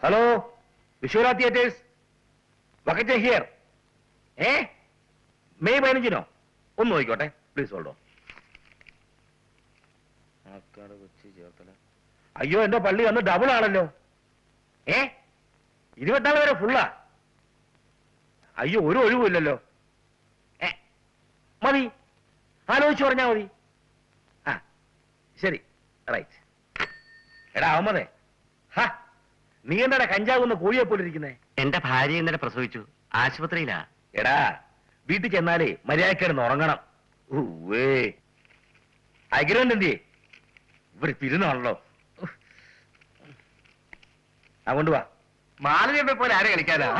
Hello, Vishwara theatres, Vakkachan here. May 15 ഒന്ന് നോക്കിക്കോട്ടെ please. Hold on. അയ്യോ, എന്റെ പള്ളി അന്ന് ഡബിൾ ആണല്ലോ. 24 വരെ ഫുള്ളാ. അയ്യോ, ഒരു ഒഴിവില്ലല്ലോ. മതി, ആലോചിച്ചു പറഞ്ഞാ മതി. ആ ശരി, റൈറ്റ്. എടാ അഹമ്മദേ, നീ എന്താടാ കഞ്ചാവെന്ന് കോഴിയെ പോലിരിക്കുന്നേ? എന്റെ ഭാര്യ ഇന്നലെ പ്രസവിച്ചു, ആശുപത്രിയിലാ. എടാ, വീട്ടിൽ ചെന്നാലേ മര്യാദക്കിടന്ന് ഉറങ്ങണം. അഗ്രഹം എന്തിയേ? ഇവിടെ തിരുന്നാണല്ലോ. അതുകൊണ്ട് വാ. മാലതിയെ പോലെ ആരെ കളിക്കാനാ?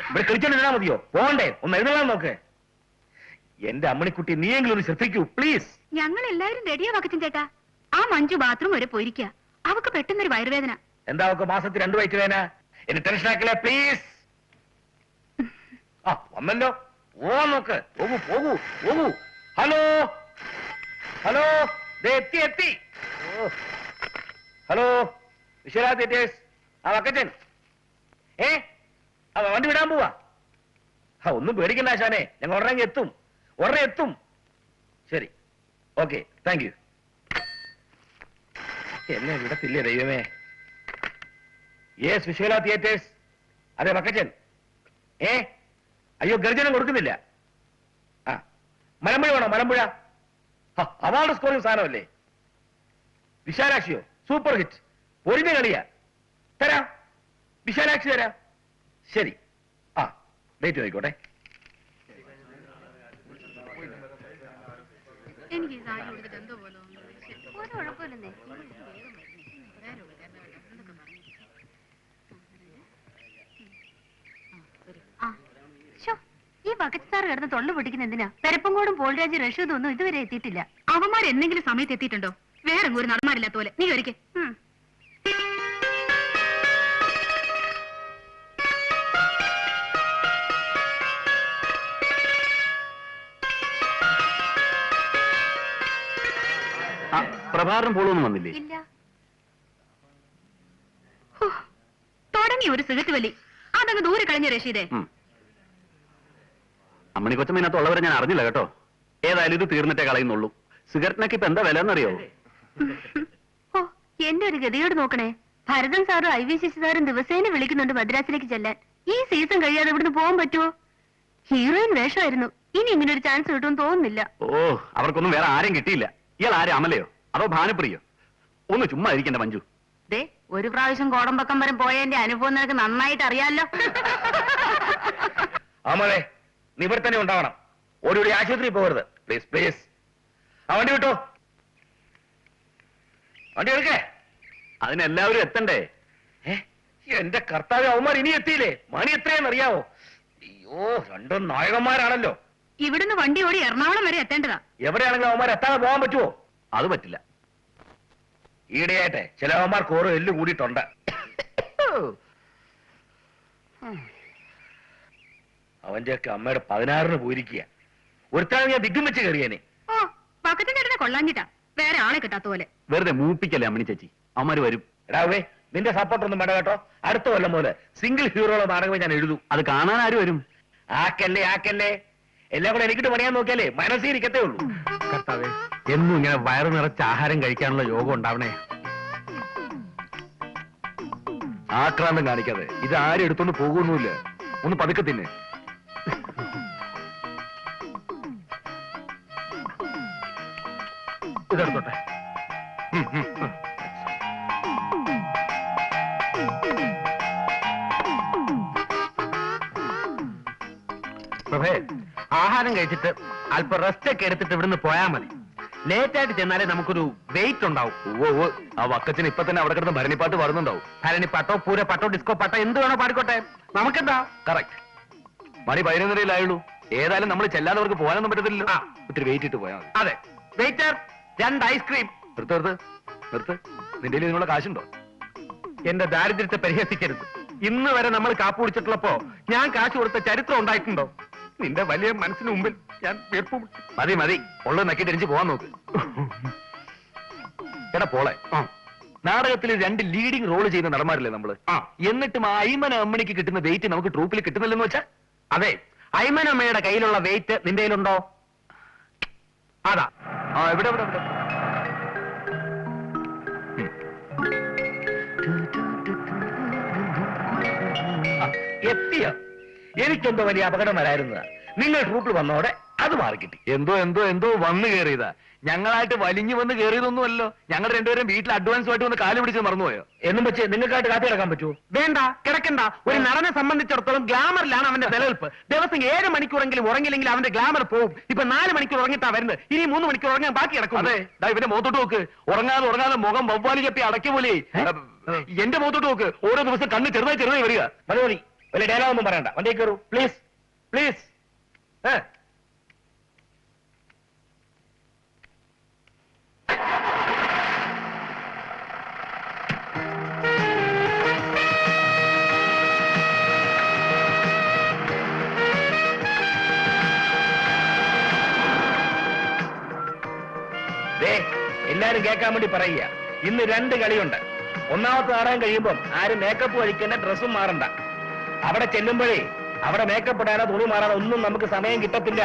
ഇവിടെ കളിച്ചോണ്ടിരുന്നാ മതിയോ? പോകണ്ടേ? ഒന്ന് എഴുന്നള്ളാൻ നോക്ക്. എന്റെ അമ്മണിക്കുട്ടി, നീയെങ്കിലും ഒന്ന് ശ്രദ്ധിക്കൂ പ്ലീസ്. ഞങ്ങൾ എല്ലാവരും റെഡിയാ വക്കച്ചൻ ചേട്ടാ. ആ മഞ്ജു ബാത്റൂം വരെ പോയിരിക്കുക. അവക്ക് പെട്ടെന്നൊരു വയറുവേദന. എന്താ അവക്ക് മാസത്തിൽ 2 വയറ്റുവേദന? എന്നെ ടെൻഷൻ ആക്കില്ലേ പ്ലീസ്. വന്നല്ലോ, ഓ നോക്ക്. പോകൂ പോകൂ പോകൂ. ഹലോ ഹലോ, എത്തി. Hello, Vishwara theatres. വക്കച്ചൻ വണ്ടി വിടാൻ പോവാ. ഒന്നും പേടിക്കണ്ട ആശാനെ, ഞങ്ങൾ ഉടനെ എത്തും. ശരി, ഓക്കെ, താങ്ക് യു. എന്നെ വിടത്തില്ലേ ദൈവമേ. Yes, Vishwara theatres. അതെ വക്കച്ചൻ. അയ്യോ, ഗർജനം കൊടുക്കുന്നില്ല. മലമ്പുഴ വേണോ? മലമ്പുഴ അവാർഡ് സ്കോറിംഗ് സാധനമല്ലേ. വിശാലാക്ഷിയോ? സൂപ്പർ ഹിറ്റ് പൊരിഞ്ഞ കളിയാ. തരാം, വിശാലാക്ഷി തരാം. ശരി, ഡേറ്റ് നോക്കിക്കോട്ടെ. എനിക്ക് എന്തോ പോലെ കുഴപ്പമില്ലെന്നേ. ഈ ബക്കറ്റ് സാർ കിടന്ന് തൊള്ളു പൊട്ടിക്കുന്ന എന്തിനാ? പെരപ്പങ്കോടും പോൾരാജ് റഷീദും ഒന്നും ഇതുവരെ എത്തിയിട്ടില്ല. അവന്മാർ എന്തെങ്കിലും സമയത്ത് എത്തിയിട്ടുണ്ടോ? വേറെ ഒരു നടന്മാരില്ലാത്ത പോലെ. നീ ഒരിക്കൽ പ്രഭാകരൻ പോളൊന്നും വന്നില്ലേ? ഇല്ല. തുടങ്ങി ഒരു സിഗരറ്റ് വലി. അതങ്ങ് ദൂരെ കളഞ്ഞ റഷീദേ. അമ്മണി കൊച്ചമ്മനകത്തുള്ളവരെ ഞാൻ അറിഞ്ഞില്ല കേട്ടോ. ഏതായാലും ഇത് തീർന്നിട്ടേ കളയുന്നുള്ളൂ. സിഗരറ്റിനൊക്കെ ഇപ്പൊ എന്താ വില എന്നറിയോ? എന്റെ ഒരു ഗതിയോട് നോക്കണേ. ഭരതൻ സാറും IVC സാറും ദിവസേന വിളിക്കുന്നുണ്ട് മദ്രാസിലേക്ക് ചെല്ലാൻ. ഈ സീസൺ കഴിയാതെ ഇവിടുന്ന് പോകാൻ പറ്റുമോ? ഹീറോയിൻ വേഷമായിരുന്നു. ഇനി ഇങ്ങനെ ഒരു ചാൻസ് കിട്ടുമെന്ന് തോന്നുന്നില്ല. അവർക്കൊന്നും വേറെ ആരും കിട്ടിയില്ല. ഇയാൾ ആരും അമലയോ അതോ ഭാനുപ്രിയോ? ഒന്ന് ചുമ്മാ ഇരിക്കണ്ട മഞ്ജു. ഒരു പ്രാവശ്യം കോടമ്പക്കം വരെ പോയതിന്റെ അനുഭവം നിനക്ക് നന്നായിട്ട് അറിയാലോ. അമലേ, നീ ഇവിടെ തന്നെ ഉണ്ടാവണം. ഓടി ആശുപത്രി പോകരുത് പ്ലീസ് പ്ലീസ്. വണ്ടി വിട്ടോ, വണ്ടി എടുക്കേ. അതിനെല്ലാവരും എത്തണ്ടേ? എന്റെ കർത്താവ്, അവന്മാർ ഇനി എത്തിയില്ലേ? മണി എത്രയെന്ന് അറിയാവോ? അയ്യോ, 2 നായകന്മാരാണല്ലോ. ഇവിടുന്ന് വണ്ടി ഓടി എറണാകുളം വരെ എത്തേണ്ടതാ. എവിടെയാണെങ്കിലും അവന്മാർ എത്താതെ പോകാൻ പറ്റുമോ? അത് പറ്റില്ല. ഈയിടെയായിട്ടെ ചില അവന്മാർക്ക് ഓരോ എല്ല് കൂടിയിട്ടുണ്ട്. അവന്റെയൊക്കെ അമ്മയുടെ 16-ന് പോയിരിക്കുക. ഒരുത്താണ് ഞാൻ ദിഗ്ഗം വെച്ച് കയറിയേനെ. പക്കത്തിന്റെ കൊള്ളാഞ്ഞിട്ടാ, വേറെ ആളെ കിട്ടാത്ത പോലെ. വെറുതെ മൂപ്പിക്കല്ലേ അമ്മണി ചേച്ചി. അവന്മാര് വരും. എടാവേ, നിന്റെ സപ്പോർട്ടൊന്നും വേണ്ട കേട്ടോ. അടുത്ത കൊല്ലം പോലെ സിംഗിൾ ഹീറോയുടെ നാടകമേ ഞാൻ എഴുതൂ. അത് കാണാൻ ആര് വരും? ആക്കല്ലേ. എല്ലാം കൂടെ എനിക്കിട്ട് പണിയാൻ നോക്കിയാലേ മനസ്സിരിക്കത്തേ ഉള്ളൂ. കർത്താവേ, എന്നും ഇങ്ങനെ വയറു നിറച്ച് ആഹാരം കഴിക്കാനുള്ള യോഗം ഉണ്ടാവണേ. ആക്രാന്തം കാണിക്കാതെ. ഇത് ആരും എടുത്തോണ്ട് പോകുന്നില്ല. ഒന്ന് പതുക്കെ തിന്നെ. ഇതെടുത്തോട്ടെ. പ്രഭേ, ആഹാരം കഴിച്ചിട്ട് അല്പം റെസ്റ്റ് ഒക്കെ എടുത്തിട്ട് ഇവിടുന്ന് പോയാൽ മതി. ലേറ്റ് ആയിട്ട് ചെന്നാലേ നമുക്കൊരു വെയിറ്റ് ഉണ്ടാവും. ആ വക്കച്ചന് ഇപ്പൊ തന്നെ അവിടെ കിടന്ന് ഭരണിപ്പാട്ട് പാടുന്നുണ്ടാവും. ഭരണിപ്പാട്ടോ പൂരപ്പാട്ടോ ഡിസ്കോ പാട്ടോ എന്ത് വേണോ പാടിക്കോട്ടെ, നമുക്കെന്താ. കറക്റ്റ്. മണി 11:30 ഏതായാലും നമ്മൾ ചെല്ലാത്തവർക്ക് പോകാനൊന്നും പറ്റത്തില്ലല്ലോ. ഒത്തിരി വെയിറ്റ് ഇട്ട് പോയാൽ മതി. അതെ. Waiter, 2 ice cream. നിർത്ത്. നിന്റെ നിന്നുള്ള കാശുണ്ടോ? എന്റെ ദാരിദ്ര്യത്തെ പരിഹസിക്കരുത്. ഇന്ന് വരെ നമ്മൾ കാപ്പ് കുടിച്ചിട്ടുള്ളപ്പോ ഞാൻ കാശ് കൊടുത്ത ചരിത്രം ഉണ്ടായിട്ടുണ്ടോ? നിന്റെ വലിയ മനസ്സിന് മുമ്പിൽ ഞാൻ വീർപ്പ് മുട്ടി. മതി മതി, ഉള്ളത് നക്കി തിരിച്ച് പോവാൻ നോക്ക്. എടാ പോളെ, നാടകത്തിൽ 2 ലീഡിംഗ് റോള് ചെയ്യുന്ന നടന്മാരില്ലേ നമ്മള്? എന്നിട്ടും ആ അയ്മന അമ്മണിക്ക് കിട്ടുന്ന വെയിറ്റ് നമുക്ക് ട്രൂപ്പിൽ കിട്ടുന്നില്ലെന്ന് വെച്ചാ? അതെ, അയ്മന അമ്മയുടെ കയ്യിലുള്ള വെയിറ്റ് നിന്റെ കയ്യിലുണ്ടോ? അതാ. എവിടെ എവിടെ എവിടെ? എത്തിയോ? എനിക്കെന്തോ വലിയ അപകടം വരായിരുന്നതാ. നിങ്ങൾ ട്രൂപ്പിൽ വന്നോടെ അത് മാറിക്കിട്ടി. എന്തോ എന്തോ എന്തോ വന്നു കയറിയതാ. ഞങ്ങളായിട്ട് വലിഞ്ഞു വന്ന് കയറിയതൊന്നുമല്ലോ. ഞങ്ങൾ രണ്ടുപേരും വീട്ടിൽ അഡ്വാൻസ് ആയിട്ട് വന്ന് കാല് പിടിച്ച് മറന്നുപോയോ? എന്നും വെച്ച് നിങ്ങൾക്കായിട്ട് കാത്തി കിടക്കാൻ പറ്റുമോ? വേണ്ട, കിടക്കണ്ട. ഒരു നടനെ സംബന്ധിച്ചിടത്തോളം ഗ്ലാമറിലാണ് അവന്റെ നിലനിൽപ്പ്. ദിവസം 7 മണിക്കൂറെങ്കിലും ഉറങ്ങില്ലെങ്കിൽ അവന്റെ ഗ്ലാമർ പോകും. ഇപ്പൊ 4 മണിക്കൂർ ഉറങ്ങിട്ടാ വരുന്നത്. ഇനി 3 മണിക്കൂർ ഉറങ്ങാൻ ബാക്കി കിടക്കും. അതെ, ഇവന്റെ മുഖത്തോട്ട് നോക്ക്. ഉറങ്ങാതെ മുഖം വവ്വാലി ചപ്പി അടക്കിയ പോലെ. എന്റെ മുഖത്തോട്ട് നോക്ക്. ഓരോ ദിവസം കണ്ണ് ചെറുതായി വരിക. മതി മതി, വലിയ ഡയലോഗ് ഒന്നും പറയണ്ട. വണ്ടി കയറൂ പ്ലീസ് പ്ലീസ്. എല്ലാരും കേൾക്കാൻ വേണ്ടി പറയുക, ഇന്ന് 2 കളിയുണ്ട്. ഒന്നാമത്തെ നാടകം കഴിയുമ്പം ആരും മേക്കപ്പ് കഴിക്കേണ്ട, ഡ്രസ്സും മാറണ്ട. അവിടെ ചെല്ലുമ്പോഴേ അവിടെ മേക്കപ്പ് ഇടാനോ തുണി മാറാനോ ഒന്നും നമുക്ക് സമയം കിട്ടത്തില്ല.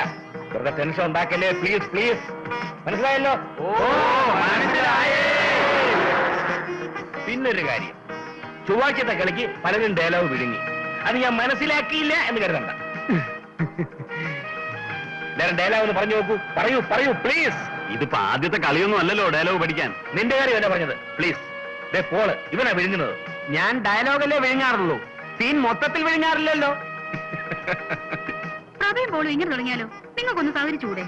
വെറുതെ ടെൻഷൻ ഉണ്ടാക്കല്ലേ, പ്ലീസ് പ്ലീസ്. മനസ്സിലായല്ലോ? പിന്നൊരു കാര്യം, ചൊവ്വാഴ്ചത്തെ കളിക്ക് പലരും ഡയലോഗ് വിഴുങ്ങി. അത് ഞാൻ മനസ്സിലാക്കിയില്ല എന്ന് കരുതണ്ട. എല്ലാരും ഡയലോഗ് ഒന്ന് പറഞ്ഞു നോക്കൂ. പറയൂ പറയൂ പ്ലീസ്. ഇതിപ്പോ ആദ്യത്തെ കളിയൊന്നും അല്ലല്ലോ ഡയലോഗ് പഠിക്കാൻ. നിന്റെ കാര്യം എന്നെ പറഞ്ഞത്. പ്ലീസ്. പോള് ഇവനാ വിഴുങ്ങുന്നത്. ഞാൻ ഡയലോഗല്ലേ വിഴുങ്ങാറുള്ളൂ, സീൻ മൊത്തത്തിൽ വിഴുങ്ങാറില്ലല്ലോ. പ്രഭയും പോളും ഇങ്ങനെ തുടങ്ങിയാലോ? നിങ്ങൾക്കൊന്ന് സഹകരിച്ചുകൂടെ?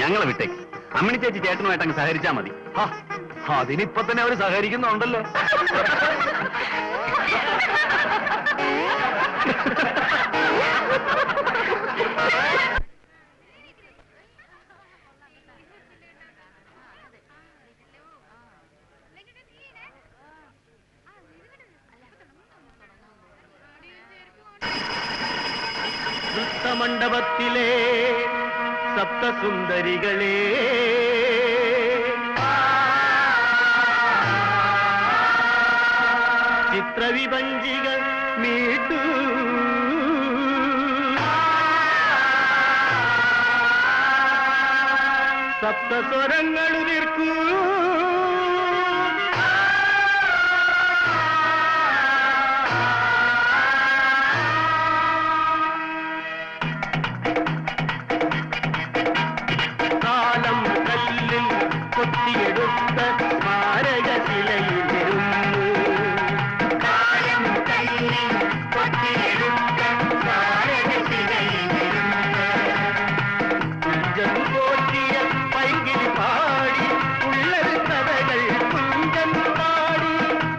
ഞങ്ങളെ വിട്ടേക്ക്. അമ്മണി ചേച്ചി ചേട്ടനുമായിട്ട് അങ്ങ് സഹകരിച്ചാ മതി. അതിനിപ്പൊ തന്നെ അവര് സഹകരിക്കുന്നുണ്ടല്ലോ. മണ്ഡപത്തിലെ സപ്തസുന്ദരികളെ, ചിത്രവിഭഞ്ചികൾ മീട്ടു, സപ്തസ്വരങ്ങൾ ഉതിർക്കൂ, കൊത്തിയെടുത്ത സ്മാരകശിലയിലിരുന്നു, കാലം കല്ലിൽ കൊത്തിയെടുത്ത സ്മാരകശിലയിലിരുന്നു, കുഞ്ചൻ പോറ്റിയ പൈങ്കിളി പാടി ഉള്ളൊരു കഥകൾ കുഞ്ചൻ പാടി,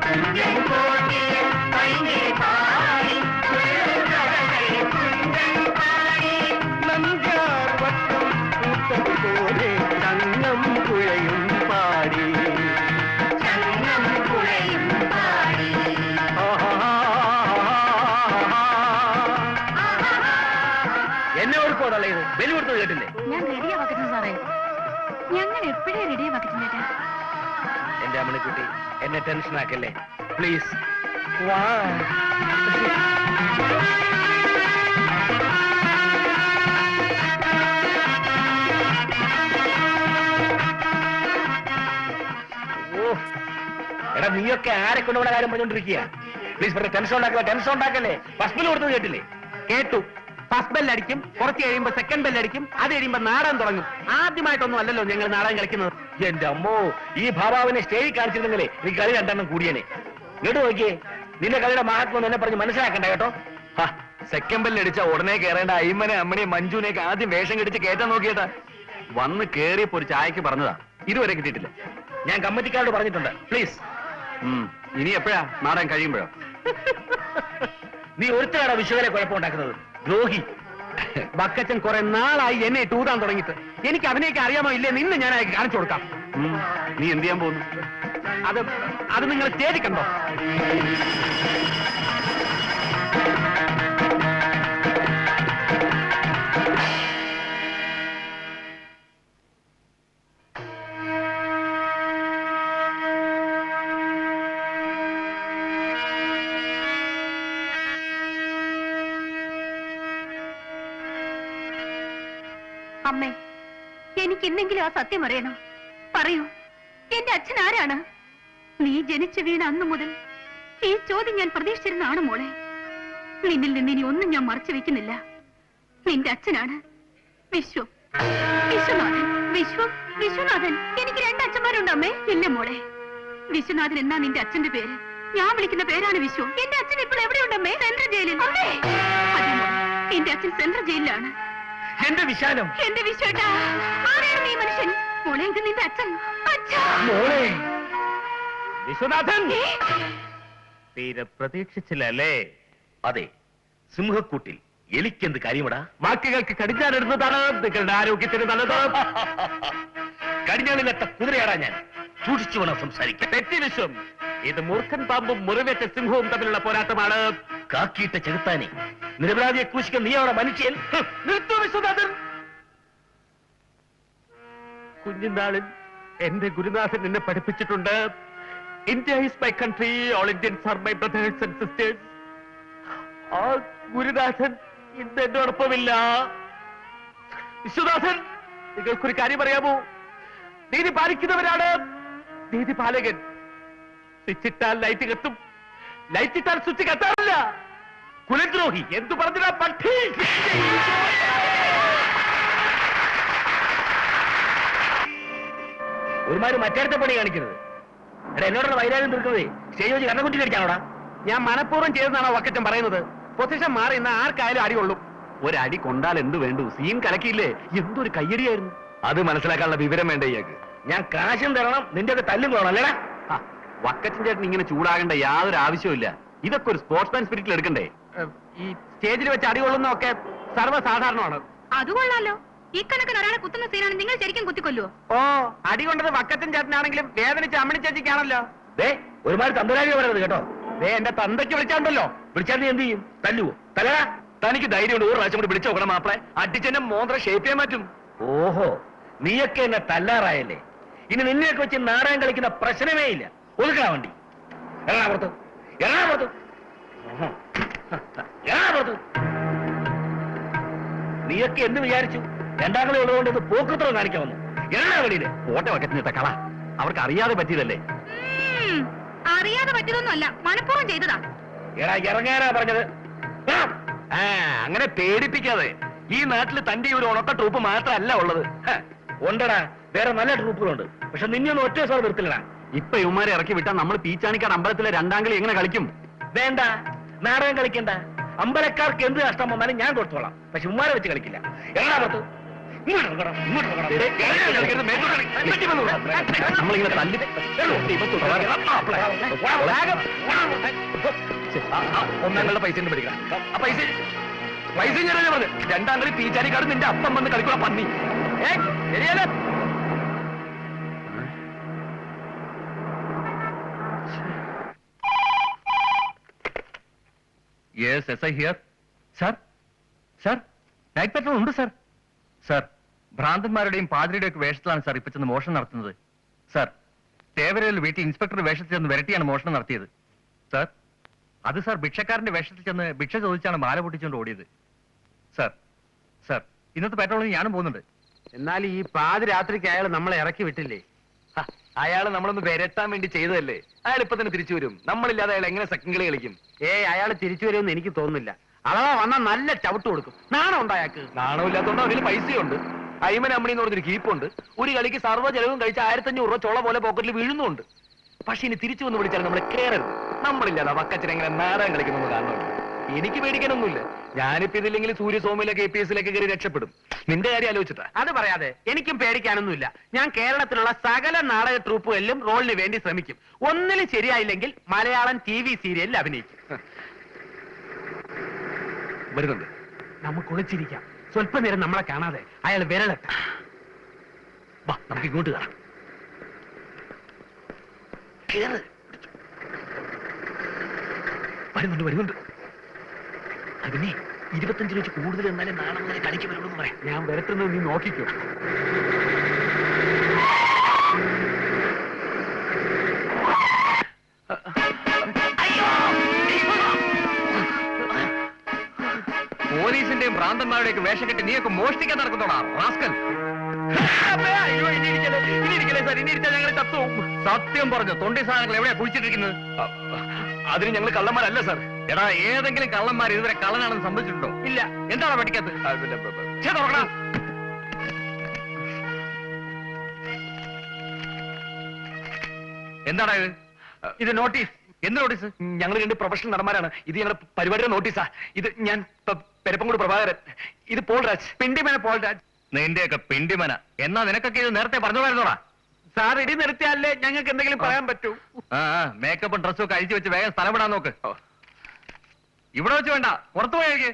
കുഞ്ചൻ പോറ്റിയ പൈങ്കിളി പാടി ഉള്ളൊരു കഥകൾ കുഞ്ചൻ പാടി, നന്ദ്യാർ വട്ടം കൂട്ടതുപോലെ ചങ്ങം പുഴയും പാടി, ചങ്ങം പുഴയും പാടി. എന്നെ ഓർക്കോടല്ലേ ഇത്? ബലി കൊടുത്തത് കേട്ടില്ലേ? ഞാൻ റെഡിയാ വക്കറ്റും സാറേ. ഞങ്ങൾ എപ്പോഴേ റെഡിയാ വക്കറ്റും ചേട്ടാ. എന്റെ അമ്മണിക്കുട്ടി, എന്നെ ടെൻഷൻ ആക്കല്ലേ പ്ലീസ്. വാ. എടാ, നീയൊക്കെ ആരെ കൊണ്ടുപോണ കാര്യം പറഞ്ഞോണ്ടിരിക്കുക? പ്ലീസ് പറഞ്ഞ ടെൻഷൻ ഉണ്ടാക്കല്ലേ. ഫസ്റ്റ് ബില്ല് കൊടുത്തത് കേട്ടില്ലേ? കേട്ടു. ഫസ്റ്റ് ബെല്ലടിക്കും, കുറച്ച് കഴിയുമ്പോ സെക്കൻഡ് ബെല്ലടിക്കും, അത് കഴിയുമ്പോ നാടകം തുടങ്ങും. ആദ്യമായിട്ടൊന്നും അല്ലല്ലോ ഞങ്ങൾ നാടകം കളിക്കുന്നത്. എന്റെ അമ്മോ, ഈ ഭാവാവിനെ സ്റ്റേജിൽ കാണിച്ചിരുന്നെങ്കിലേ നീ കളി 2 കൂടിയനെ. കേട്ടു നോക്കിയേ, നിന്റെ കളിയുടെ മഹത്വം എന്നെ പറഞ്ഞ് മനസ്സിലാക്കണ്ട കേട്ടോ. സെക്കൻഡ് ബെല്ലടിച്ച ഉടനെ കയറേണ്ട അയ്മനെ അമ്മനെ മഞ്ജുനെയൊക്കെ ആദ്യം വേഷം കെടിച്ച് കയറ്റാൻ നോക്കിയതാ. വന്ന് കേറിയപ്പോ ഒരു ചായക്ക് പറഞ്ഞതാ, ഇതുവരെ കിട്ടിയിട്ടില്ല. ഞാൻ കമ്മിറ്റിക്കാരോട് പറഞ്ഞിട്ടുണ്ട്. പ്ലീസ്. ഇനി എപ്പോഴാ? നാടകം കഴിയുമ്പോഴോ? നീ ഒരുത്തരാണ് വിശ്വകരെ കുഴപ്പമുണ്ടാക്കുന്നത്, ദ്രോഹി. ബക്കച്ചൻ കുറെ നാളായി എന്നെ ടൂതാൻ തുടങ്ങിയിട്ട്. എനിക്ക് അതിനെയൊക്കെ അറിയാമോ ഇല്ലേ? നിന്ന് ഞാൻ അയക്ക് കാണിച്ചു കൊടുക്കാം. നീ എന്ത് ചെയ്യാൻ പോകുന്നു? അത് നിങ്ങൾ സ്റ്റേജിൽ കണ്ടോ? അമ്മേ, എനിക്ക് ഇന്നെങ്കിലും ആ സത്യം അറിയണം. പറയൂ, എന്റെ അച്ഛൻ ആരാണ്? നീ ജനിച്ചു വീണ അന്നു മുതൽ ഈ ചോദ്യം ഞാൻ പ്രതീക്ഷിച്ചിരുന്നതാണ് മോളെ. നിന്നിൽ നിന്ന് ഇനി ഒന്നും ഞാൻ മറച്ചു വെക്കുന്നില്ല. നിന്റെ അച്ഛനാണ് വിശ്വം. വിശ്വനാഥൻ. വിശ്വനാഥൻ. എനിക്ക് 2 അച്ഛന്മാരുണ്ട് അമ്മേ. ഇല്ല മോളെ, വിശ്വനാഥൻ എന്നാ നിന്റെ അച്ഛന്റെ പേര്. ഞാൻ വിളിക്കുന്ന പേരാണ് വിശ്വം. എന്റെ അച്ഛൻ ഇപ്പോൾ എവിടെയുണ്ടമ്മേ? സെൻട്രൽ ജയിലിൽ. അതെ മോളെ, എന്റെ അച്ഛൻ സെൻട്രൽ ജയിലിലാണ്. എന്റെ വിശാലം, എന്റെ വിശ്വേട്ടാ, ആരാണ് നീ മനുഷ്യൻ? മോളെ, ഇത് നിന്റെ അച്ഛൻ. മോളെ. വിശ്വനാഥൻ, തീരെ പ്രതീക്ഷിച്ചില്ലല്ലേ? അതെ, സിംഹക്കൂട്ടിൽ എലിക്കെന്ത് കാര്യമടാ? വാക്കുകൾക്ക് കടിഞ്ഞാനെടുത്തതാണ് നിങ്ങളുടെ ആരോഗ്യത്തിന് നല്ലത്. കടിഞ്ഞാണില്ലാത്ത കുതിരയാടാ ഞാൻ. സൂക്ഷിച്ചു വേണം സംസാരിക്കാൻ. തെറ്റി വിശ്വം. ഇത് മൂർഖൻ പാമ്പും മുറിവേറ്റ സിംഹവും തമ്മിലുള്ള പോരാട്ടമാണ്. കാക്കിയിട്ട ചെകുത്താനെ, നിരപരാധിയെ ക്രൂശിക്കാൻ നീ അവിടെ മനുഷ്യൻ. നിർത്തു വിശ്വനാഥൻ. കുഞ്ഞുനാളിൽ എന്റെ ഗുരുനാഥൻ എന്നെ പഠിപ്പിച്ചിട്ടുണ്ട്. India is my country, all Indians are my brothers and sisters. ആ ഗുരുനാഥൻ ഇന്ന് എന്നോടൊപ്പമില്ല. വിശ്വനാഥൻ, നിങ്ങൾക്കൊരു കാര്യം അറിയാമോ? നീതി പാലിക്കുന്നവരാണ് നീതി പാലകൻ. സ്വിച്ചിട്ടാൽ ലൈറ്റ് കത്തും, ലൈറ്റ് ഇട്ടാൽ സ്വിച്ച് കത്താറില്ല. കുലദ്രോഹി എന്തു പറഞ്ഞാ പക്ഷി. ഒരുമാതിരി മറ്റേടത്തെ പണി കാണിക്കരുത്. എടാ, എന്നോടുള്ള വൈരാഗ്യം തീർക്കുന്നതേ സ്റ്റേജ് വെച്ച് കണ്ണക്കുറ്റി കടിക്കാനോടാ? ഞാൻ മനഃപൂർവ്വം ചെയ്തെന്നാണോ വക്കച്ചൻ പറയുന്നത്? പൊസിഷൻ മാറി ഇന്ന് ആർക്കായാലും അടി കൊള്ളും. ഒരടി കൊണ്ടാൽ എന്ത് വേണ്ടു? സീൻ കലക്കിയില്ലേ? എന്തൊരു കയ്യടിയായിരുന്നു. അത് മനസ്സിലാക്കാനുള്ള വിവരം വേണ്ട ഇയാൾക്ക്. ഞാൻ കാശും തരണം, നിന്റെ ഒക്കെ തല്ലും കൊള്ളണം അല്ലേടാ? വക്കച്ചൻ ചേട്ടൻ ഇങ്ങനെ ചൂടാകേണ്ട യാതൊരു ആവശ്യമില്ല. ഇതൊക്കെ ഒരു സ്പോർട്സ്മാൻ സ്പിരിറ്റിൽ എടുക്കണ്ടേ? ഈ സ്റ്റേജിൽ വെച്ച് അടി കൊള്ളുന്നതൊക്കെ സർവ്വസാധാരണമാണ്. അത് കൊള്ളാലോ. ഈ കണക്കിന് ഒരാളെ കുത്തുന്ന സീനാണ് നിങ്ങൾ ശരിക്കും കുത്തിക്കൊല്ലുവോ? ഓ, അടി കൊണ്ടത് വക്കച്ചൻ ചേട്ടനാണെങ്കിലും വേദനിച്ച് അമ്മണി ചേച്ചിക്കാണല്ലോ. ദേ, ഒരുമാതിരി തന്തരാജി പറയരുത് കേട്ടോ. ദേ, എന്റെ തന്തയ്ക്ക് വിളിച്ചാണ്ടല്ലോ. വിളിച്ചാൽ നീ എന്ത് ചെയ്യും? തല്ലുവോ? തലടാ. തനിക്ക് ധൈര്യമുണ്ട് ഒരു പ്രാവശ്യം കൂടി വിളിച്ചു നോക്കണം മാപ്പിളെ. അടിച്ചെന്നെ മോന്ത്ര ഷേപ്പ് ചെയ്യാൻ പറ്റും. ഓഹോ, നീയൊക്കെ എന്നെ തല്ലാറായല്ലേ? ഇനി നിന്നെയൊക്കെ വെച്ച് നാടകം കളിക്കുന്ന പ്രശ്നമേ ഇല്ല. ഒതുക്കണ വണ്ടി. എറണാകുളത്ത് എറണാകുളത്ത് എറണാകുളത്ത് നീയൊക്കെ എന്ത് വിചാരിച്ചു? 2 കളി ഉള്ളതുകൊണ്ട് ഇത് പോക്കൃത്രം കാണിക്കാൻ വന്നു. എറണാകുളിയില് ഓട്ടെ വക്കറ്റിനിട്ട കള. അവർക്ക് അറിയാതെ പറ്റിയതല്ലേ? അറിയാതെ പറ്റിയതൊന്നുമല്ല, മനഃപൂർവ്വം ചെയ്തതാ. എടാ, ഇറങ്ങാനാ പറഞ്ഞത്. അങ്ങനെ പേടിപ്പിക്കാതെ. ഈ നാട്ടിൽ തന്റെ ഒരു ഉണക്ക ട്രൂപ്പ് മാത്രമല്ല ഉള്ളത്. ഉണ്ടടാ, വേറെ നല്ല ട്രൂപ്പുകളുണ്ട്. പക്ഷെ നിന്നൊന്നും ഒറ്റ സാർ നിർത്തില്ലടാ. ഇപ്പൊ ഇവന്മാരെ ഇറക്കി വിട്ടാൽ നമ്മൾ പീച്ചാനിക്കാട് അമ്പലത്തിലെ 2 കളി എങ്ങനെ കളിക്കും? വേണ്ട, നാടകം കളിക്കണ്ട. അമ്പലക്കാർക്ക് എന്ത് നഷ്ടം വന്നാലും ഞാൻ കൊടുത്തോളാം. പക്ഷെ ഉമ്മാരെ വെച്ച് കളിക്കില്ല. എറണാകുളത്ത് നമ്മളിങ്ങനെ തല്ലി ഒന്നാം പൈസ പഠിക്കണം. ആ പൈസ ഞാൻ പറഞ്ഞു. 2 കളി പീച്ചാനിക്കാട് നിന്റെ അപ്പം വന്ന് കളിക്കുക പന്നി. ശരിയല്ലേ? Yes, S I here. Sir, sir, night petrol ഉണ്ട് സാർ. സാർ, ഭ്രാന്തന്മാരുടെയും പാതിരിയുടെയും ഒക്കെ വേഷത്തിലാണ് സാർ ഇപ്പൊ ചെന്ന് മോഷണം നടത്തുന്നത്. സാർ, തേവരയിൽ വീട്ടിൽ ഇൻസ്പെക്ടറുടെ വേഷത്തിൽ ചെന്ന് വിരട്ടിയാണ് മോഷണം നടത്തിയത്. സാർ, അത് സാർ ഭിക്ഷക്കാരന്റെ വേഷത്തിൽ ചെന്ന് ഭിക്ഷ ചോദിച്ചാണ് മാല പൊട്ടിച്ചുകൊണ്ട് ഓടിയത്. സാർ, സാർ, ഇന്നത്തെ പെട്രോളിന് ഞാനും പോകുന്നുണ്ട്. എന്നാൽ ഈ പാതിരാത്രിക്ക് അയാൾ നമ്മളെ ഇറക്കി വിട്ടില്ലേ? അയാൾ നമ്മളൊന്ന് വിരട്ടാൻ വേണ്ടി ചെയ്തതല്ലേ? അയാൾ ഇപ്പൊ തന്നെ തിരിച്ചു വരും. നമ്മളില്ലാതെ അയാൾ എങ്ങനെ സെക്കൻഡ് കളി കളിക്കും? അയാൾ തിരിച്ചു വരുമെന്ന് എനിക്ക് തോന്നുന്നില്ല. അഥവാ വന്നാൽ നല്ല ചവിട്ട് കൊടുക്കും. നാണം ഉണ്ടോ അയാൾക്ക്? നാണമില്ലാത്തതുകൊണ്ട് അവരിൽ പൈസയുണ്ട്. അയ്മൻ അമ്മണി എന്ന് പറഞ്ഞൊരു കീപ്പുണ്ട്. ഒരു കളിക്ക് സർവ്വ ചെലവും കഴിച്ച് 1500 രൂപ ചൊള പോലെ പോക്കറ്റിൽ വീഴുന്നുണ്ട്. പക്ഷെ ഇനി തിരിച്ചു വന്ന് വിളിച്ചാൽ നമ്മളെ കേറരുത്. നമ്മളില്ലാതെ വക്കച്ചൻ എങ്ങനെ നാടകം കളിക്കുന്നു കാണുന്നുണ്ട്. എനിക്ക് പേടിക്കാനൊന്നുമില്ല. ഞാനിപ്പോ ഇതില്ലെങ്കിൽ സൂര്യസോമിലൊക്കെ APS കയറി രക്ഷപ്പെടും. നിന്റെ കാര്യം ആലോചിച്ചിട്ടാ. അത് പറയാതെ എനിക്കും പേടിക്കാനൊന്നുമില്ല. ഞാൻ കേരളത്തിലുള്ള സകല നാടക ട്രൂപ്പുകളിലും റോളിന് വേണ്ടി ശ്രമിക്കും. ഒന്നിലും ശരിയായില്ലെങ്കിൽ മലയാളം TV സീരിയലിൽ അഭിനയിക്കും. വരുന്നുണ്ട്. നമുക്ക് ഒളിച്ചിരിക്കാം. സ്വല്പനേരം നമ്മളെ കാണാതെ അയാൾ വിരളെത്ത. നമുക്ക് ഇങ്ങോട്ട് കാണാം. വരുന്നുണ്ട്. അതിനെ 25 രൂപ കൂടുതൽ എന്നാലും നാളെ മുതൽ കളിക്ക് വരുള്ളൂ എന്ന് പറയാം. ഞാൻ വരത്തുന്നത് നീ നോക്കിക്കോ. പോലീസിന്റെ ഭൂതങ്ങളുടെയും ഭ്രാന്തന്മാരുടെയൊക്കെ വേഷം കെട്ടി നീയൊക്കെ മോഷ്ടിക്കാൻ നടക്കുന്നോടാ റാസ്കൽ. അയ്യോ, ഇനിയിരിക്കലേ സാർ, ഇനിയിരിച്ചാൽ ഞങ്ങൾ ചത്തും. സത്യം പറഞ്ഞു, തൊണ്ടി സാധനങ്ങൾ എവിടെയാ കുഴിച്ചിട്ടിരിക്കുന്നത്? അതിന് ഞങ്ങൾ കള്ളന്മാരല്ല സാർ. എടാ, ഏതെങ്കിലും കള്ളന്മാർ ഇതുവരെ കള്ളനാണെന്ന് സംഭവിച്ചിട്ടുണ്ടോ? ഇല്ല. എന്താണ് പഠിക്കാത്തത്? എന്താണ് ഇത്? ഇത് നോട്ടീസ്. എന്ത് നോട്ടീസ്? ഞങ്ങൾ 2 പ്രൊഫഷണൽ നടന്മാരാണ്. ഇത് ഞങ്ങളുടെ പരിപാടിയുടെ നോട്ടീസാ. ഇത് ഞാൻ പെരപ്പംകൂട് പ്രഭാകരൻ. ഇത് പോൾരാജ്, പിണ്ടിമന പോൾരാജ്. നിന്റെയൊക്കെ പിണ്ടിമന. എന്നാ നിനക്കൊക്കെ ഇത് നേരത്തെ പറഞ്ഞോടായിരുന്നോടാ? സാർ, ഇടി നിർത്തിയാലേ ഞങ്ങൾക്ക് എന്തെങ്കിലും പറയാൻ പറ്റൂ. മേക്കപ്പും ഡ്രസ്സും ഒക്കെ അഴിച്ചു വെച്ച് വേഗം സ്ഥലം വിടാൻ നോക്ക്. ഇവിടെ വെച്ച് വേണ്ട, പുറത്തു പോയേക്ക്.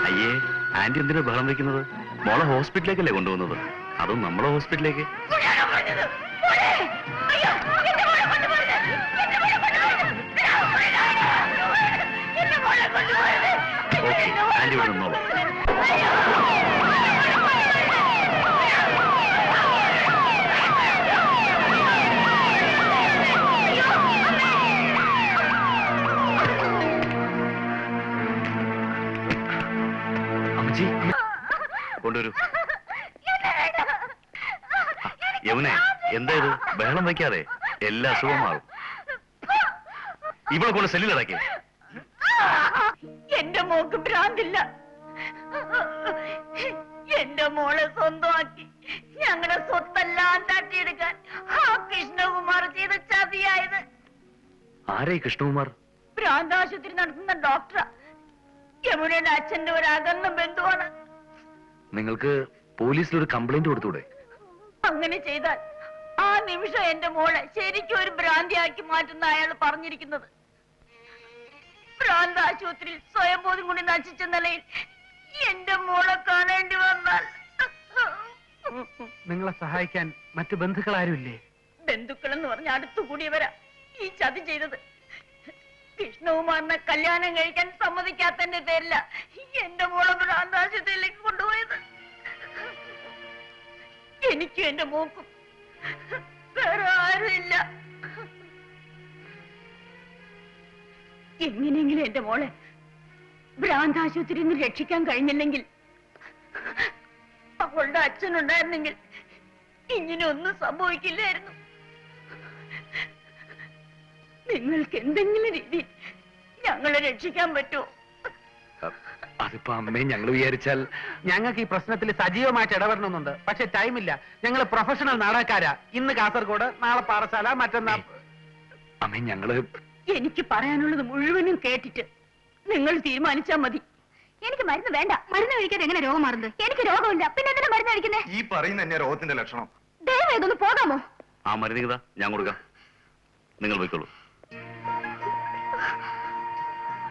അയ്യേ, ആന്റി എന്തിനാ ബഹളം വയ്ക്കുന്നത്? മോളെ ഹോസ്പിറ്റലിലേക്കല്ലേ കൊണ്ടുപോകുന്നത്? അതും നമ്മളെ ഹോസ്പിറ്റലിലേക്ക്. ഓക്കെ, ആന്റി ഇവിടെ നിന്നോളൂ. കൊണ്ടുവരൂ. യമുനെ, എന്താ ഇത്? ബഹളം വയ്ക്കാതെ, എല്ലാ അസുഖം മാറും. ഇവിടെ കൊണ്ട് സെല്ലിലടക്കി. എന്റെ മോക്ക് ഭ്രാന്തില്ല. എന്റെ മോളെ സ്വന്തമാക്കി ഞങ്ങളുടെ സ്വത്തെല്ലാം തട്ടിയെടുക്കാൻ ആ കൃഷ്ണകുമാർ ചെയ്ത ചതിയായത്. ആരായി കൃഷ്ണകുമാർ? ഭ്രാന്താശുപത്രി നടത്തുന്ന ഡോക്ടറാ. യമുനയുടെ അച്ഛന്റെ ഒരു അകന്ന ബന്ധുവാണ്. നിങ്ങൾക്ക് പോലീസിൽ ഒരു കംപ്ലൈന്റ് കൊടുത്തൂടെ? അങ്ങനെ ചെയ്താൽ ആ നിമിഷം എന്റെ മോളെ ശരിക്കും ഒരു ഭ്രാന്തിയാക്കി മാറ്റുന്ന അയാൾ പറഞ്ഞിരിക്കുന്നത്. ഭ്രാന്ത ആശുപത്രിയിൽ സ്വയംബോധം കൊണ്ട് നശിച്ച നിലയിൽ എന്റെ മോളെ കാണേണ്ടി വന്നാൽ നിങ്ങളെ സഹായിക്കാൻ മറ്റു ബന്ധുക്കൾ ആരുമില്ലേ? ബന്ധുക്കളെന്ന് പറഞ്ഞ അടുത്തുകൂടിയവരാ ഈ ചതി ചെയ്തത്. കൃഷ്ണകുമാറിനെ കല്യാണം കഴിക്കാൻ സമ്മതിക്കാത്തതിന്റെ പേരില്ല എന്റെ മോളെ ഭ്രാന്താശുപത്രിയിലേക്ക് കൊണ്ടുപോയത്. എനിക്കും എന്റെ മോക്കും വേറെ ആരുമില്ല. എങ്ങനെയെങ്കിലും എന്റെ മോളെ ഭ്രാന്താശുപത്രിയിൽ നിന്ന് രക്ഷിക്കാൻ കഴിഞ്ഞില്ലെങ്കിൽ അവളുടെ അച്ഛനുണ്ടായിരുന്നെങ്കിൽ ഇങ്ങനെ ഒന്നും സംഭവിക്കില്ലായിരുന്നു. നിങ്ങൾക്ക് എന്തെങ്കിലും രീതി ഞങ്ങളെ രക്ഷിക്കാൻ പറ്റുമോ? അതിപ്പോ അമ്മയെ ഞങ്ങൾ വിചാരിച്ചാൽ. ഞങ്ങൾക്ക് ഈ പ്രശ്നത്തിൽ സജീവമായിട്ട് ഇടപെടണമെന്നുണ്ട്. പക്ഷെ ടൈമില്ല. ഞങ്ങൾ പ്രൊഫഷണൽ നാടകക്കാരാ. ഇന്ന് കാസർഗോഡ്, നാളെ പാറശാല, മറ്റന്നാൾ. അമ്മേ, ഞങ്ങള് എനിക്ക് പറയാനുള്ളത് മുഴുവനും കേട്ടിട്ട് നിങ്ങൾ തീരുമാനിച്ചാൽ മതി. എനിക്ക് മരുന്ന് വേണ്ട. മരുന്ന് കഴിക്കാതെ എങ്ങനെ രോഗം മാറുന്നത്? എനിക്ക് രോഗമില്ല, പിന്നെ എന്തിനാ മരുന്ന് കഴിക്കുന്നേ? ഈ പറയുന്ന തന്നെ രോഗത്തിന്റെ ലക്ഷണം. ദയവായി ഇതൊന്ന് പോകാമോ? ആ മരുന്ന് ഞാൻ കൊടുക്കാം, നിങ്ങൾ പോയിക്കോളൂ.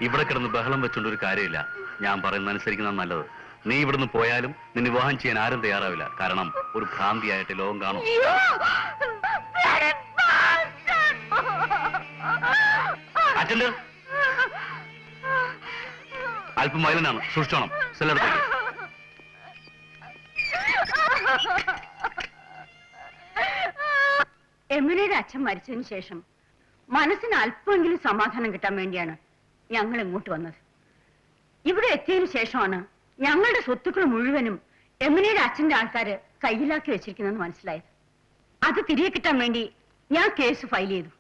ഇവിടെ കിടന്ന് ബഹളം വെച്ചുകൊണ്ടൊരു കാര്യമില്ല. ഞാൻ പറയുന്ന അനുസരിക്കുന്ന നല്ലത്. നീ ഇവിടുന്ന് പോയാലും നിന്നെ വിവാഹം ചെയ്യാൻ ആരും തയ്യാറാവില്ല. കാരണം ഒരു ഭ്രാന്തിയായിട്ട് ലോകം കാണും. അച്ഛൻ്റെ അല്പം വയലനാണ്, സൂക്ഷിച്ചോണം. സെല്ലടത്തേക്ക്. യമുനയുടെ അച്ഛൻ മരിച്ചതിന് ശേഷം മനസ്സിന് അല്പമെങ്കിലും സമാധാനം കിട്ടാൻ വേണ്ടിയാണ് ഞങ്ങൾ ഇങ്ങോട്ട് വന്നത്. ഇവിടെ എത്തിയതിനു ശേഷമാണ് ഞങ്ങളുടെ സ്വത്തുക്കൾ മുഴുവനും യമുനയുടെ അച്ഛന്റെ ആൾക്കാര് കയ്യിലാക്കി വെച്ചിരിക്കുന്നെന്ന് മനസ്സിലായത്. അത് തിരികെ കിട്ടാൻ വേണ്ടി ഞാൻ കേസ് ഫയൽ ചെയ്തു.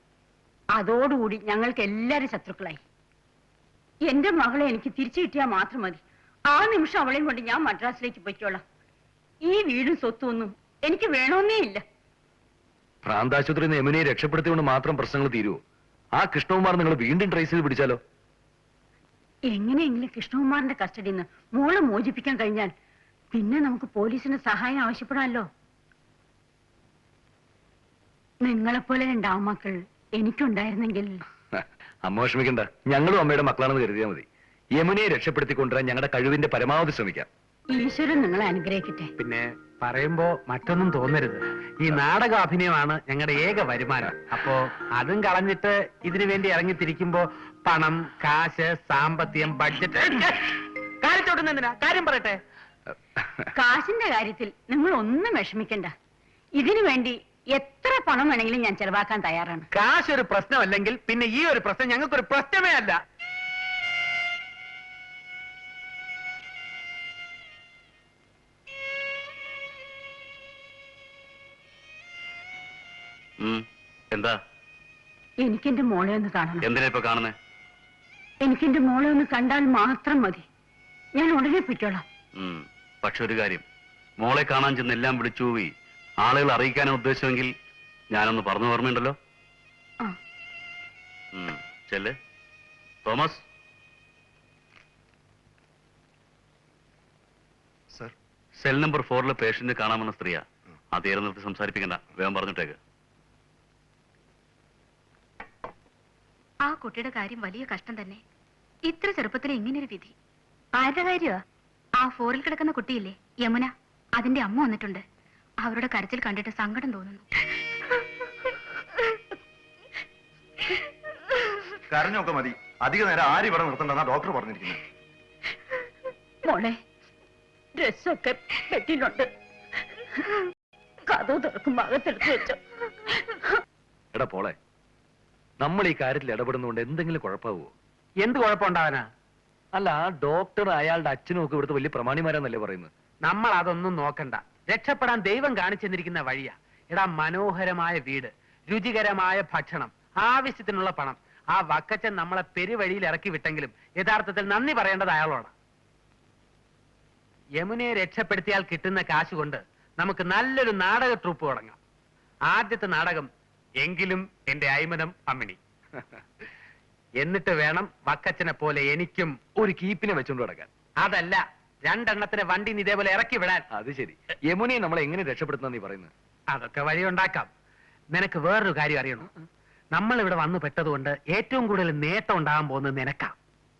അതോടുകൂടി ഞങ്ങൾക്ക് എല്ലാരും ശത്രുക്കളായി. എന്റെ മകളെ എനിക്ക് തിരിച്ചു കിട്ടിയാൽ മാത്രം മതി. ആ നിമിഷം അവളെയും കൊണ്ട് ഞാൻ മദ്രാസിലേക്ക് പോയിക്കോളാം. ഈ വീടും സ്വത്തും ഒന്നും എനിക്ക് വേണമെന്നേ ഇല്ല. ഭ്രാന്താശുപത്രിയിൽ നിന്ന് യമുനയെ രക്ഷപ്പെടുത്തിക്കൊണ്ട് മാത്രം പ്രശ്നങ്ങൾ തീരുവോ? ആ കൃഷ്ണകുമാർ നിങ്ങൾ വീണ്ടും ട്രേസ് ചെയ്ത് പിടിച്ചാലോ? എങ്ങനെയെങ്കിലും കൃഷ്ണകുമാറിന്റെ കസ്റ്റഡിയിൽ നിന്ന് മോളെ മോചിപ്പിക്കാൻ കഴിഞ്ഞാൽ പിന്നെ നമുക്ക് പോലീസിന് സഹായം ആവശ്യപ്പെടാമല്ലോ. നിങ്ങളെപ്പോലെ രണ്ടാമക്കൾ എനിക്കുണ്ടായിരുന്നെങ്കിൽ. അമ്മ വിഷമിക്കണ്ട, ഞങ്ങളും അമ്മയുടെ മക്കളാണെന്ന് കരുതിയാൽ മതി. യമുനയെ രക്ഷപ്പെടുത്തിക്കൊണ്ടുവരാൻ ഞങ്ങളുടെ കഴിവിന്റെ പരമാവധി ശ്രമിക്കാം. ഈശ്വരൻ നിങ്ങളെ അനുഗ്രഹിക്കട്ടെ. പിന്നെ പറയുമ്പോ മറ്റൊന്നും തോന്നരുത്. ഈ നാടക അഭിനയമാണ് ഞങ്ങളുടെ ഏക വരുമാനം. അപ്പോ അതും കളഞ്ഞിട്ട് ഇതിനു വേണ്ടി ഇറങ്ങിത്തിരിക്കുമ്പോ പണം, കാശ്, സാമ്പത്തികം, ബഡ്ജറ്റ് കാര്യത്തോട്ടുന്നെന്തിനാ? കാര്യം പറയട്ടെ. കാശിന്റെ കാര്യത്തിൽ നിങ്ങൾ ഒന്നും വിഷമിക്കണ്ട. ഇതിനു വേണ്ടി എത്ര പണം വേണമെങ്കിലും ഞാൻ ചെലവാക്കാൻ തയ്യാറാണ്. കാശ് ഒരു പ്രശ്നമല്ലെങ്കിൽ പിന്നെ ഈ ഒരു പ്രശ്നം ഞങ്ങൾക്കൊരു പ്രശ്നമേ അല്ല. എന്താ? എനിക്കെന്റെ മോളെ ഒന്ന് കാണണം. എന്തിനാ ഇപ്പൊ കാണുന്നേ? എനിക്കെന്റെ മോളെ ഒന്ന് കണ്ടാൽ മാത്രം മതി. ഞാൻ ഉടനെ പൊയ്ക്കോളാം. പക്ഷെ ഒരു കാര്യം, മോളെ കാണാൻ ചെന്ന് എല്ലാം വിളിച്ചു പോയി ആളുകൾ അറിയിക്കാനാണ് ഉദ്ദേശമെങ്കിൽ ഞാനൊന്ന് പറഞ്ഞു ഓർമ്മയുണ്ടല്ലോ. ചെല്ല്. Thomas. Sir, cell number 4 patient കാണാമെന്ന സ്ത്രീയാ. ആ തീരെ നിർത്തി സംസാരിപ്പിക്കണ്ട, വേഗം പറഞ്ഞിട്ടേക്ക്. ആ കുട്ടിയുടെ കാര്യം വലിയ കഷ്ടം തന്നെ. ഇത്ര ചെറുപ്പത്തിൽ ഇങ്ങനൊരു വിധി. ആരുടെ കാര്യമാ? ആ 4-ൽ കിടക്കുന്ന കുട്ടിയില്ലേ, യമുന, അതിന്റെ അമ്മ വന്നിട്ടുണ്ട്. അവരുടെ കരച്ചിൽ കണ്ടിട്ട് സങ്കടം തോന്നുന്നു. കരഞ്ഞൊക്കെ മതി. അധിക നേരം ആരും ഇവിടെ നിർത്തണ്ടെന്നാ ഡോക്ടർ പറഞ്ഞിരിക്കുന്നത്. മോളെ, ഡ്രസ്സൊക്കെ പെട്ടിയിലുണ്ട്. കഥ തുറക്കും ഭാഗത്തെടുത്ത് വെച്ചോ. എടാ പോളെ, നമ്മൾ ഈ കാര്യത്തിൽ ഇടപെടുന്നതുകൊണ്ട് എന്തെങ്കിലും കുഴപ്പമാവോ? എന്ത് കുഴപ്പമുണ്ടാവാനാ? അല്ല, ആ ഡോക്ടർ അയാളുടെ അച്ഛനും ഒക്കെ ഇവിടുത്തെ വലിയ പ്രമാണിമാരാന്നല്ലേ പറയുന്നത്. നമ്മൾ അതൊന്നും നോക്കണ്ട. രക്ഷപ്പെടാൻ ദൈവം കാണിച്ചെന്നിരിക്കുന്ന വഴിയാ. എടാ, മനോഹരമായ വീട്, രുചികരമായ ഭക്ഷണം, ആവശ്യത്തിനുള്ള പണം. ആ വക്കച്ചൻ നമ്മളെ പെരുവഴിയിൽ ഇറക്കി വിട്ടെങ്കിലും യഥാർത്ഥത്തിൽ നന്ദി പറയേണ്ടത് അയാളോടാ. യമുനയെ രക്ഷപ്പെടുത്തിയാൽ കിട്ടുന്ന കാശ് കൊണ്ട് നമുക്ക് നല്ലൊരു നാടക ട്രൂപ്പ് തുടങ്ങാം. ആദ്യത്തെ നാടകം എങ്കിലും എന്റെ അയ്മനം അമ്മിണി. എന്നിട്ട് വേണം വക്കച്ചനെ പോലെ എനിക്കും ഒരു കീപ്പിനെ വെച്ചോണ്ട് കിടക്കാൻ. അതല്ല, 2 എണ്ണത്തിന് വണ്ടി ഇതേപോലെ ഇറക്കി വിടാൻ. അത് ശരി. യമുനയെ നമ്മളെ എങ്ങനെ രക്ഷപ്പെടുത്തുന്ന നീ പറയുന്നത്? അതൊക്കെ വഴിയുണ്ടാക്കാം. നിനക്ക് വേറൊരു കാര്യം അറിയണം. നമ്മൾ ഇവിടെ വന്നു പെട്ടതുകൊണ്ട് ഏറ്റവും കൂടുതൽ നേട്ടം ഉണ്ടാകാൻ പോകുന്നത് നിനക്കാ.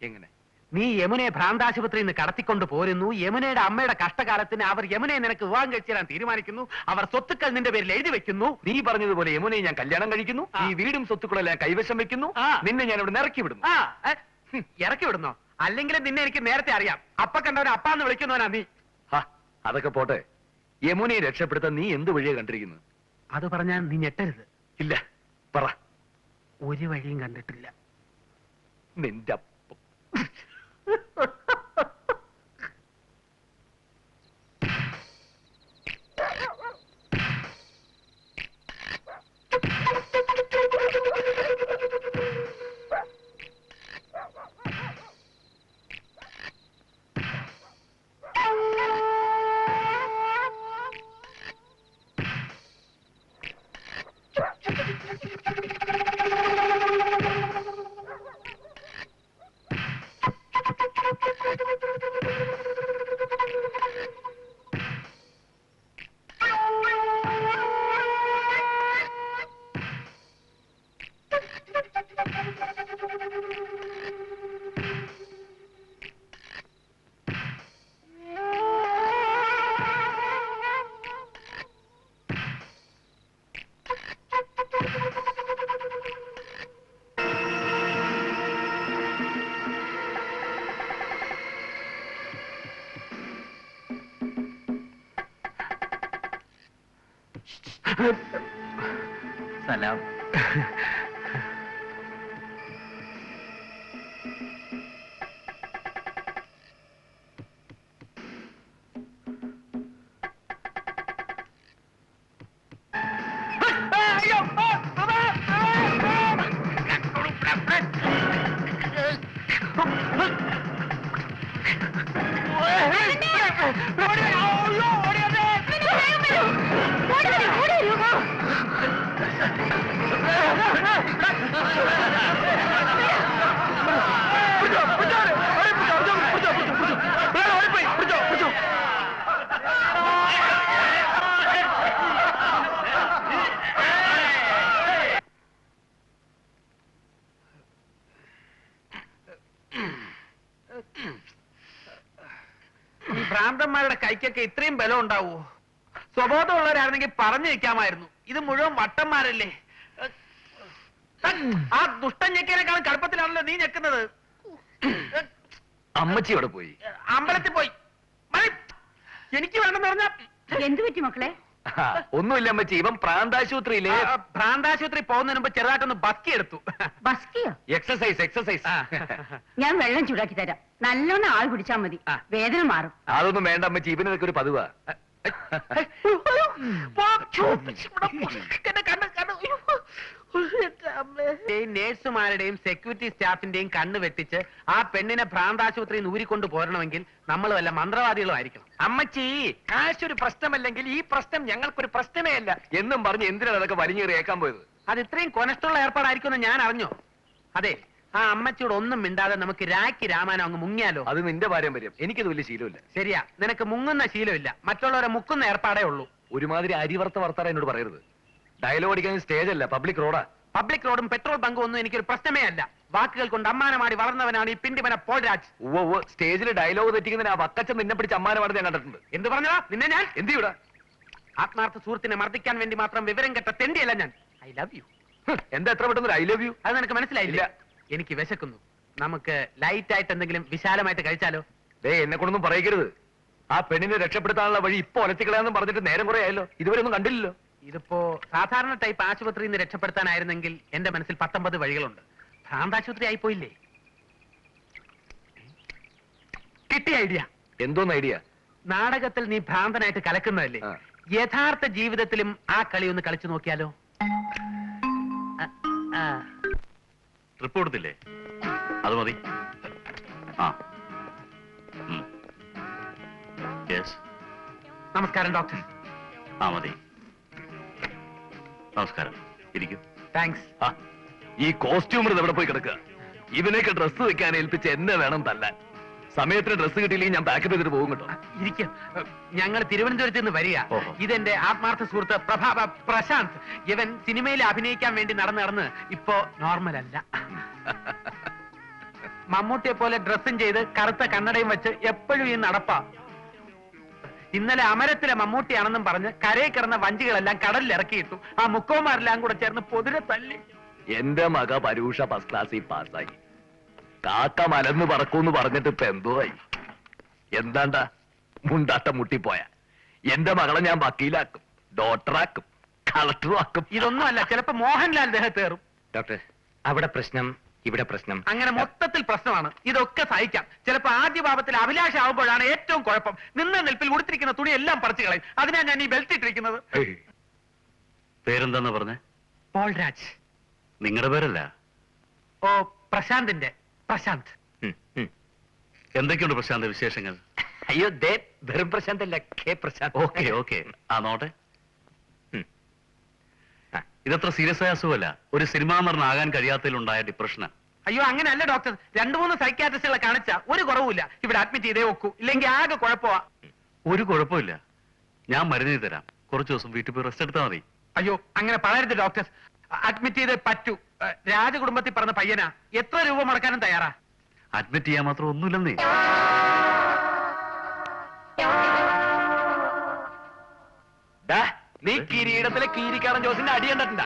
എങ്ങനെ? നീ യമുനയെ ഭ്രാന്താശുപത്രിയിൽ നിന്ന് കടത്തിക്കൊണ്ട് പോരുന്നു. യമുനയുടെ അമ്മയുടെ കഷ്ടകാലത്തിന് അവർ യമുനയെ നിനക്ക് വിവാഹം കഴിച്ചു തരാൻ തീരുമാനിക്കുന്നു. അവർ സ്വത്തുക്കൾ നിന്റെ പേരിൽ എഴുതി വെക്കുന്നു. നീ പറഞ്ഞതുപോലെ യമുനയെ ഞാൻ കല്യാണം കഴിക്കുന്നു, ഈ വീടും സ്വത്തുക്കളെല്ലാം കൈവശം വെക്കുന്നു, നിന്നെ ഞാൻ ഇവിടെ ഇറക്കി വിടുന്നു. ഇറക്കി വിടുന്നോ? അല്ലെങ്കിൽ നിന്നെ എനിക്ക് നേരത്തെ അറിയാം. അപ്പ കണ്ടവനെ അപ്പാന്ന് വിളിക്കുന്നവനാ നീ. അതൊക്കെ പോട്ടെ, യമുനയെ രക്ഷപ്പെടുത്താൻ നീ എന്ത് വഴിയാ കണ്ടിരിക്കുന്നു? അത് പറഞ്ഞാൽ നീ ഞെട്ടരുത്. ഇല്ല, പറ. ഒരു വഴിയും കണ്ടിട്ടില്ല. നിന്റെ അപ്പം. സലാം. ഈ ഭ്രാന്തന്മാരുടെ കൈക്കൊക്കെ ഇത്രയും ബലം ഉണ്ടാവോ? സ്വബോധമുള്ളവരായിരുന്നെങ്കിൽ പറഞ്ഞു വെക്കാമായിരുന്നു. ഇത് മുഴുവൻ വട്ടന്മാരല്ലേ. ആ ദുഷ്ടൻ ഞെക്കിയതിനേക്കാളും കടുപ്പത്തിലാണല്ലോ നീ ഞെക്കുന്നത്. അമ്മച്ചി അവിടെ പോയി. അമ്പലത്തിൽ പോയി. മതി. എനിക്ക് വേണമെന്ന് പറഞ്ഞ എന്തു പറ്റി മക്കളെ? ഒന്നുമില്ല അമ്മച്ചി, ഇവൻ പ്രാന്താശുപത്രിയിലെ ഭ്രാന്താശുപത്രി പോകുന്നതിന് മുമ്പ് ചെറുതായിട്ടൊന്ന് ബസ്കി എടുത്തു. ബസ്കിയോ? എക്സസൈസ്. ഞാൻ വെള്ളം ചൂടാക്കി തരാം. നല്ലോണം ആൾ കുടിച്ചാൽ മതി, വേദന മാറും. അതൊന്നും വേണ്ട അമ്മച്ചി, ഇവനൊക്കെ ഒരു പതിവാ. നേഴ്സുമാരുടെയും സെക്യൂരിറ്റി സ്റ്റാഫിന്റെയും കണ്ണ് വെട്ടിച്ച് ആ പെണ്ണിനെ ഭ്രാന്താശുപത്രിയിൽ നിന്ന് ഊരിക്കൊണ്ട് പോരണമെങ്കിൽ നമ്മൾ വല്ല മന്ത്രവാദികളും ആയിരിക്കണം. അമ്മച്ചി, കാശൊരു പ്രശ്നമല്ലെങ്കിൽ ഈ പ്രശ്നം ഞങ്ങൾക്കൊരു പ്രശ്നമേ അല്ല എന്നും പറഞ്ഞ് എന്തിനാണ് അതൊക്കെ വലിഞ്ഞേറിയേക്കാൻ പോയത്? അത് ഇത്രയും കൊനഷ്ടമുള്ള ഏർപ്പാടായിരിക്കുമെന്ന് ഞാൻ അറിഞ്ഞോ? അതെ, ആ അമ്മച്ചിയോട് ഒന്നും മിണ്ടാതെ നമുക്ക് രാഖി രാമായണം അങ്ങ് മുങ്ങിയാലോ? അത് നിന്റെ പാരമ്പര്യം, എനിക്കത് വലിയ ശീലമില്ല. ശരിയാ, നിനക്ക് മുങ്ങുന്ന ശീലമില്ല, മറ്റുള്ളവരെ മുക്കുന്ന ഏർപ്പാടേ ഉള്ളൂ. ഒരുമാതിരി അരിവർത്ത വർത്താനം എന്നോട് പറയരുത്. ഡയലോഗ് അടിക്കാൻ സ്റ്റേജ് അല്ല, പബ്ലിക് റോഡാ. പബ്ലിക് റോഡും പെട്രോൾ ബങ്കും ഒന്നും എനിക്കൊരു പ്രശ്നമേ അല്ല. വാക്കുകൾ കൊണ്ട് അമ്മാനമാടി വളർന്നവനാണ് ഈ പിണ്ടിമന പോൾരാജ്. ഉവ്വ് സ്റ്റേജിൽ ഡയലോഗ് തെറ്റിക്കുന്നതിന് ആ വക്കച്ചൻ നിന്നെ പിടിച്ച് അമ്മാനമാണെന്ന് ഞാൻ കണ്ടിട്ടുണ്ട്. എന്ത് പറഞ്ഞതാ നിന്നെ ഞാൻ? എന്ത് ചെയ്യൂടാ? ആത്മാർത്ഥ സുഹൃത്തിനെ മർദ്ദിക്കാൻ വേണ്ടി മാത്രം വിവരം കെട്ട തെണ്ടിയല്ല ഞാൻ. I love you. എന്താ എത്ര പെട്ടെന്ന് ഐ ലവ് യു? അത് നിനക്ക് മനസ്സിലായില്ല? എനിക്ക് വിശക്കുന്നു. നമുക്ക് ലൈറ്റ് ആയിട്ട് എന്തെങ്കിലും വിശാലമായിട്ട് കഴിച്ചാലോ? എന്നെ കൊണ്ടൊന്നും പറയരുത്. ആ പെണ്ണിനെ രക്ഷപ്പെടുത്താനുള്ള വഴി ഇപ്പൊ ഒലത്തിക്കളയാന്ന് പറഞ്ഞിട്ട് നേരം കുറെ ആയല്ലോ, ഇതുവരെ ഒന്നും കണ്ടില്ലല്ലോ. ഇതിപ്പോ സാധാരണ ടൈപ്പ് ആശുപത്രിയിൽ നിന്ന് രക്ഷപ്പെടുത്താനായിരുന്നെങ്കിൽ എന്റെ മനസ്സിൽ 19 വഴികളുണ്ട്. ഭ്രാന്താശുപത്രി ആയിപ്പോയില്ലേ? കിട്ടിയ ഐഡിയ. എന്തോന്ന് ഐഡിയ? നാടകത്തിൽ നീ ഭ്രാന്തനായിട്ട് കലക്കുന്നതല്ലേ, യഥാർത്ഥ ജീവിതത്തിലും ആ കളി ഒന്ന് കളിച്ചു നോക്കിയാലോ? ട്രിപ്പ് കൊടുത്തില്ലേ? അത് മതി. നമസ്കാരം ഡോക്ടർ. മതി. നമസ്കാരം. ഇരിക്കും. താങ്ക്സ്. ഈ കോസ്റ്റ്യൂമർ എവിടെ പോയി കിടക്കുക? ഇവനൊക്കെ ഡ്രസ്സ് വെക്കാൻ ഏൽപ്പിച്ച് എന്നെ വേണം തല്ലാൻ. സമയത്തിന് ഡ്രസ്സ് കിട്ടിയില്ലെങ്കിൽ ഞാൻ പാക്കപ്പ് ചെയ്തിട്ട് പോകും കേട്ടോ. ഇരിക്കും. ഞങ്ങൾ തിരുവനന്തപുരത്ത് നിന്ന് വരിക. ഓഹോ. ഇതെന്റെ ആത്മാർത്ഥ സുഹൃത്ത് പ്രശാന്ത്. ഇവൻ സിനിമയിൽ അഭിനയിക്കാൻ വേണ്ടി നടന്ന് ഇപ്പോ നോർമൽ അല്ല. മമ്മൂട്ടിയെ പോലെ ഡ്രസ്സും ചെയ്ത് കറുത്ത കണ്ണടയും വെച്ച് എപ്പോഴും ഈ നടപ്പാ. ഇന്നലെ അമരത്തിലെ മമ്മൂട്ടിയാണെന്നും പറഞ്ഞ് കരയിൽ കിടന്ന വഞ്ചികളെല്ലാം കടലിൽ ഇറക്കിയിട്ടു. ആ മുക്കോമാരെല്ലാം കൂടെ ചേർന്ന് പൊതിരെ തല്ലി. എന്റെ മക പരൂഷ ഫസ്റ്റ് ക്ലാസ്സിൽ പാസ്സായി. കാക്ക മലന്ന് പറക്കൂന്ന് പറഞ്ഞിട്ട് ഇപ്പൊ എന്തോ ആയി. എന്താണ്ടാ മുണ്ടാട്ടം മുട്ടിപ്പോയ എന്റെ മകളെ ഞാൻ വക്കീലാക്കും, ഡോക്ടറാക്കും, കളക്ടറും ആക്കും. ഇതൊന്നും അല്ല, ചിലപ്പോ മോഹൻലാൽ ദേഹത്തേറും. ഡോക്ടർ, അവിടെ പ്രശ്നം, ഇവിടെ പ്രശ്നം, അങ്ങനെ മൊത്തത്തിൽ പ്രശ്നമാണ്. ഇതൊക്കെ സഹിക്കാം. ചിലപ്പോ ആദ്യ ഭാവത്തിൽ അഭിലാഷാവുമ്പോഴാണ് ഏറ്റവും കുഴപ്പം. നിന്ന നിൽപ്പിൽ ഉടുത്തിരിക്കുന്ന തുണി എല്ലാം പറിച്ചു കളയും. അതിനാ ഞാൻ ഈ ബെൽറ്റ് ഇട്ടിരിക്കുന്നത്. പേരെന്താന്ന് പറഞ്ഞേ? പോൾരാജ്. നിങ്ങളുടെ പേരല്ല? ഓ, പ്രശാന്തിന്റെ. പ്രശാന്ത്. എന്തൊക്കെയുണ്ട് പ്രശാന്ത് വിശേഷങ്ങൾ? അയ്യോ ദേ വെറും പ്രശാന്ത് അല്ല, കെ പ്രശാന്ത്. ഓക്കെ. നോട്ടെ. ഇതത്ര സീരിയസ് ആയ അസുഖമല്ല, ഒരു സിനിമാ നടനാകാൻ കഴിയാത്തതിലുണ്ടായ ഡിപ്രഷനാ. അയ്യോ അങ്ങനെയല്ല ഡോക്ടർ. 2-3 സൈക്യാട്രിസ്റ്റുകളെ കാണിച്ച ഒരു കുറവുമില്ല. ഇവിടെ അഡ്മിറ്റ് ചെയ്തേ വെക്കൂ, ഇല്ലെങ്കിൽ ആകെ കുഴപ്പമാ. ഒരു കുഴപ്പമില്ല, ഞാൻ മരുന്ന് തരാം. കുറച്ച് ദിവസം വീട്ടിൽ പോയി റെസ്റ്റ് എടുത്താൽ മതി. അയ്യോ അങ്ങനെ പറയരുത് ഡോക്ടർ. അഡ്മിറ്റ് ചെയ്തേ പറ്റൂ. രാജകുടുംബത്തിൽ പറഞ്ഞ പയ്യനാ. എത്ര രൂപ മുടക്കാനും തയ്യാറാ. അഡ്മിറ്റ് ചെയ്യാൻ മാത്രം ഒന്നുമില്ലെന്നേ. നീ കിരീടത്തിലെ കീരിക്കാരൻ ജോസിന്റെ അടി കണ്ടിട്ടുണ്ട?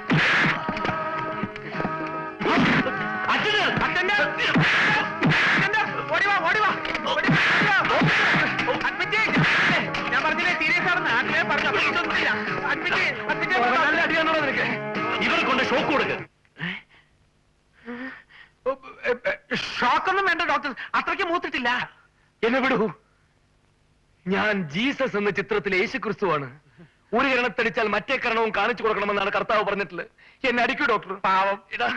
ഞാൻ പറഞ്ഞില്ലേ സീരിയസ് ആണെന്ന്. ആദ്യമേ പറഞ്ഞു. ഇവർ കൊണ്ട് ഷോക്ക് കൊടുക്കുക. ഷോക്കൊന്നും വേണ്ട ഡോക്ടർ, അത്രയ്ക്ക് മൂത്തിട്ടില്ല. എന്നെ വിടൂ. ഞാൻ ജീസസ് എന്ന ചിത്രത്തിലെ യേശുക്രിസ്തുവാണ്. ഒരു കരണത്തടിച്ചാൽ മറ്റേ കരണവും കാണിച്ചു കൊടുക്കണമെന്നാണ് കർത്താവ് പറഞ്ഞിട്ടുള്ളത്. എന്നെ അടിക്കൂ ഡോക്ടർ. പാവം. ഇടാ,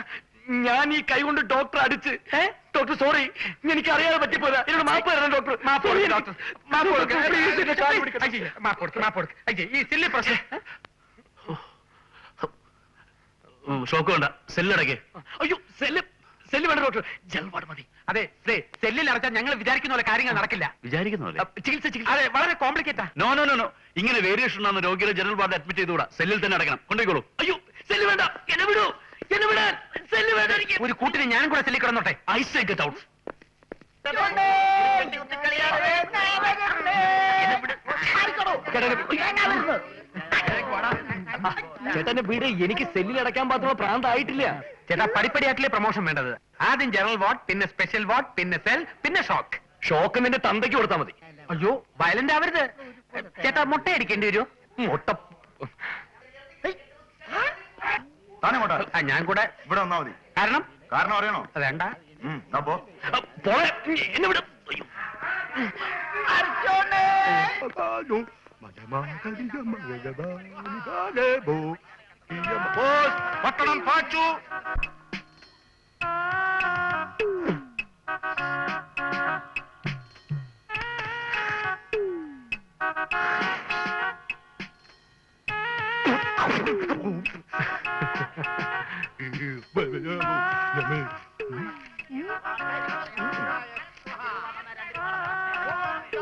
ഞാൻ ഈ കൈ കൊണ്ട് ഡോക്ടർ അടിച്ച് ഡോക്ടർ സോറി എനിക്ക് അറിയാതെ പറ്റിപ്പോയതാ എന്നോട് മാപ്പ് തരണം ഡോക്ടർ ഈ സില്ലി പ്രശ്നം ഷോക്ക് വേണ്ട സെല്ലടക്കേ അയ്യോ സെല്ല് വേണ്ട ഡോക്ടർ ജൽവാട് മതി. അതെ സെല്ലിൽ അടച്ചാൽ ഞങ്ങൾ വിചാരിക്കുന്ന പോലെ കാര്യങ്ങൾ നടക്കില്ല. വിചാരിക്കുന്ന ചികിത്സ അതെ വളരെ കോംപ്ലിക്കേറ്റാ. നോ നോ നോ നോ ഇങ്ങനെ വേരിയേഷൻ ഉണ്ടെന്ന് രോഗിയുടെ ജനറൽ വാർഡ് അഡ്മിറ്റ് ചെയ്തുകൂടാ. സെല്ലിൽ തന്നെ അടക്കണം. കൊണ്ടുപോയിക്കോളൂ. അയ്യോ സെല്ല് വേണ്ട എന്നെ വിടൂ എന്നെ വിടാൻ സെല്ല് വേണ്ട. ഒരു കൂട്ടിന് ഞാനും കൂടെ സെല്ലിൽ കിടന്നോട്ടെ. I say get out. ചേട്ടന്റെ വീട് എനിക്ക് സെല്ലിൽ അടയ്ക്കാൻ പാത്തുള്ള പ്രാന്തായിട്ടില്ല. ചേട്ടാ പടിപ്പടിയായിട്ടില്ലേ പ്രൊമോഷൻ വേണ്ടത്. ആദ്യം ജനറൽ വാർഡ്, പിന്നെ സ്പെഷ്യൽ വാർഡ്, പിന്നെ സെൽ, പിന്നെ ഷോക്ക്. ഷോക്ക് നിന്റെ തന്തയ്ക്ക് കൊടുത്താൽ മതി. അയ്യോ വയലന്റ് ആവരുത് ചേട്ടാ. മുട്ട അടിക്കേണ്ടി വരുമോ? മുട്ട താനെങ്ങോട്ടാ? ഞാൻ കൂടെ ഇവിടെ വന്നാ മതി. കാരണം അറിയണോ? വേണ്ട. അപ്പോ എന്നെ വിടും. പട്ടണം പാച്ചു.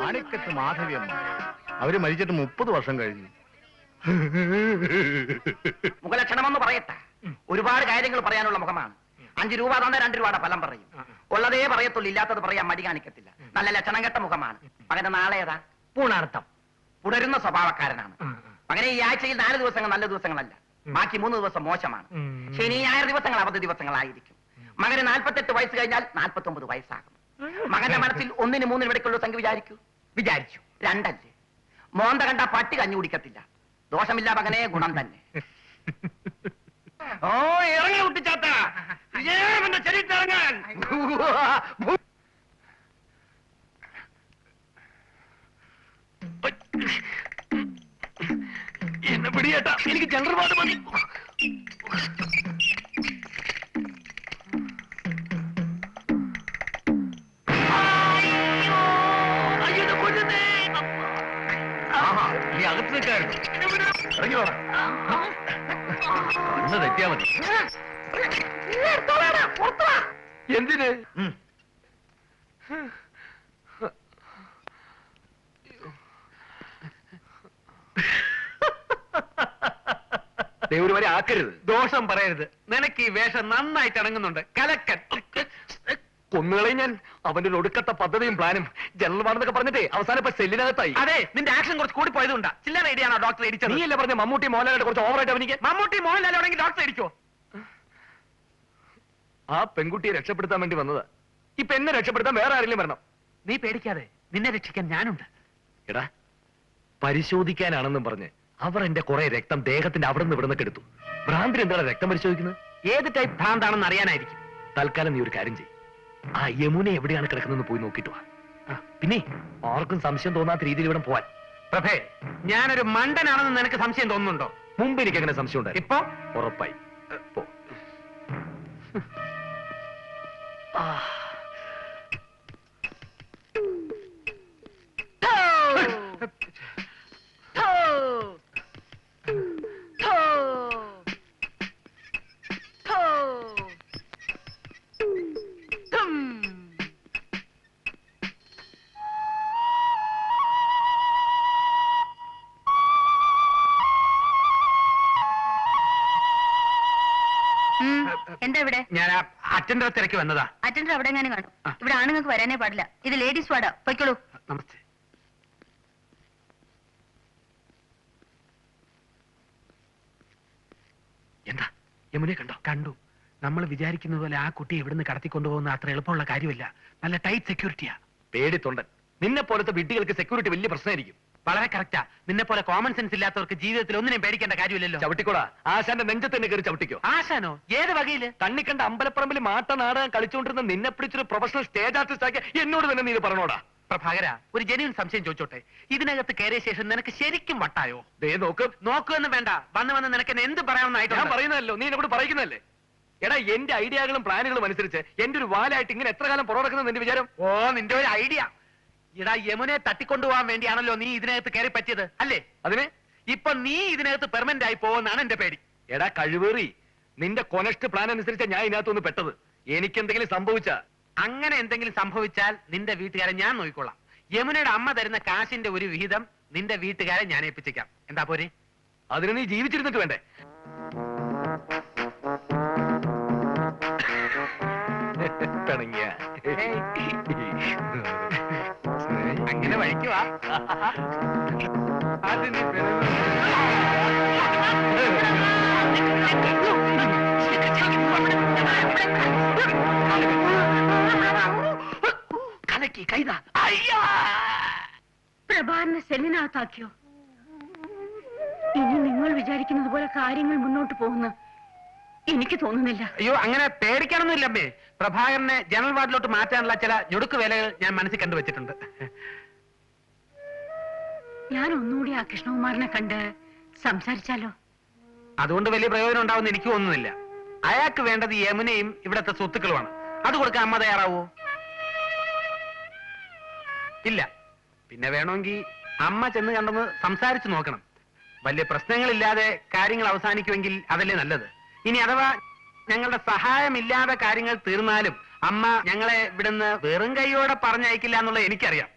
ആണിക്കത്ത് മാധവിയമ്മ അവര് മരിച്ചിട്ട് 30 വർഷം കഴിഞ്ഞു. മുഖലക്ഷണമെന്ന് പറയട്ടെ. ഒരുപാട് കാര്യങ്ങൾ പറയാനുള്ള മുഖമാണ്. 5 രൂപ തന്ന 2 രൂപയുടെ ഫലം പറയും. ഉള്ളതേ പറയത്തുള്ളൂ, ഇല്ലാത്തത് പറയാൻ മടി കാണിക്കത്തില്ല. നല്ല ലക്ഷണം കെട്ട മുഖമാണ്. മകന്റെ നാളെ ഏതാ? പൂണാർത്ഥം. പുടരുന്ന സ്വഭാവക്കാരനാണ്. മകനെ ഈ ആഴ്ചയിൽ 4 ദിവസങ്ങൾ നല്ല ദിവസങ്ങളല്ല, ബാക്കി 3 ദിവസം മോശമാണ്. ശനി ഞായർ ദിവസങ്ങൾ അവധി ദിവസങ്ങളായിരിക്കും. മകന് 48 വയസ്സ് കഴിഞ്ഞാൽ 49 വയസ്സാകും. മകന്റെ മനസ്സിൽ 1-ന് 3-ന് ഇടയ്ക്കുള്ള സംഖ്യ വിചാരിച്ചു 2 അല്ലേ. മോന്ത കണ്ട പട്ടി കഞ്ഞു കുടിക്കത്തില്ല. ദോഷമില്ല മകനെ, ഗുണം തന്നെ. ഓ ഇറങ്ങി കുട്ടിച്ചാത്ത ശരീരത്തിറങ്ങാൻ. എന്നെ പിടിയേട്ടാ, എനിക്ക് ജനറൽ വാർഡ് മതി. നീ അകത്ത് നിൽക്കായിരുന്നു. ഇറങ്ങി വേണം കണ്ണ് തെറ്റിയാ മതി. എന്തിന്? ഒരു വരെ ആക്കരുത്. ദോഷം പറയരുത്. നിനക്ക് ഈ വേഷം നന്നായിട്ട് ഇണങ്ങുന്നുണ്ട്. കലക്കൻ. കൊന്നുകളയും ഞാൻ. അവന്റെ ഒരു ഒടുക്കത്തെ പദ്ധതിയും പ്ലാനും ജനറൽ വാർഡെന്നൊക്കെ പറഞ്ഞിട്ടേ അവസാനം ഇപ്പൊ സെല്ലിനകത്തായി. അതെ നിന്റെ ആക്ഷൻ കുറച്ച് കൂടി പോയതുകൊണ്ടാ. ചില്ലറ ഐഡിയാണോ ഡോക്ടർ ഇടിച്ചത്? നീയല്ലേ പറഞ്ഞ മമ്മൂട്ടി മോഹൻലാലിനെ കുറച്ച് ഓവറായിട്ട് അവനിക്ക്. മമ്മൂട്ടി മോഹൻലാലാണെങ്കിൽ ഡോക്ടർ ഇടിക്കോ? ആ പെൺകുട്ടിയെ രക്ഷപ്പെടുത്താൻ വേണ്ടി വന്നതാ. ഇപ്പൊ എന്നെ രക്ഷപ്പെടുത്താൻ വേറെ ആരെങ്കിലും വരണം. നീ പേടിക്കാതെ, നിന്നെ രക്ഷിക്കാൻ ഞാനുണ്ട്. എടാ പരിശോധിക്കാനാണെന്നും പറഞ്ഞ് അവർ എന്റെ കുറെ രക്തം ദേഹത്തിന്റെ അവിടെ നിന്ന് ഇവിടുന്ന് എടുത്തു. ഭ്രാന്തിന് എന്താണ് രക്തം പരിശോധിക്കുന്നത്? ഏത് ടൈപ്പ് ഭ്രാന്താണെന്ന് അറിയാനായിരിക്കും. തൽക്കാലം നീ ഒരു കാര്യം ചെയ്യും, ആ യമുന എവിടെയാണ് കിടക്കുന്നതെന്ന് പോയി നോക്കിയിട്ട് വാ. പിന്നെ ആർക്കും സംശയം തോന്നാത്ത രീതിയിൽ ഇവിടെ പോവാൻ. പ്രഭേ, ഞാനൊരു മണ്ടനാണെന്ന് നിനക്ക് സംശയം തോന്നുന്നുണ്ടോ? മുമ്പ് എനിക്ക് അങ്ങനെ സംശയം ഉണ്ടായി. ഇപ്പൊ ഉറപ്പായി. പോ. എന്താ ഇവിടെ? ഞാൻ അറ്റൻഡർ തിരക്ക് വന്നതാ. അറ്റൻഡർ അവിടെ എങ്ങനെ കാണും? ഇവിടെ ആണുങ്ങൾക്ക് വരാനേ പാടില്ല. ഇത് ലേഡീസ് വാർഡാ. പൊയ്ക്കോളൂ. നമസ്തേ. എന്താ യമുനെ കണ്ടോ? കണ്ടു. നമ്മൾ വിചാരിക്കുന്നത് പോലെ ആ കുട്ടി എവിടുന്ന് കടത്തിക്കൊണ്ടുപോകുന്ന അത്ര എളുപ്പമുള്ള കാര്യമില്ല. നല്ല ടൈറ്റ് സെക്യൂരിറ്റിയാ. പേടിത്തൊണ്ടൻ. നിന്നെ പോലത്തെ വിഡ്ഢികൾക്ക് സെക്യൂരിറ്റി വലിയ പ്രശ്നമായിരിക്കും. വളരെ കറക്റ്റാ. നിന്നെ പോലെ കോമൺ സെൻസ് ഇല്ലാത്തവർക്ക് ജീവിതത്തിൽ ഒന്നിനും പേടിക്കേണ്ട കാര്യമില്ലല്ലോ. ചവിട്ടിക്കോടാ. ആശാന്റെ നെഞ്ചത്ത് തന്നെ കയറി ചവിട്ടിക്കോ. ആശാനോ? ഏത് വകയില്? കണ്ണിക്കണ്ട അമ്പലപ്പറമ്പിൽ മാട്ട നാടകം കളിച്ചുകൊണ്ടിരുന്ന നിന്നെ പിടിച്ചൊരു പ്രൊഫഷണൽ സ്റ്റേജ് ആർട്ടിസ്റ്റ് ആക്കിയ എന്നോട് തന്നെ നീ ഇത് പറഞ്ഞോടാ. പ്രഭാകര, ഒരു ജെന്യൂൻ സംശയം ചോദിച്ചോട്ടെ. ഇതിനകത്ത് കയറിയ ശേഷം നിനക്ക് ശരിക്കും വട്ടായോ? ദേ നോക്ക്. നോക്കുമെന്ന് വേണ്ട, വന്ന് നിനക്ക് എന്നെ എന്ത് പറയാമെന്നായിട്ട് ഞാൻ പറയുന്നതല്ലോ, നീ എന്നോട് പറയുന്നതല്ലേ. എടാ എന്റെ ഐഡിയകളും പ്ലാനുകളും അനുസരിച്ച് എന്റെ ഒരു വാലായിട്ട് ഇങ്ങനെ എത്ര കാലം പുറകിടക്കുന്നത് നിന്റെ വിചാരം? ഓ നിന്റെ ഒരു ഐഡിയ. ഇടാ യമുനെ തട്ടിക്കൊണ്ടുപോകാൻ വേണ്ടിയാണല്ലോ നീ ഇതിനകത്ത് കയറി പറ്റിയത് അല്ലേ? അതിന് ഇപ്പൊ നീ ഇതിനകത്ത് പെർമനന്റ് ആയി പോകുമെന്നാണ് എന്റെ പേടി. എടാ കഴിവേറി, നിന്റെ കൊനസ്റ്റ് പ്ലാൻ അനുസരിച്ച് ഞാൻ ഇതിനകത്തൊന്ന് പെട്ടത്. എനിക്കെന്തെങ്കിലും സംഭവിച്ച അങ്ങനെ എന്തെങ്കിലും സംഭവിച്ചാൽ നിന്റെ വീട്ടുകാരെ ഞാൻ നോക്കിക്കൊള്ളാം. യമുനയുടെ അമ്മ തരുന്ന കാശിന്റെ ഒരു വിഹിതം നിന്റെ വീട്ടുകാരെ ഞാൻ ഏൽപ്പിച്ചേക്കാം. എന്താ പോരെ? അതിന് നീ ജീവിച്ചിരുന്നിട്ട് വേണ്ടേ? പിണങ്ങിയ അങ്ങനെ വഴിക്കുവാ. കലക്കി കൈതാ. പ്രഭാകരനെ സെല്ലിനകത്താക്കിയോ? ഇനി നിങ്ങൾ വിചാരിക്കുന്നത് പോലെ കാര്യങ്ങൾ മുന്നോട്ട് പോകുന്ന എനിക്ക് തോന്നുന്നില്ല. അയ്യോ അങ്ങനെ പേടിക്കാനൊന്നുമില്ല അമ്മേ. പ്രഭാകരനെ ജനറൽ വാർഡിലോട്ട് മാറ്റാനുള്ള ചില ഞൊടുക്ക് വേലകൾ ഞാൻ മനസ്സിൽ കണ്ടുവച്ചിട്ടുണ്ട്. ഞാൻ ഒന്നുകൂടി ആ കൃഷ്ണകുമാറിനെ കണ്ട് സംസാരിച്ചാലോ? അതുകൊണ്ട് വലിയ പ്രയോജനം ഉണ്ടാവുമെന്ന് എനിക്ക് തോന്നുന്നില്ല. അയാൾക്ക് വേണ്ടത് യമുനയും ഇവിടത്തെ സ്വത്തുക്കളുമാണ്. അത് കൊടുക്കാൻ അമ്മ തയ്യാറാവോ? ഇല്ല. പിന്നെ വേണമെങ്കിൽ അമ്മ ചെന്ന് കണ്ടെന്ന് സംസാരിച്ചു നോക്കണം. വലിയ പ്രശ്നങ്ങളില്ലാതെ കാര്യങ്ങൾ അവസാനിക്കുമെങ്കിൽ അതല്ലേ നല്ലത്. ഇനി അഥവാ ഞങ്ങളുടെ സഹായമില്ലാതെ കാര്യങ്ങൾ തീർന്നാലും അമ്മ ഞങ്ങളെ ഇവിടുന്ന് വെറും കൈയോടെ പറഞ്ഞയക്കില്ല എന്നുള്ളത് എനിക്കറിയാം.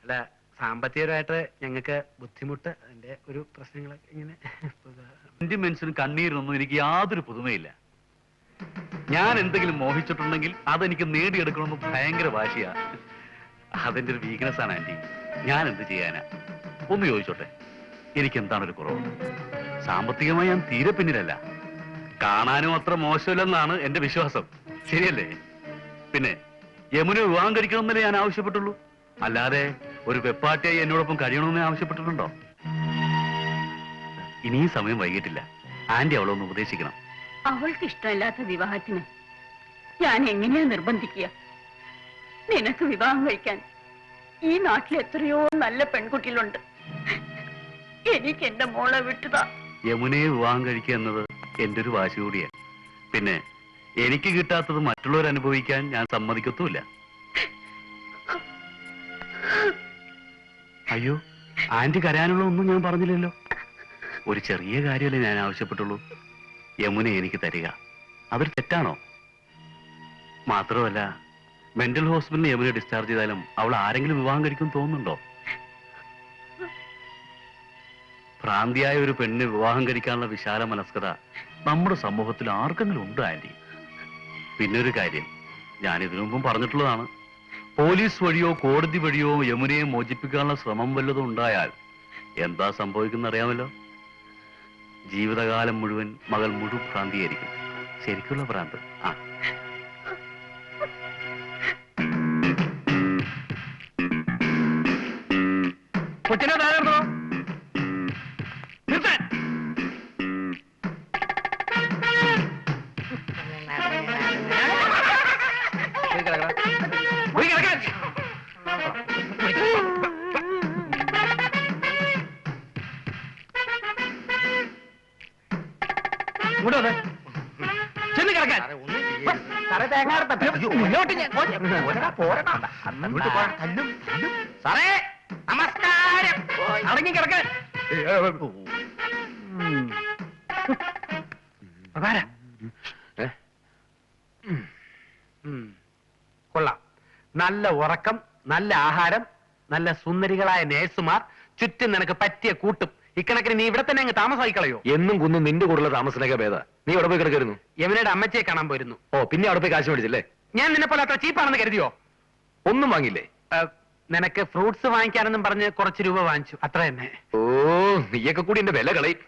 അല്ല, സാമ്പത്തികമായിട്ട് ഞങ്ങൾക്ക് ബുദ്ധിമുട്ട്, അതിന്റെ ഒരു പ്രശ്നങ്ങൾ ഇങ്ങനെ. സെന്റിമെന്റ്സിനും കണ്ണീരിനൊന്നും എനിക്ക് യാതൊരു പുതുമയില്ല. ഞാൻ എന്തെങ്കിലും മോഹിച്ചിട്ടുണ്ടെങ്കിൽ അതെനിക്ക് നേടിയെടുക്കണമെന്ന് ഭയങ്കര വാശിയാ. അതെന്റെ ഒരു വീക്ക്നെസ് ആണ് ആന്റി. ഞാൻ എന്ത് ചെയ്യാനാ? ഒന്ന് ചോദിച്ചോട്ടെ, എനിക്ക് എന്താണൊരു കുറവ്? സാമ്പത്തികമായി ഞാൻ തീരെ പിന്നിലല്ല. കാണാനും അത്ര മോശമില്ലെന്നാണ് എന്റെ വിശ്വാസം. ശരിയല്ലേ? പിന്നെ യമുന വിവാഹം കഴിക്കണമെന്നല്ലേ ഞാൻ ആവശ്യപ്പെട്ടുള്ളൂ. അല്ലാതെ ഒരു വെപ്പാട്ടിയായി എന്നോടൊപ്പം കഴിയണമെന്ന് ആവശ്യപ്പെട്ടിട്ടുണ്ടോ? ഇനിയും സമയം വൈകിട്ടില്ല. ആന്റി അവളൊന്ന് ഉപദേശിക്കണം. അവൾക്ക് ഇഷ്ടമില്ലാത്ത വിവാഹത്തിന് ഞാൻ എങ്ങനെയാ നിർബന്ധിക്കുക? നിനക്ക് വിവാഹം കഴിക്കാൻ ഈ നാട്ടിൽ എത്രയോ നല്ല പെൺകുട്ടികളുണ്ട്. എനിക്ക് എന്റെ മോളെ വിട്ടുതാ. യമുനയെ വിവാഹം കഴിക്കുക എന്നത് എന്റെ ഒരു വാശി കൂടിയാണ്. പിന്നെ എനിക്ക് കിട്ടാത്തത് മറ്റുള്ളവർ അനുഭവിക്കാൻ ഞാൻ സമ്മതിക്കത്തുമില്ല. അയ്യോ, ആന്റി കരയാനുള്ള ഒന്നും ഞാൻ പറഞ്ഞില്ലല്ലോ. ഒരു ചെറിയ കാര്യമല്ലേ ഞാൻ ആവശ്യപ്പെട്ടുള്ളൂ. യമുന എനിക്ക് തരിക. അതൊരു തെറ്റാണോ? മാത്രമല്ല, മെന്റൽ ഹോസ്പിറ്റലിൽ യമുന ഡിസ്ചാർജ് ചെയ്താലും അവൾ ആരെങ്കിലും വിവാഹം കഴിക്കും തോന്നുന്നുണ്ടോ? ഭ്രാന്തിയായ ഒരു പെണ്ണിന് വിവാഹം കഴിക്കാനുള്ള വിശാല മനസ്കത നമ്മുടെ സമൂഹത്തിൽ ആർക്കെങ്കിലും ഉണ്ടോ ആന്റി? പിന്നെ ഒരു കാര്യം ഞാൻ ഇതിനു മുമ്പും പറഞ്ഞിട്ടുള്ളതാണ്. പോലീസ് വഴിയോ കോടതി വഴിയോ യമുനയെ മോചിപ്പിക്കാനുള്ള ശ്രമം വല്ലതും ഉണ്ടായാൽ എന്താ സംഭവിക്കുന്ന അറിയാമല്ലോ. ജീവിതകാലം മുഴുവൻ മകൾ ഭ്രാന്തിയായിരിക്കും. ശരിക്കുള്ള ഭ്രാന്ത്. ആ കൊച്ചിനെ താഴെടുത്തോ? ഇങ്ങോട്ട് വന്നേ. ചെന്ന് കിടക്കാൻ. സാറേ നമസ്കാരം. അടങ്ങി കിടക്കാൻ. കൊള്ളാം. നല്ല ഉറക്കം, നല്ല ആഹാരം, നല്ല സുന്ദരികളായ നേഴ്സുമാർ, ചുറ്റും നിനക്ക് പറ്റിയ കൂട്ടും. ഇക്കണക്കിന് നീ ഇവിടെ തന്നെ അങ്ങ് താമസമായി കളയോ? എന്നും കുന്നും നിന്റെ കൂടെയുള്ള താമസത്തിനൊക്കെ ഭേദ. നീ അവിടെ പോയി കിടക്കായിരുന്നു. യമുനയുടെ അമ്മച്ചിയെ കാണാൻ പോയിരുന്നു. ഓ, പിന്നെ അവിടെ പോയി കാശ് മേടിച്ചില്ലേ? ഞാൻ നിന്നെ പോലെ അത്ര ചീപ്പാണെന്ന് കരുതിയോ? ഒന്നും വാങ്ങില്ലേ? നിനക്ക് ഫ്രൂട്ട്സ് വാങ്ങിക്കാനെന്നും പറഞ്ഞ് കുറച്ച് രൂപ വാങ്ങിച്ചു, അത്ര തന്നെ. ഓ, നീയൊക്കെ കൂടി എന്റെ വില കളയും.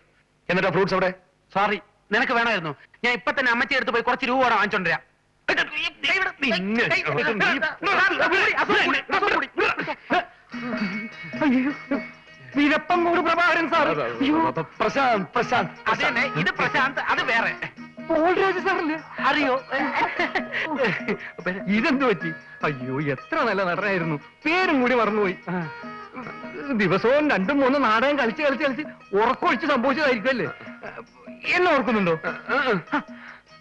എന്നിട്ടാ ഫ്രൂട്ട്സ് അവിടെ? സോറി, നിനക്ക് വേണമായിരുന്നു. ഞാൻ ഇപ്പൊ തന്നെ അമ്മച്ചി എടുത്ത് പോയി കുറച്ച് രൂപ അവിടെ വാങ്ങിച്ചോണ്ടിരാം. വിരപ്പം മൂട് പ്രഭാകരൻ സാർ. പ്രശാന്ത്, പ്രശാന്ത്. അതന്നെ, ഇത് പ്രശാന്ത്, അത് വേറെ. പോൾരാജ് സാറിന് അറിയോ? ഇതെന്ത് പറ്റി? അയ്യോ, എത്ര നല്ല നടനായിരുന്നു. പേരും കൂടി മറന്നുപോയി. ദിവസവും 2-3 നാടകം കളിച്ച് ഉറക്കൊഴിച്ച് സംഭവിച്ചതായിരിക്കും അല്ലേ? എന്നെ ഓർക്കുന്നുണ്ടോ?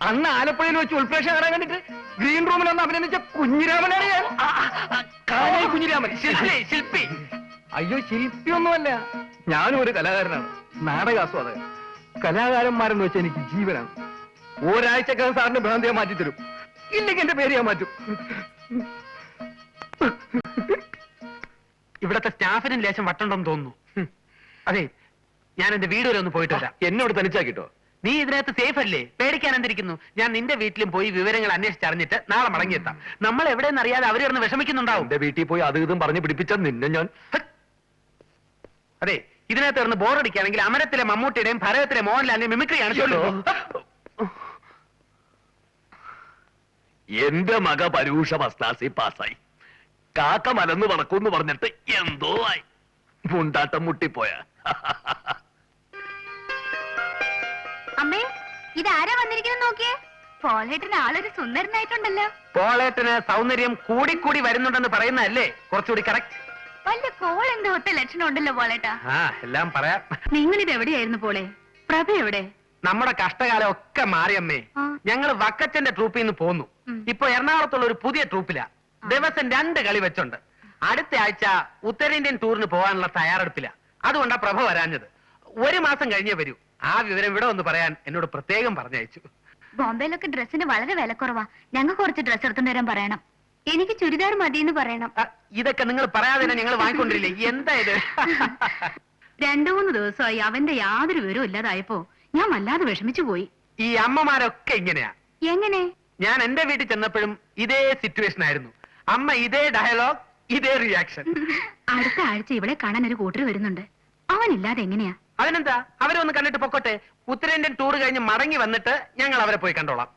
അന്ന് ആലപ്പുഴയിൽ വെച്ച് ഉൾപ്രേക്ഷ കാണാൻ കണ്ടിട്ട് ഗ്രീൻ റൂമിൽ ഒന്ന് അഭിനന്ദിച്ച കുഞ്ഞിരാമനാണ് ഞാൻ. കാനായി കുഞ്ഞിരാമൻ, ശില്പി. അയ്യോ, ശില്പിയൊന്നുമല്ല, ഞാനും ഒരു കലാകാരനാണ്, നാടകാസ്വാദകൻ. കലാകാരന്മാരെന്ന് വെച്ചാൽ എനിക്ക് ജീവനാണ്. ഒരാഴ്ചക്കകം സാറിന്റെ ഭ്രാന്തിയെ മാറ്റിത്തരും, ഇല്ലെങ്കിൽ എന്റെ പേര് ഞാൻ മാറ്റും. ഇവിടത്തെ സ്റ്റാഫിനും ലേശം വട്ടുണ്ടെന്ന് തോന്നുന്നു. അതെ, ഞാൻ എന്റെ വീട് വരെ ഒന്ന് പോയിട്ട് വരാം. എന്നോട് തനിച്ചാക്കിട്ടോ? നീ ഇതിനകത്ത് സേഫ് അല്ലേ? പേടിക്കാൻ എന്തിരിക്കുന്നു? ഞാൻ നിന്റെ വീട്ടിലും പോയി വിവരങ്ങൾ അന്വേഷിച്ചറിഞ്ഞിട്ട് നാളെ മടങ്ങിയെത്താം. നമ്മൾ എവിടെയെന്ന് അറിയാതെ അവർ കിടന്ന് വിഷമിക്കുന്നുണ്ടാവും. എന്റെ വീട്ടിൽ പോയി അത് ഇതും പറഞ്ഞു പിടിപ്പിച്ച നിന്നെ ഞാൻ. അതെ, ഇതിനകത്ത് കിടന്ന് ബോറടിക്കുകയാണെങ്കിൽ അമരത്തിലെ മമ്മൂട്ടിയുടെയും ഭരതത്തിലെ മോഹൻലാലിന്റെയും മിമിക്രിയാണ്. എന്റെ മക പരൂഷ ഫസ്റ്റ് ക്ലാസ്സിൽ പാസ്സായി. കാക്ക മലന്ന് പറക്കൂന്ന് പറഞ്ഞിട്ട് എന്തോ ആയി. മുണ്ടാട്ടം മുട്ടിപ്പോയ. അമ്മേ, ഇതാരാ വന്നിരിക്കുന്നത് നോക്കിയേ. പോളേട്ടന് ആളൊരു സുന്ദരനായിട്ടുണ്ടല്ലോ. പോളേട്ടന് സൗന്ദര്യം കൂടിക്കൂടി വരുന്നുണ്ടെന്ന് പറയുന്നതല്ലേ കുറച്ചുകൂടി കറക്റ്റ്? വല്ല കോൾ എന്തോ ഒത്ത ലക്ഷണം ഉണ്ടല്ലോ പോളേട്ടാ. എല്ലാം പറയാം. നിങ്ങളിത് എവിടെയായിരുന്നു പോളെ? പ്രഭ എവിടെ? നമ്മുടെ കഷ്ടകാലം ഒക്കെ മാറിയമ്മേ. ഞങ്ങൾ വക്കച്ചന്റെ ട്രൂപ്പിൽ നിന്ന് പോന്നു. ഇപ്പൊ എറണാകുളത്തുള്ള ഒരു പുതിയ ട്രൂപ്പിലാ. ദിവസം 2 കളി വെച്ചുണ്ട്. അടുത്ത ആഴ്ച ഉത്തരേന്ത്യൻ ടൂറിന് പോകാനുള്ള തയ്യാറെടുപ്പില്ല. അതുകൊണ്ടാ പ്രഭ വരാഞ്ഞത്. 1 മാസം കഴിഞ്ഞേ വരൂ. ആ വിവരം ഇവിടെ ഒന്ന് പറയാൻ എന്നോട് പ്രത്യേകം പറഞ്ഞയച്ചു. ബോംബെയിലൊക്കെ ഡ്രസ്സിന് വളരെ വില കുറവാ. ഞങ്ങൾക്ക് കുറച്ച് ഡ്രസ്സ് എടുത്തു തരാൻ പറയണം. എനിക്ക് ചുരിദാർ മതിയെന്ന് പറയണം. ഇതൊക്കെ നിങ്ങൾ പറയാതെ തന്നെ ഞങ്ങൾ വാങ്ങിക്കൊണ്ടിരില്ലേ? എന്താ ഇത്? 2-3 ദിവസമായി അവന്റെ യാതൊരു വിവരവും ഇല്ലാതായപ്പോ ഞാൻ വല്ലാതെ വിഷമിച്ചു പോയി. ഈ അമ്മമാരൊക്കെ ഇങ്ങനെയാ. എങ്ങനെ? ഞാൻ എന്റെ വീട്ടിൽ ചെന്നപ്പോഴും ഇതേ സിറ്റുവേഷൻ ആയിരുന്നു. അമ്മ ഇതേ ഡയലോഗ്, ഇതേ റിയാക്ഷൻ. അടുത്ത ആഴ്ച ഇവിടെ കാണാൻ ഒരു കൂട്ടർ വരുന്നുണ്ട്. അവനില്ലാതെ എങ്ങനെയാ? അതിനെന്താ, അവരെ ഒന്ന് കണ്ടിട്ട് പൊക്കോട്ടെ. ഉത്തരേന്ത്യൻ ടൂർ കഴിഞ്ഞ് മടങ്ങി വന്നിട്ട് ഞങ്ങൾ അവരെ പോയി കണ്ടോളാം.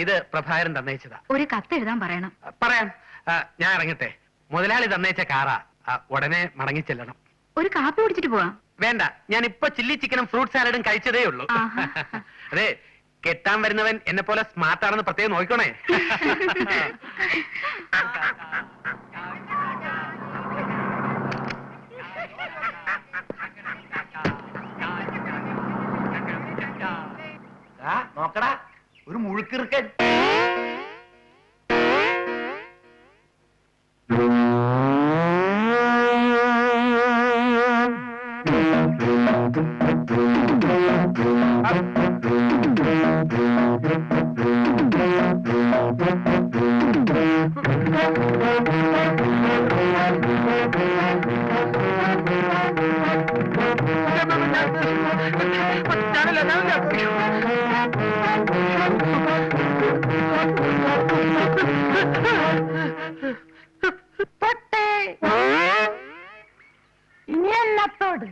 ഇത് പ്രഭാകരൻ തന്നയിച്ചതാ. ഒരു കത്ത് എഴുതാൻ പറയണം. പറയാം. ഞാൻ ഇറങ്ങട്ടെ. മുതലാളി തന്നയിച്ച കാറാ. ഉടനെ മടങ്ങി ചെല്ലണം. ഒരു കാപ്പി കുടിച്ചിട്ട് പോവാം. വേണ്ട, ഞാൻ ഇപ്പൊ ചില്ലി ചിക്കനും ഫ്രൂട്ട് സാലഡും കഴിച്ചതേ ഉള്ളൂ. അതെ, കെട്ടാൻ വരുന്നവൻ എന്നെ പോലെ സ്മാർട്ടാണെന്ന് പ്രത്യേകം നോക്കണേ. നോക്കടാ, ഒരു മുഴുക്കിറുക്കൻ. ഇനി എന്നത്തോട്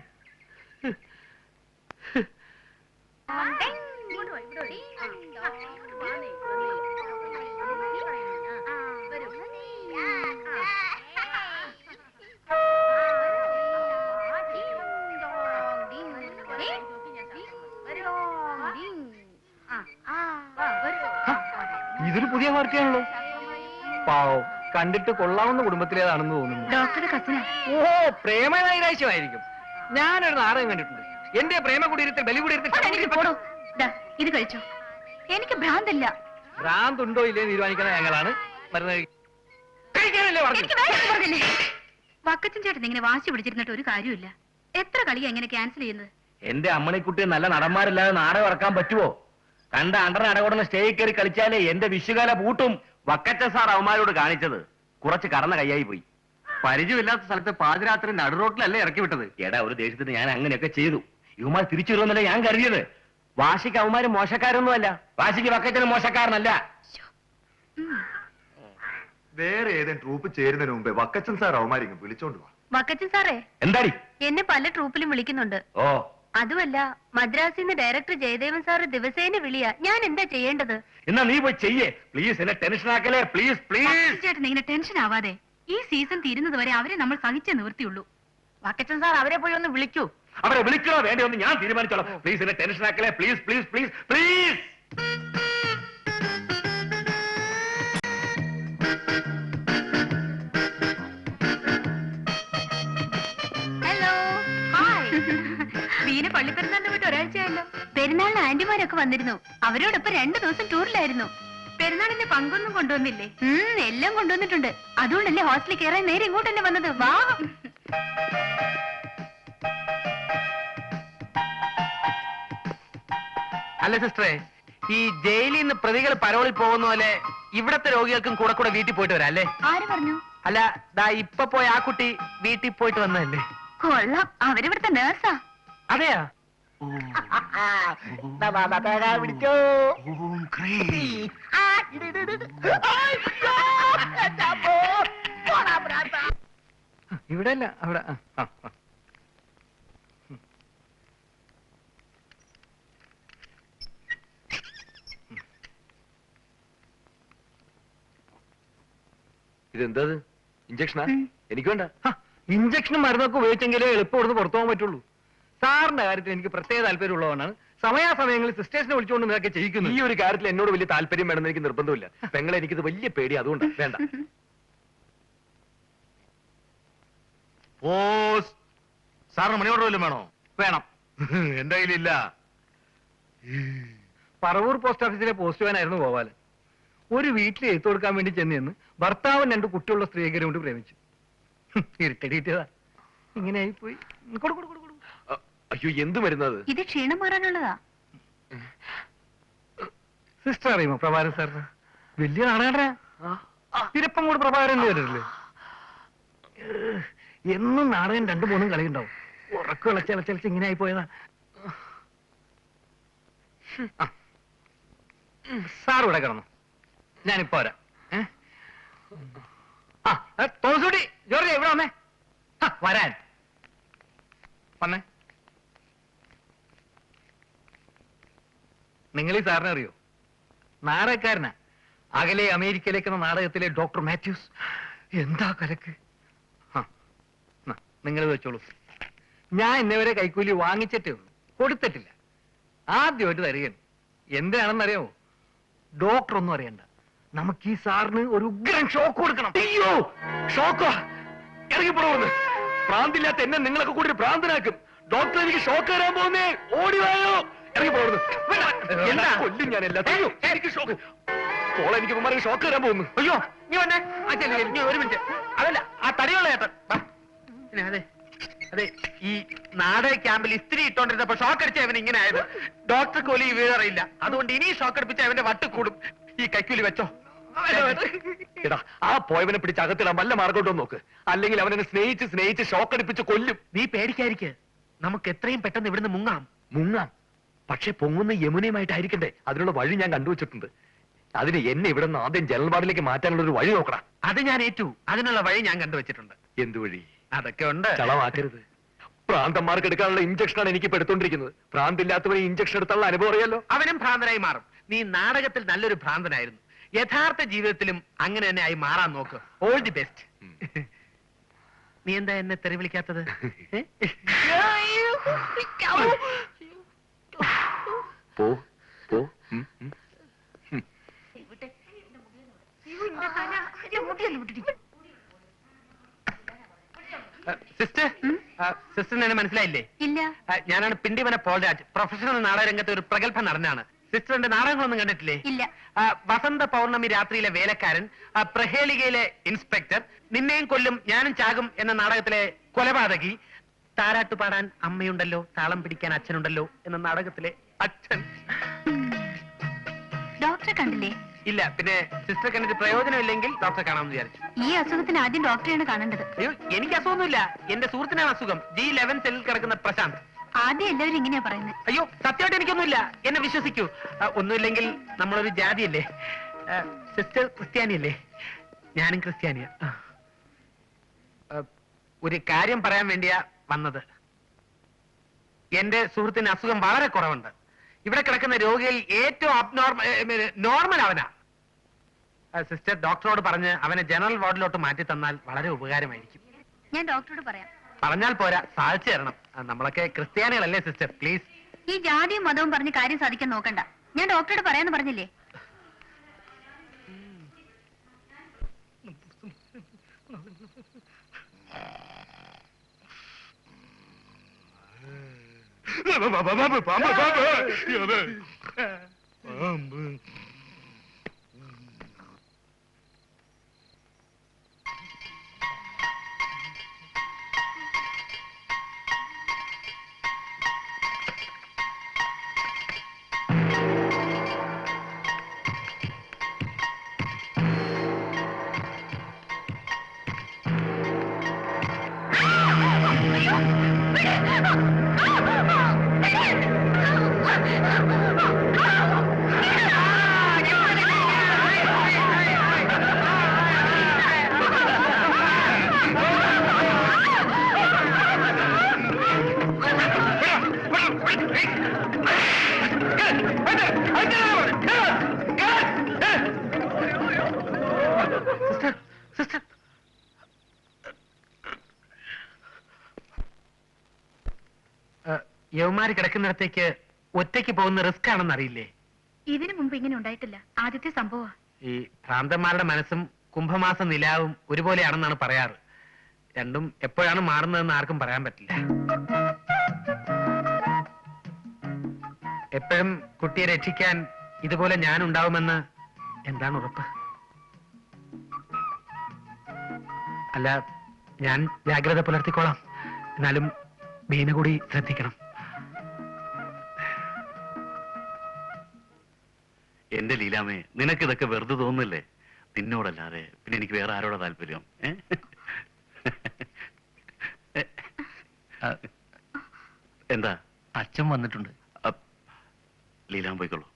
ഇതൊരു പുതിയ വാർത്തയാണല്ലോ. പാവം, കണ്ടിട്ട് കൊള്ളാവുന്ന കുടുംബത്തിലേതാണെന്ന് തോന്നുന്നു. ഡോക്ടറുടെ കസിനാ. ഓ, പ്രേമനൈരാശ്യമായിരിക്കും. ഞാനൊരു നാടകം കണ്ടിട്ടുണ്ട്. എന്റെ പ്രേമ കുടീരത്തിൽ ബലി പോടോ. ഇത് കഴിച്ചോ. എനിക്ക് ഭ്രാന്തല്ല. ഭ്രാന്തുണ്ടോ ഇല്ലേ തീരുമാനിക്കുന്ന ഞങ്ങളാണ്. മരുന്ന് കഴിക്കാനല്ലേ പറഞ്ഞില്ലേ? വക്കച്ചൻ ചേട്ടൻ ഇങ്ങനെ വാശി പിടിച്ചിരുന്നിട്ട് ഒരു കാര്യമില്ല. എത്ര കളിയാ ഇങ്ങനെ ക്യാൻസൽ ചെയ്യുന്നത്? എന്റെ അമ്മണിക്കുട്ടി നല്ല നടന്മാരില്ലാതെ നാടകം ഇറക്കാൻ പറ്റുമോ? കണ്ട അണ്ടർ അടകൊടുന്ന സ്റ്റേജിൽ കയറി കളിച്ചാലേ എന്റെ വിഷുകാല പൂട്ടും. വക്കച്ച സാർ അവന്മാരോട് കാണിച്ചത് കുറച്ച് കറന്ന കൈയായി പോയി. പരിചയമില്ലാത്ത സ്ഥലത്ത് പാതിരാത്രി നടുറോട്ടിലല്ലേ ഇറക്കി വിട്ടത്. എടാ, ഒരു ദേഷ്യത്തിന് ഞാൻ അങ്ങനെയൊക്കെ ചെയ്തു. ഇവന്മാർ തിരിച്ചു വരുമെന്നല്ല ഞാൻ കരുതിയത്. വാശിക്ക് അവന്മാര് മോശക്കാരൊന്നുമല്ല. വാശിക്ക് വക്കച്ചന് മോശക്കാരനല്ല. വേറെ ഏതെങ്കിലും ട്രൂപ്പ് ചേരുന്നതിന് മുമ്പേ വക്കച്ചൻ സാർ അവന്മാരിങ്ങ് വിളിച്ചോണ്ട് വാ. വക്കച്ചൻ സാറേ, എന്താടി? എന്നെ പല ട്രൂപ്പിലും വിളിക്കുന്നുണ്ട്. ഓ, അതുമല്ല, മദ്രാസിൽ നിന്ന് ഡയറക്ടർ ജയദേവൻ സാറ് ദിവസേന വിളിയാ. ഞാൻ എന്താ ചെയ്യേണ്ടത്? എന്നാ നീ പോയി ചെയ്യേ. പ്ലീസ്, എന്നെ ടെൻഷൻ ആക്കലേ. Please please. ചേട്ടൻ ഇങ്ങനെ ടെൻഷൻ ആവാതെ. ഈ സീസൺ തീരുന്നത് വരെ അവരെ നമ്മൾ സഹിച്ചേ നിവൃത്തിയുള്ളൂ. വക്കച്ചൻ സാർ അവരെ പോയി ഒന്ന് വിളിക്കൂ. അവരെ വിളിക്കണോ വേണ്ടയോ എന്ന് ഞാൻ തീരുമാനിച്ചോളാം. പ്ലീസ്, എന്നെ ടെൻഷൻ ആക്കലേ. Please please please please. Hello, hi. Veena പള്ളിപ്പെരുന്നാളിന് വിട്ട് ഒരാഴ്ചയായല്ലോ. പെരുന്നാൾ പെരുന്നാളിന് ആന്റിമാരൊക്കെ വന്നിരുന്നു. അവരോടൊപ്പം 2 ദിവസം ടൂറിലായിരുന്നു. പെരുന്നാളിന്റെ പങ്കൊന്നും കൊണ്ടുവന്നില്ലേ? എല്ലാം കൊണ്ടുവന്നിട്ടുണ്ട്. അതുകൊണ്ടല്ലേ ഹോസ്റ്റലിൽ കയറാൻ നേരെ ഇങ്ങോട്ട് തന്നെ വന്നത്. വാ. അല്ല സിസ്റ്ററെ, ഈ ജയിലിൽ നിന്ന് പ്രതികൾ പരോളിൽ പോകുന്ന പോലെ ഇവിടത്തെ രോഗികൾക്കും കൂടെ കൂടെ വീട്ടിൽ പോയിട്ട് വരാം അല്ലേ? ആര് പറഞ്ഞു? അല്ല, ദാ ഇപ്പൊ പോയ ആ കുട്ടി വീട്ടിൽ പോയിട്ട് വന്നതല്ലേ? കൊള്ളാം, അവരിവിടുത്തെ നേഴ്സാ. അതെയാ? പിടിച്ചോ. ഇവിടെ അല്ല, അവിടെ. ഇതെന്താ ഇഞ്ചക്ഷനാ? എനിക്ക് വേണ്ട. ഇഞ്ചക്ഷനും മരുന്നൊക്കെ ഉപയോഗിച്ചെങ്കിലേ എളുപ്പം ഇവിടുന്ന് പുറത്തു പോകാൻ പറ്റുള്ളൂ. സാറിന്റെ കാര്യത്തിൽ എനിക്ക് പ്രത്യേക താല്പര്യമുള്ളതാണ്. സമയാസമയങ്ങളിൽ സിസ്റ്റേഴ്സിനെ വിളിച്ചുകൊണ്ട് ഇതൊക്കെ ചെയ്യിക്കുന്നു. ഈ ഒരു കാര്യത്തിൽ എന്നോട് വലിയ താല്പര്യം വേണമെന്ന് എനിക്ക് നിർബന്ധമില്ല. പെങ്ങളെ എനിക്കിത് വലിയ പേടി, അതുകൊണ്ട് വേണ്ട. സാറിന് മണി ഓർഡർ വല്ലതും വേണോ? വേണം. എന്റെ കയ്യിലില്ല. പറവൂർ പോസ്റ്റ് ഓഫീസിലെ പോസ്റ്റ്മാനായിരുന്നു ഗോപാലൻ. ഒരു വീട്ടിൽ എഴുത്ത് കൊടുക്കാൻ വേണ്ടി ചെന്ന് ഭർത്താവും 2 കുട്ടിയുള്ള സ്ത്രീകരെ കൊണ്ട് പ്രേമിച്ചു. ഇരുട്ടടിയിട്ടതാ, ഇങ്ങനെ ആയിപ്പോയി. അയ്യോ, എന്ത് മരുന്നത്? ഇത് ക്ഷീണം മാറാനുള്ളതാ. സിസ്റ്റർ അറിയുമോ പ്രഭാകരൻ സാറിന്? വലിയ നാടകരാ. തിരപ്പം കൂടെ പ്രഭാകരൻ വരില്ലേ? എന്നും നാടകം 2-3 കളിയുണ്ടാവും. ഉറക്കമുള്ള ചിലച്ച് ഇങ്ങനെ ആയി പോയതാ. സാർ ഇവിടെ കിടന്നു, ഞാനിപ്പോ വരാം. തോമസൂട്ടി, ജോർജ് ഇവിടെ വന്നേ. വരാൻ വന്നേ. നിങ്ങൾ ഈ സാറിനെ അറിയോ? നാടകക്കാരനാ. അകലെ അമേരിക്കയിലേക്ക് എന്ന നാടകത്തിലെ ഡോക്ടർ മാത്യൂസ്. എന്താ കലക്ക്. നിങ്ങൾ വെച്ചോളൂ. ഞാൻ ഇന്നവരെ കൈക്കൂലി വാങ്ങിച്ചിട്ടേ ഉള്ളൂ, കൊടുത്തിട്ടില്ല. ആദ്യമായിട്ട് തരികയാണ്. എന്തിനാണെന്നറിയാമോ? ഡോക്ടർ ഒന്നും അറിയണ്ട, നമുക്ക് ഈ സാറിന് ഒരു ഉഗ്രൻ ഷോക്ക് കൊടുക്കണം. അയ്യോ, ഷോക്കോ? ഇറങ്ങിപ്പോടുന്നു. പ്രാന്തില്ലാത്ത എന്നെ നിങ്ങളൊക്കെ കൂടി ഒരു ഭ്രാന്തനാക്കും. ഡോക്ടർ, എനിക്ക് ഷോക്ക് തരാൻ പോകുന്നേ. ഓടിവായോ. ഇറങ്ങിപ്പോടുന്നു. എന്താ? കൊല്ലും ഞാൻ എല്ലാத்தைയും. എനിക്ക് ഷോക്ക്. പോളെ, എനിക്ക് ഇവന്മാർക്ക് ഷോക്ക് തരാൻ പോകുന്നു. അയ്യോ, നീ വന്നേ. നീ ഒരു മിനിറ്റ്. അതല്ല, ആ തടിയുള്ള ചേട്ടൻ. അതെ അതെ, ഈ നാടക ക്യാമ്പിൽ ഇസ്തിരി ഇട്ടോണ്ടിരുന്നപ്പോ ഷോക്ക് അടിച്ച അവൻ ഇങ്ങനെ ആയത്. ഡോക്ടർക്ക് പോലും ഈ വീഴറിയില്ല. അതുകൊണ്ട് ഇനി ഷോക്ക് അടിപ്പിച്ച അവന്റെ വട്ട് കൂടും. ഈ കൈക്കൂലി വെച്ചോ. എടാ, ആ പോയവനെ പിടിച്ച് അകത്തിടാൻ വല്ല മാർഗോട്ടോ നോക്ക്. അല്ലെങ്കിൽ അവനെ സ്നേഹിച്ച് ഷോക്ക് അടിപ്പിച്ച് കൊല്ലും. നീ പേടിക്കാതിരിക്കെ, നമുക്ക് എത്രയും പെട്ടെന്ന് ഇവിടുന്ന് മുങ്ങാം. മുങ്ങാം, പക്ഷെ പൊങ്ങുന്ന യമുനയുമായിട്ടായിരിക്കണ്ടേ? അതിനുള്ള വഴി ഞാൻ കണ്ടുവച്ചിട്ടുണ്ട്. അതിന് എന്നെ ഇവിടെ നിന്ന് ആദ്യം ജനറൽ വാർഡിലേക്ക് മാറ്റാനുള്ള ഒരു വഴി നോക്കണം. അത് ഞാൻ ഏറ്റു. അതിനുള്ള വഴി ഞാൻ കണ്ടുവച്ചിട്ടുണ്ട്. എന്ത് വഴി? അതൊക്കെ ഉണ്ട്. ചളമാക്കരുത്. പ്രാന്തന്മാർക്ക് എടുക്കാനുള്ള ഇഞ്ചക്ഷനാണ് എനിക്ക് ഇപ്പൊ എടുത്തോണ്ടിരിക്കുന്നത്. ഭ്രാന്തില്ലാത്തവന് ഇഞ്ചക്ഷൻ എടുത്തുള്ള അനുഭവം അറിയാലോ. അവനും ഭ്രാന്തനായി മാറും. നീ നാടകത്തിൽ നല്ലൊരു ഭ്രാന്തനായിരുന്നു. യഥാർത്ഥ ജീവിതത്തിലും അങ്ങനെ തന്നെ ആയി മാറാൻ നോക്ക്. All the best. നീ എന്താ എന്നെ തെറി വിളിക്കാത്തത്? പോ പോ. സിസ്റ്റർ, സിസ്റ്ററിന് എന്നെ മനസ്സിലായില്ലേ? ഇല്ല. ഞാനാണ് പിണ്ടിവന പോൾരാജ്. പ്രൊഫഷണൽ നാടകരംഗത്തെ ഒരു പ്രഗത്ഭ നടനാണ്. സിസ്റ്ററിന്റെ നാടകങ്ങളൊന്നും കണ്ടിട്ടില്ലേ? ഇല്ല. വസന്ത പൗർണമി രാത്രിയിലെ വേലക്കാരൻ, പ്രഹേളികയിലെ ഇൻസ്പെക്ടർ, നിന്നെയും കൊല്ലും ഞാനും ചാകും എന്ന നാടകത്തിലെ കൊലപാതകി, താരാട്ട് പാടാൻ അമ്മയുണ്ടല്ലോ, താളം പിടിക്കാൻ അച്ഛനുണ്ടല്ലോ എന്ന നാടകത്തിലെ അച്ഛൻ. ഡോക്ടറെ കണ്ടില്ലേ? ഇല്ല. പിന്നെ സിസ്റ്റർ കണ്ടിട്ട് പ്രയോജനമില്ലെങ്കിൽ ഡോക്ടറെ കാണാമെന്ന് വിചാരിച്ചു. ഈ അസുഖത്തിന് ആദ്യം ഡോക്ടറെയാണ് കാണേണ്ടത്. അയ്യോ, എനിക്ക് അസുഖമൊന്നുമില്ല. എന്റെ സുഹൃത്തിനാണ് അസുഖം. G11 സെല്ലിൽ കിടക്കുന്ന പ്രശാന്ത്. ആദ്യം എല്ലാവരും ഇങ്ങനെയാ പറയുന്നത്. അയ്യോ, സത്യമായിട്ട് എനിക്കൊന്നുമില്ല. എന്നെ വിശ്വസിക്കൂ. ഒന്നുമില്ലെങ്കിൽ നമ്മളൊരു ജാതിയല്ലേ. സിസ്റ്റർ ക്രിസ്ത്യാനിയല്ലേ? ഞാനും ക്രിസ്ത്യാനിയാ. ഒരു കാര്യം പറയാൻ വേണ്ടിയാ വന്നത്. എന്റെ സുഹൃത്തിന് അസുഖം വളരെ കുറവുണ്ട്. ഇവിടെ കിടക്കുന്ന രോഗിയിൽ ഏറ്റവും നോർമൽ അവനാ. സിസ്റ്റർ ഡോക്ടറോട് പറഞ്ഞ് അവനെ ജനറൽ വാർഡിലോട്ട് മാറ്റി തന്നാൽ വളരെ ഉപകാരമായിരിക്കും. ഞാൻ ഡോക്ടറോട് പറയാം. പറഞ്ഞാൽ പോരാ, സാധിച്ചു തരണം. നമ്മളൊക്കെ ക്രിസ്ത്യാനികളല്ലേ സിസ്റ്റർ, പ്ലീസ്. ഈ ജാതിയും മതവും പറഞ്ഞ് കാര്യം സാധിക്കാൻ നോക്കണ്ട. ഞാൻ ഡോക്ടറോട് പറയാന്ന് പറഞ്ഞില്ലേ? യവന്മാര് കിടക്കുന്നിടത്തേക്ക് ഒറ്റയ്ക്ക് പോകുന്ന റിസ്ക് ആണെന്ന് അറിയില്ലേ? ഇതിനു മുമ്പ് ഇങ്ങനെ ഉണ്ടായിട്ടില്ല, ആദ്യത്തെ സംഭവം. ഈ ഭ്രാന്തന്മാരുടെ മനസ്സും കുംഭമാസ നിലാവും ഒരുപോലെയാണെന്നാണ് പറയാറ്. രണ്ടും എപ്പോഴാണ് മാറുന്നതെന്ന് ആർക്കും പറയാൻ പറ്റില്ല. എപ്പോഴും കുട്ടിയെ രക്ഷിക്കാൻ ഇതുപോലെ ഞാൻ ഉണ്ടാവുമെന്ന് എന്താണ് ഉറപ്പ്? അല്ല, ഞാൻ ജാഗ്രത പുലർത്തിക്കോളാം. എന്നാലും ബീന കൂടി ശ്രദ്ധിക്കണം. എന്റെ ലീലാമേ, നിനക്കിതൊക്കെ വെറുതെ തോന്നില്ലേ? നിന്നോടല്ലാതെ പിന്നെ എനിക്ക് വേറെ ആരോടാ താല്പര്യം? എന്താ? അച്ഛൻ വന്നിട്ടുണ്ട്. ലീലാമ പോയിക്കോളൂ.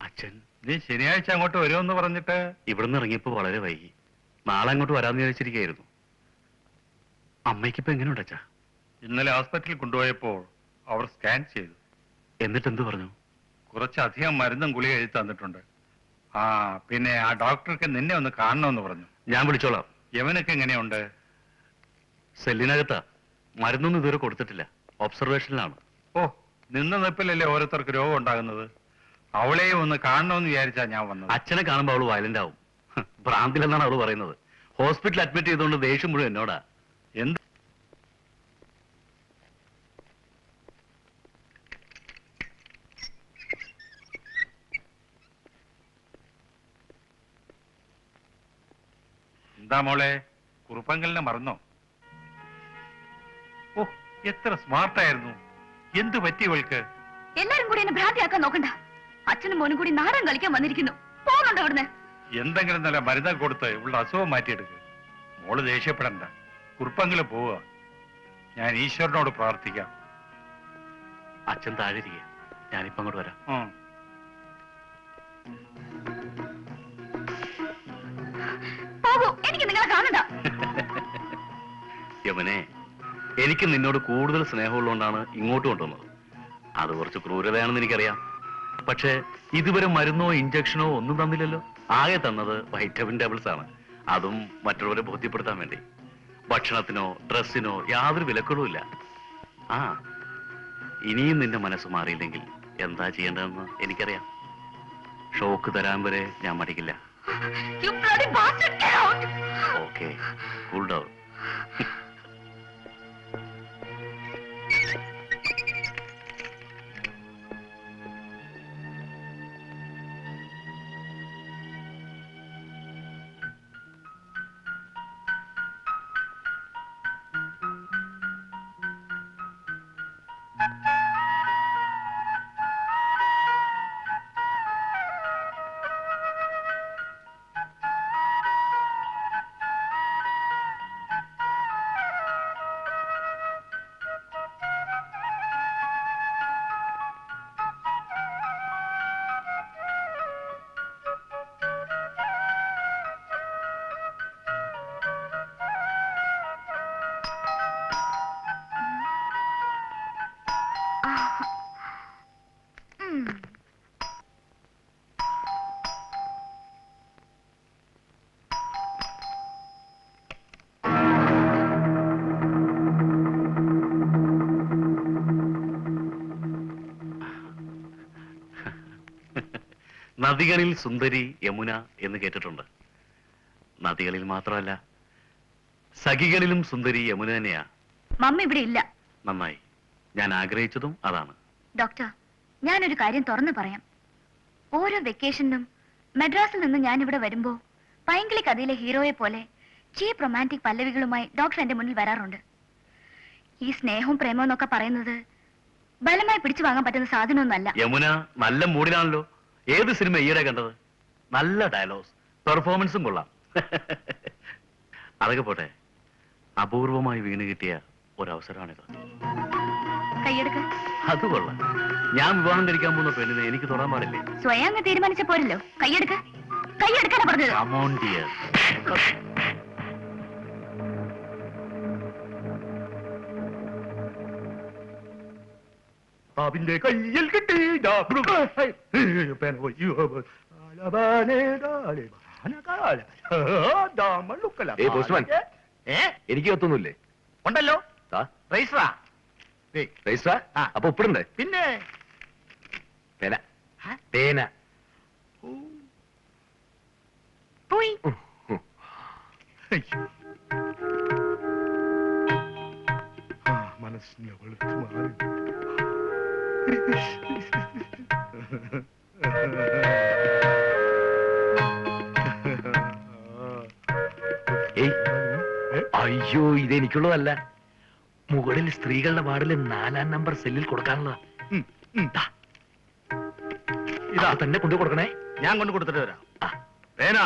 അച്ഛൻ നീ ശനിയാഴ്ച അങ്ങോട്ട് വരുമെന്ന് പറഞ്ഞിട്ട് ഇവിടുന്ന് ഇറങ്ങിയപ്പോ വളരെ വൈകി. നാളെ അങ്ങോട്ട് വരാമെന്ന് വിചാരിച്ചിരിക്കുകയായിരുന്നു. അമ്മയ്ക്കിപ്പോ എങ്ങനെയുണ്ട് അച്ഛാ? ഇന്നലെ ഹോസ്പിറ്റലിൽ കൊണ്ടുപോയപ്പോൾ അവർ സ്കാൻ ചെയ്തു. എന്നിട്ട് എന്ത് പറഞ്ഞു? കുറച്ചധികം മരുന്നും ഗുളിക എഴുതി തന്നിട്ടുണ്ട്. പിന്നെ ആ ഡോക്ടർക്ക് നിന്നെ ഒന്ന് കാണണമെന്ന് പറഞ്ഞു. ഞാൻ വിളിച്ചോളാം. യവനൊക്കെ എങ്ങനെയുണ്ട്? സെല്ലിനകത്താ. മരുന്നൊന്നും ഇതുവരെ കൊടുത്തിട്ടില്ല. ഒബ്സർവേഷനിലാണ്. ഓ, നിന്ന നിപ്പിലല്ലേ ഓരോരുത്തർക്ക് രോഗം ഉണ്ടാകുന്നത്. അവളെയും ഒന്ന് കാണണമെന്ന് വിചാരിച്ചാ ഞാൻ വന്നത്. അച്ഛനെ കാണുമ്പോൾ അവള് വയലന്റ് ആവും. ഭ്രാന്തിലെന്നാണ് അവള് പറയുന്നത്. ഹോസ്പിറ്റലിൽ അഡ്മിറ്റ് ചെയ്തുകൊണ്ട് ദേഷ്യം മുഴുവൻ എന്നോടാ. എന്ത് എന്താ മോളെ, കുറുപ്പങ്കലിനെ മറന്നോ? ഓ, എത്ര സ്മാർട്ടായിരുന്നു. എന്തു പറ്റി ഇവൾക്ക്? എല്ലാരും കൂടി എന്നെ ഭ്രാന്തിയാക്കാൻ നോക്കണ്ട. അച്ഛനും മോനും കൂടി നാടകം കളിക്കാൻ വന്നിരിക്കുന്നു. പോകുന്നുണ്ടോ അവിടുന്ന്? എന്തെങ്കിലും നല്ല മരുന്ന് കൊടുത്ത് ഇവളുടെ അസുഖം മാറ്റിയെടുക്കുക. മോള് ദേഷ്യപ്പെടണ്ട. കുറുപ്പങ്കല് പോവുക. ഞാൻ ഈശ്വരനോട് പ്രാർത്ഥിക്കാം. അച്ഛൻ താഴെയിരിക്കുക. ഞാനിപ്പോ അങ്ങോട്ട് വരാം. പോകൂ, എനിക്ക് നിങ്ങളെ കാണണ്ട. യമനെ, എനിക്ക് നിന്നോട് കൂടുതൽ സ്നേഹമുള്ളതുകൊണ്ടാണ് ഇങ്ങോട്ട് കൊണ്ടുവന്നത്. അത് കുറച്ച് ക്രൂരതയാണെന്ന് എനിക്കറിയാം. പക്ഷെ ഇതുവരെ മരുന്നോ ഇഞ്ചക്ഷനോ ഒന്നും തന്നില്ലല്ലോ. ആകെ തന്നത് വൈറ്റമിൻ ടാബ്ലറ്റ്സ് ആണ്. അതും മറ്റുള്ളവരെ ബോധ്യപ്പെടുത്താൻ വേണ്ടി. ഭക്ഷണത്തിനോ ഡ്രസ്സിനോ യാതൊരു വിലക്കുകളുമില്ല. ഇനിയും നിന്റെ മനസ്സ് മാറിയില്ലെങ്കിൽ എന്താ ചെയ്യേണ്ടതെന്ന് എനിക്കറിയാം. ഷോക്ക് തരാൻ വരെ ഞാൻ മടിക്കില്ല. Okay, cool down. നദികളിൽ സുന്ദരി യമുന എന്ന് കേട്ടിട്ടുണ്ട്. നദികളിൽ മാത്രമല്ല, സഖികളിലും സുന്ദരി യമുന തന്നെയാ. മമ്മ ഇവിടെ ഇല്ല. നന്നായി. ഞാൻ ആഗ്രഹിച്ചതും അതാണ്. ഡോക്ടർ, ഞാനൊരു കാര്യം തുറന്നു പറയാം. ഓരോ വെക്കേഷനും മദ്രാസിൽ നിന്ന് ഞാൻ ഇവിടെ വരുമ്പോ പൈങ്കിളി കഥയിലെ ഹീറോയെ പോലെ ചീപ്പ് റൊമാൻറ്റിക് പല്ലവികളുമായി ഡോക്ടർ എന്റെ മുന്നിൽ വരാറുണ്ട്. ഈ സ്നേഹവും പ്രേമവും എന്നൊക്കെ പറയുന്നത് ബലമായി പിടിച്ചു വാങ്ങാൻ പറ്റുന്ന സാധനമൊന്നല്ല. യമുന നല്ല മൂഡിലാണല്ലോ. ഏത് സിനിമ ഈയിടെ കണ്ടത്? നല്ല ഡയലോഗ്സ്, പെർഫോമൻസും കൊള്ളാം. അതൊക്കെ പോട്ടെ, അപൂർവമായി വീണ് കിട്ടിയ ഒരവസരമാണിത്. കൈയെടുക്ക. അത് കൊള്ളാം. ഞാൻ വിവാഹം കഴിക്കാൻ പോകുന്ന പെണ്ണിനെ എനിക്ക് തൊടാൻ പാടില്ലേ? സ്വയം അങ്ങ് തീരുമാനിച്ച പോരല്ലോ. കൈയെടുക്ക. കൈയെടുക്കാനാ പറഞ്ഞത്. Come on, dear. അവന്റെ കയ്യിൽ കിട്ടി എനിക്ക് കത്തൊന്നുമില്ലേ? ഉണ്ടല്ലോ. രജിസ്റ്ററാ? രജിസ്റ്ററാ? അപ്പൊ ഉപ്പിടണ്ടേ? പിന്നെ പേന പേന പോയി. മനസ്സിനെ വെളുത്തു മാറി. അയ്യോ, ഇതെനിക്കുള്ളതല്ല. മുകളിൽ സ്ത്രീകളുടെ വാർഡിൽ 4-ാം നമ്പർ സെല്ലിൽ കൊടുക്കാനുള്ളതാ. ഇതാ തന്നെ കൊണ്ടു കൊടുക്കണേ. ഞാൻ കൊണ്ട് കൊടുത്തിട്ട് വരാം. പേന.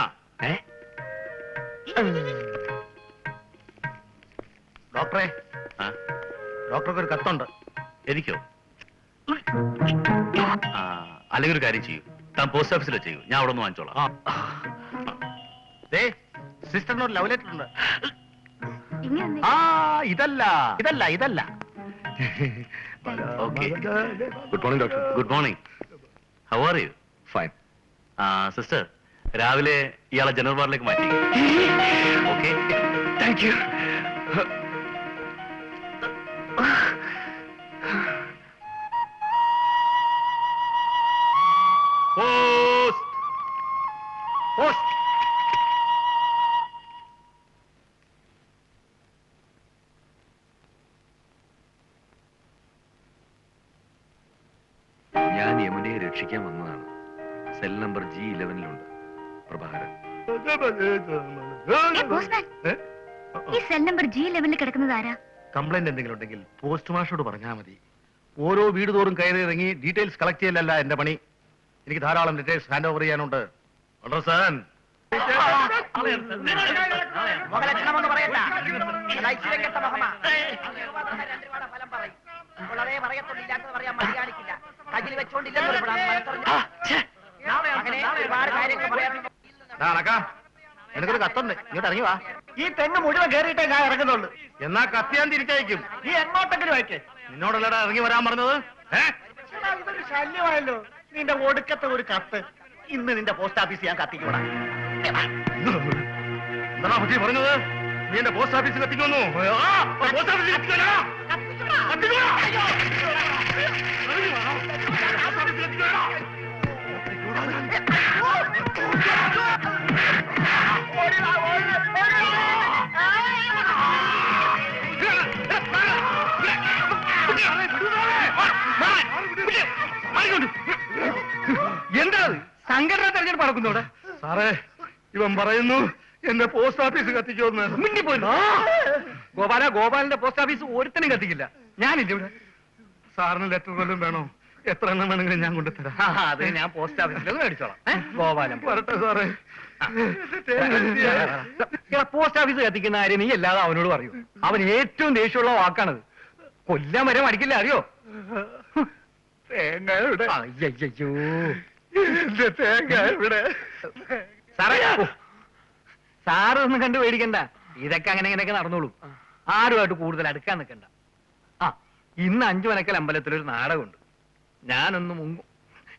ഡോക്ടറെ, ഡോക്ടർക്ക് ഒരു കത്തുണ്ട്. എനിക്കോ? അല്ലെങ്കിൽ ഒരു കാര്യം ചെയ്യൂ, താൻ പോസ്റ്റ് ഓഫീസിലെ ചെയ്യൂ, ഞാൻ അവിടെ നിന്ന് വാങ്ങിച്ചോളാം. സിസ്റ്ററിനോട് ലവ് ലെറ്റർ ഉണ്ട്. ഇങ്ങനെ ഇതല്ല ഇതല്ല ഇതല്ല. Okay. Good morning doctor. Good morning. How are you? Fine. Sister, രാവിലെ ഇയാളെ ജനറൽ വാർഡിലേക്ക് മാറ്റി. Okay, thank you. Post post. ഞാൻ യമുനയെ രക്ഷിക്കാൻ വന്നതാണ്. സെൽ നമ്പർ G11-ലുണ്ട് പ്രഭാകരൻ. ഈ സെൽ നമ്പർ G11 കിടക്കുന്നത് ആരാ? കംപ്ലൈന്റ് എന്തെങ്കിലും ഉണ്ടെങ്കിൽ പോസ്റ്റ് മാസ്റ്ററോട് പറഞ്ഞാൽ മതി. ഓരോ വീട് തോറും കയറി ഇറങ്ങി ഡീറ്റെയിൽസ് കളക്ട് ചെയ്യലല്ല എന്റെ പണി. എനിക്ക് ധാരാളം ഡീറ്റെയിൽസ് ഹാൻഡ് ഓവർ ചെയ്യാനുണ്ട്. മുഖലക്ഷണമെന്ന് പറയണ്ട. ഐശ്വര്യക്കെട്ട മുഖമാ. ഫലം പറയും. ഉള്ളതേ പറയത്തുള്ളൂ, ഇല്ലാത്തത് പറയാൻ മടി കാണിക്കില്ല. കയ്യിൽ വെച്ചോണ്ടില്ലെന്ന് അങ്ങനെ ഒരുപാട് കാര്യങ്ങൾ പറയാനുണ്ട്. എനിക്കൊരു കത്തുണ്ട്, ഇങ്ങോട്ട് ഇറങ്ങി വാ. ഈ തെങ്ങ് മുഴുവൻ കയറിയിട്ടേ ഞാൻ ഇറങ്ങുന്നുള്ളൂ. എന്നാ കത്ത് ഞാൻ തിരിച്ചയക്കും. നീ എങ്ങോട്ടെങ്കിലും അയക്കേ. നിന്നോടല്ലടാ ഇറങ്ങി വരാൻ പറഞ്ഞത്. ഇതൊരു ശല്യമായല്ലോ. നിന്റെ ഒടുക്കത്തെ ഒരു കത്ത് ഇന്ന് നിന്റെ പോസ്റ്റ് ഓഫീസിൽ ഞാൻ കത്തിക്കൂടാ. എന്താ പറ്റി പറഞ്ഞത്? നീ എന്റെ പോസ്റ്റ് ഓഫീസിൽ എത്തിക്കുന്നു. പോസ്റ്റ് ഓഫീസിൽ എത്തിക്കോടാ. എന്താ സംഘടനാ തെരഞ്ഞെടുപ്പ് നടക്കുന്നവിടെ? സാറേ, ഇവൻ പറയുന്നു എന്റെ പോസ്റ്റ് ഓഫീസ് കത്തിക്കുമെന്ന്. മിണ്ടിപ്പോയിരുന്നു. ഗോപാലിന്റെ പോസ്റ്റ് ഓഫീസ് ഒരുത്തനും കത്തിക്കില്ല. ഞാനില്ല ഇവിടെ. സാറിന് ലെറ്റർ പോലും വേണോ? എത്ര എണ്ണം വേണമെങ്കിലും ഞാൻ കൊണ്ടുതരാം. അത് ഞാൻ പോസ്റ്റ് ഓഫീസിൽ മേടിച്ചോളാം. ഗോപാലൻ വരട്ടെ സാറേ. പോസ്റ്റ് ഓഫീസ് കത്തിക്കുന്ന കാര്യം നീ അല്ലാതെ അവനോട് പറയൂ. അവൻ ഏറ്റവും ദേഷ്യമുള്ള വാക്കാണത്. കൊല്ലാൻ വരെ മടിക്കില്ല, അറിയോ? തേങ്ങയുടെ അയ്യോ, എന്റെ തേങ്ങ ഇവിടെ. സാറേ, സാറ് ഒന്നും കണ്ടു പേടിക്കണ്ട. ഇതൊക്കെ അങ്ങനെ ഇങ്ങനെയൊക്കെ നടന്നോളൂ. ആരുമായിട്ട് കൂടുതൽ അടുക്കാൻ നിൽക്കണ്ട. ഇന്ന് 5 മനക്കൽ അമ്പലത്തിലൊരു നാടകമുണ്ട്. ഞാനൊന്ന് മുങ്ങും.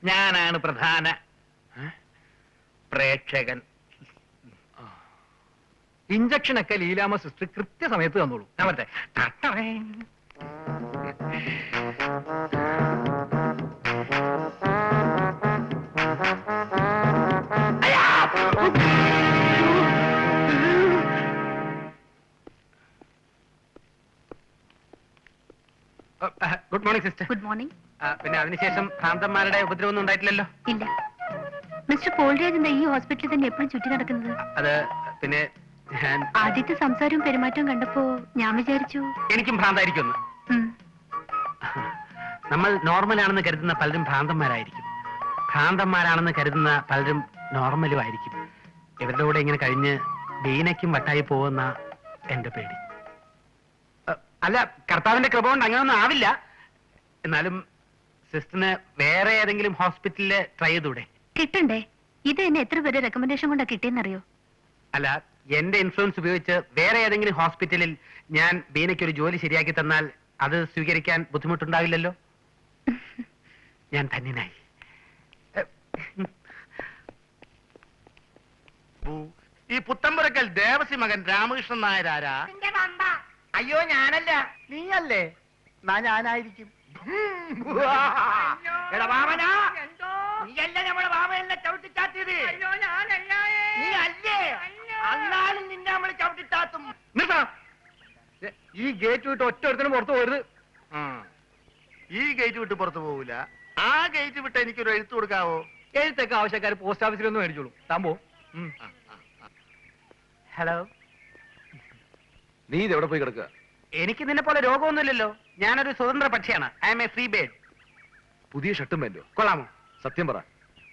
ഞാനാണ് പ്രധാന പ്രേക്ഷകൻ. ഇഞ്ചക്ഷനൊക്കെ ലീലാമ്മ സിസ്റ്റർ കൃത്യസമയത്ത് തന്നോളൂ. ഞാൻ മറ്റേ good morning sister. Good morning. പിന്നെ അതിനുശേഷം ഭ്രാന്തന്മാരുടെ ഉപദ്രവമൊന്നും ഉണ്ടായിട്ടില്ലല്ലോ? ഇല്ല. മിസ്റ്റർ പോൾരാജ് എന്താ ഈ ഹോസ്പിറ്റലിൽ തന്നെ എപ്പോഴും ചുറ്റി നടക്കുന്നത്? അത് പിന്നെ ഞാൻ ആദ്യത്തെ സംസാരവും പെരുമാറ്റവും കണ്ടപ്പോ ഞാൻ വിചാരിച്ചു എനിക്കും ഭ്രാന്തായിരിക്കും. നമ്മൾ നോർമൽ ആണെന്ന് കരുതുന്ന പലരും ഭ്രാന്തന്മാരായിരിക്കും. ഭ്രാന്തന്മാരാണെന്ന് കരുതുന്ന പലരും നോർമലും ആയിരിക്കും. ഇവരുടെ കൂടെ ഇങ്ങനെ കഴിഞ്ഞ് ബീനയ്ക്കും വട്ടായി പോകുന്ന എന്റെ പേടി. അല്ല, കർത്താവിന്റെ കൃപ കൊണ്ട് അങ്ങനെയൊന്നും ആവില്ല. എന്നാലും സിസ്റ്ററിന് വേറെ ഏതെങ്കിലും ഹോസ്പിറ്റലില് ട്രൈ ചെയ്തൂടെ? കിട്ടണ്ടേ? ഇത് എന്നെ എത്ര പേര് റെക്കമെൻഡേഷൻ കൊണ്ടാ കിട്ടിയെന്നറിയോ? അല്ല, എന്റെ ഇൻഫ്ലുവൻസ് ഉപയോഗിച്ച് വേറെ ഏതെങ്കിലും ഹോസ്പിറ്റലിൽ ഞാൻ ബീനയ്ക്ക് ഒരു ജോലി ശരിയാക്കി തന്നാൽ അത് സ്വീകരിക്കാൻ ബുദ്ധിമുട്ടുണ്ടാവില്ലല്ലോ. ഞാൻ ധന്യനായി. ഈ പുത്തമ്പുരക്കൽ ദേവസി മകൻ രാമകൃഷ്ണൻ നായർ ആരാ? അയ്യോ ഞാനല്ല. നീയല്ലേ? ഞാനായിരിക്കും. എടാ വാമനാ, നീയല്ല നമ്മളെ വാമനെ ചവിട്ടിച്ചാത്തിയത്. നീ അല്ലേ? അന്നാലും നിന്നെ നമ്മള് ചവിട്ടിച്ചാത്തും. ഈ ഗേറ്റ് വിട്ട് ഒറ്റ ഒരുത്തനും പുറത്തു പോരുത്. ഈ ഗേറ്റ് വിട്ട് പുറത്തു പോകൂല. ആ ഗേറ്റ് വിട്ട് എനിക്കൊരു എഴുത്ത് കൊടുക്കാവോ? എഴുത്തൊക്കെ ആവശ്യക്കാർ പോസ്റ്റ് ഓഫീസിലൊന്നും മേടിച്ചോളൂ. താൻ പോ. ഹലോ, നീ ഇതെവിടെ പോയി കിടക്കുക? എനിക്ക് നിന്നെ പോലെ രോഗമൊന്നുമില്ലല്ലോ. ഞാനൊരു സ്വതന്ത്ര പക്ഷിയാണ്. I M A free bird. പുതിയ ഷർട്ടും വേണ്ടോ? കൊള്ളാമോ? സത്യം പറ,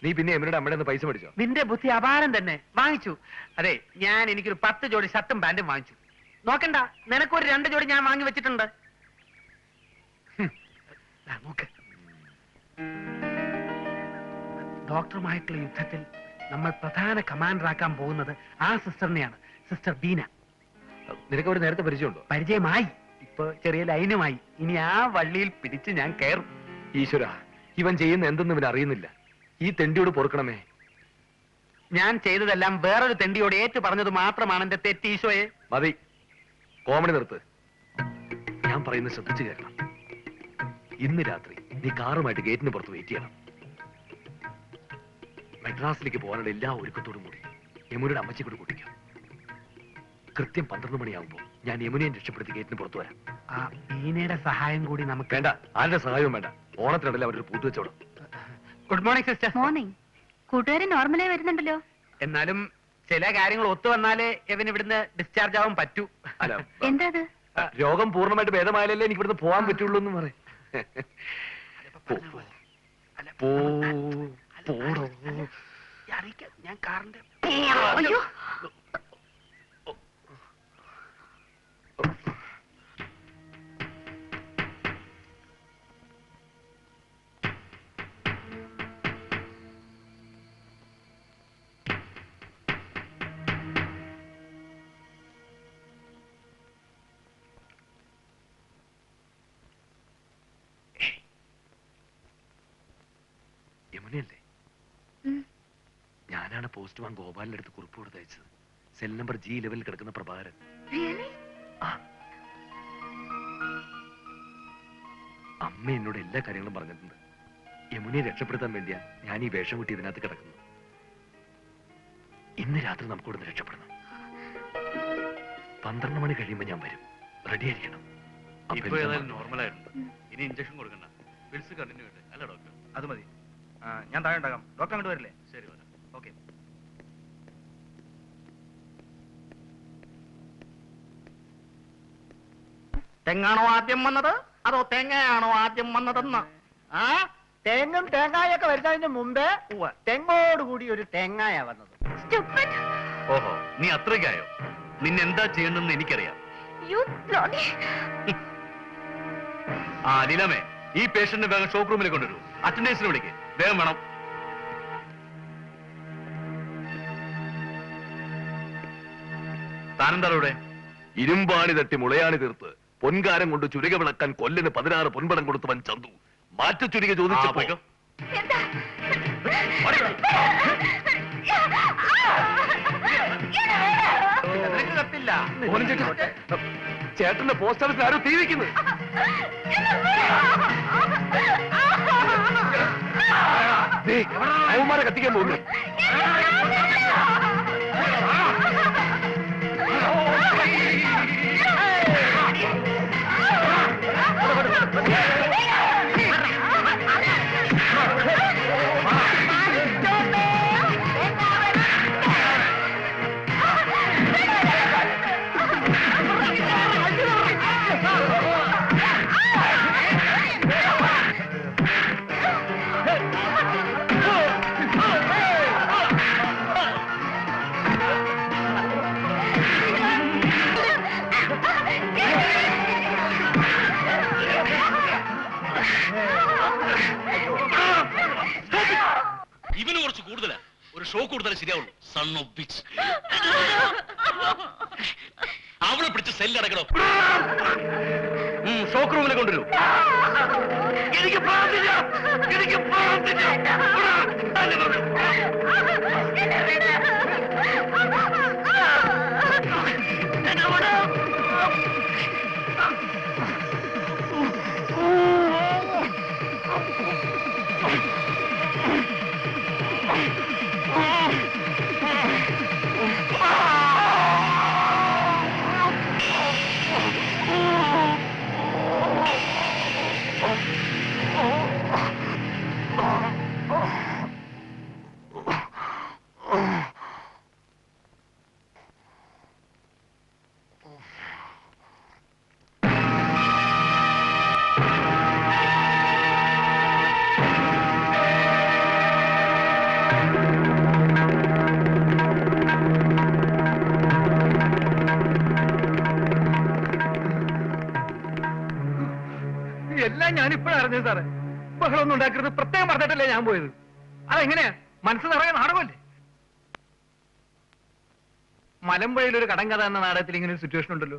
നീ പിന്നെ എമ്മയുടെ അമ്മയുടെ നിന്ന് പൈസ മേടിച്ചോ? നിന്റെ ബുദ്ധി അപാരം തന്നെ. വാങ്ങിച്ചു. അതെ, ഞാൻ എനിക്കൊരു 10 ജോഡി ഷർട്ടും പാന്റും വാങ്ങിച്ചു. നോക്കണ്ട, നിനക്കൊരു 2 ജോഡി ഞാൻ വാങ്ങി വെച്ചിട്ടുണ്ട്. നോക്ക്, ഡോക്ടറുമായിട്ടുള്ള യുദ്ധത്തിൽ നമ്മൾ പ്രധാന കമാൻഡറാക്കാൻ പോകുന്നത് ആ സിസ്റ്ററിനെയാണ്, സിസ്റ്റർ ബീന. നിനക്ക് അവർ നേരത്തെ പരിചയമുണ്ടോ? പരിചയമായി. ഇപ്പൊ ചെറിയ ലൈനുമായി. ഇനി ആ വള്ളിയിൽ പിടിച്ച് ഞാൻ കയറും. ഈശ്വര, ഇവൻ ചെയ്യുന്ന എന്തെന്ന് ഇവൻ അറിയുന്നില്ല. ഈ തെണ്ടിയോട് പൊറുക്കണമേ. ഞാൻ ചെയ്തതെല്ലാം വേറൊരു തെണ്ടിയോട് ഏറ്റു പറഞ്ഞത് മാത്രമാണ് എന്റെ തെറ്റ്. ഈശോയെ, മതി, കോമഡി നിർത്ത്. ഞാൻ പറയുന്നത് ശ്രദ്ധിച്ചു കേൾക്കണം. ഇന്ന് രാത്രി നീ കാറുമായിട്ട് ഗേറ്റിന് പുറത്ത് വെയിറ്റ് ചെയ്യണം. മദ്രാസിലേക്ക് പോകാനുള്ള എല്ലാ ഒരുക്കത്തോടും കൂടി യമുനയുടെ അമ്മച്ചി കൂടി കൂട്ടിക്കാം. കൃത്യം 12 മണിയാകുമ്പോൾ ഞാൻ യമുനയെ രക്ഷപ്പെടുത്തി ഗേറ്റിന് പുറത്തു വരാം. ആ ബീനയുടെ സഹായം കൂടി നമുക്ക് വേണ്ട, ആരുടെ സഹായവും വേണ്ട. ഓണത്തിനിടയിൽ അവരൊരു പൂത്ത് വെച്ചോടും. Good morning sister. മോർണിംഗ്. കൂട്ടുകാരൻ നോർമലായി വരുന്നുണ്ടല്ലോ. എന്നാലും ചില കാര്യങ്ങൾ ഒത്തു വന്നാലേ ഇവന് ഇവിടുന്ന് ഡിസ്ചാർജ് ആവാൻ പറ്റൂ. അല്ല, എന്താ അത്? രോഗം പൂർണ്ണമായിട്ട് ഭേദമായാലല്ലേ എനിക്ക് ഇവിടുന്ന് പോകാൻ പറ്റുള്ളൂ എന്ന് പറയും. ഞാൻ കാറിന്റെ അയ്യോ, യമുനയല്ലേ? ഞാനാണ് പോസ്റ്റ്മാൻ ഗോപാലിന്റെ അടുത്ത് കുറിപ്പ് കൊടുത്തയച്ചത്. സെൽ നമ്പർ G11 കിടക്കുന്ന പ്രഭാകരൻ. അമ്മ എന്നോട് എല്ലാ കാര്യങ്ങളും പറഞ്ഞിട്ടുണ്ട്. യമുനയെ രക്ഷപ്പെടുത്താൻ വേണ്ടിയാ ഞാൻ ഈ വേഷം കൂട്ടി ഇതിനകത്ത് കിടക്കുന്നത്. ഇന്ന് രാത്രി നമുക്കിവിടുന്ന് രക്ഷപ്പെടണം. 12 മണി കഴിയുമ്പോ ഞാൻ വരും. റെഡി ആയിരിക്കണം. ഇപ്പൊ ഏതായാലും നോർമലായിട്ടുണ്ട്. ഇനി ഇഞ്ചക്ഷൻ കൊടുക്കണ്ട. പിൽസ് കണ്ടിന്യൂ ചെയ്യട്ടെ. അല്ല ഡോക്ടർ? അത് മതി. ഞാൻ താഴെ ഉണ്ടാകാം. ഡോക്ടർ അങ്ങോട്ട് വരില്ലേ? ശരി, വരാം. ഓക്കെ. തെങ്ങാണോ ആദ്യം വന്നത് അതോ തേങ്ങയാണോ ആദ്യം വന്നതെന്ന്? ആ, തെങ്ങും തേങ്ങായൊക്കെ വരുന്നതിന് മുമ്പേ തെങ്ങോടുകൂടി ഒരു തേങ്ങായ വന്നത്. stupid. ഓഹോ, നീ അത്രയ്ക്കായോ? നിന്നെന്താ ചെയ്യണമെന്ന് എനിക്കറിയാം. You bloody. ആ ലീലാമേ, ഈ പേഷ്യന്റിനെ വേഗം ഷോക്ക് റൂമിലേക്ക് കൊണ്ടുവരൂ. അറ്റൻഡൻസിന് വിളിക്ക്, വേഗം വേണം. താനെന്താ ഇവിടെ? ഇരുമ്പാണി തട്ടി മുളയാണി തീർത്ത് പൊൻകാരം കൊണ്ട് ചുരിക വിളക്കാൻ കൊല്ലിന് 16 പൊൻപടം കൊടുത്തവൻ ചന്തു മാറ്റ ചുരിക ചോദിച്ചപ്പോ എന്താ? നിനക്ക് കത്തില്ല. ചേട്ടന്റെ പോസ്റ്റ് ഓഫീസിൽ ആരോ തീ വയ്ക്കുന്നു. അവന്മാരെ കത്തിക്കാൻ പോകുന്നു. ഷോ കൊടുത്താൽ ശരിയാവുള്ളൂ. Son of bitch. അവളെ പിടിച്ച് സെല്ലടക്കണോ? ഷോക്ക് റൂമിൽ കൊണ്ടുവരൂ. എനിക്ക് പ്രാർത്ഥില്ല, എനിക്ക് പ്രാർത്ഥില്ല. എല്ലാം ഞാനിപ്പോഴും അറിഞ്ഞത് സാറേ. ബഹളമൊന്നും ഉണ്ടാക്കരുത് പ്രത്യേകം പറഞ്ഞിട്ടല്ലേ ഞാൻ പോയത്. അതെങ്ങനെയാ മനസ്സ് നിറയെ നാടകമല്ലേ? മലമ്പുഴയിൽ ഒരു കടങ്കഥ എന്ന നാടകത്തിൽ ഇങ്ങനെ ഒരു സിറ്റുവേഷൻ ഉണ്ടല്ലോ,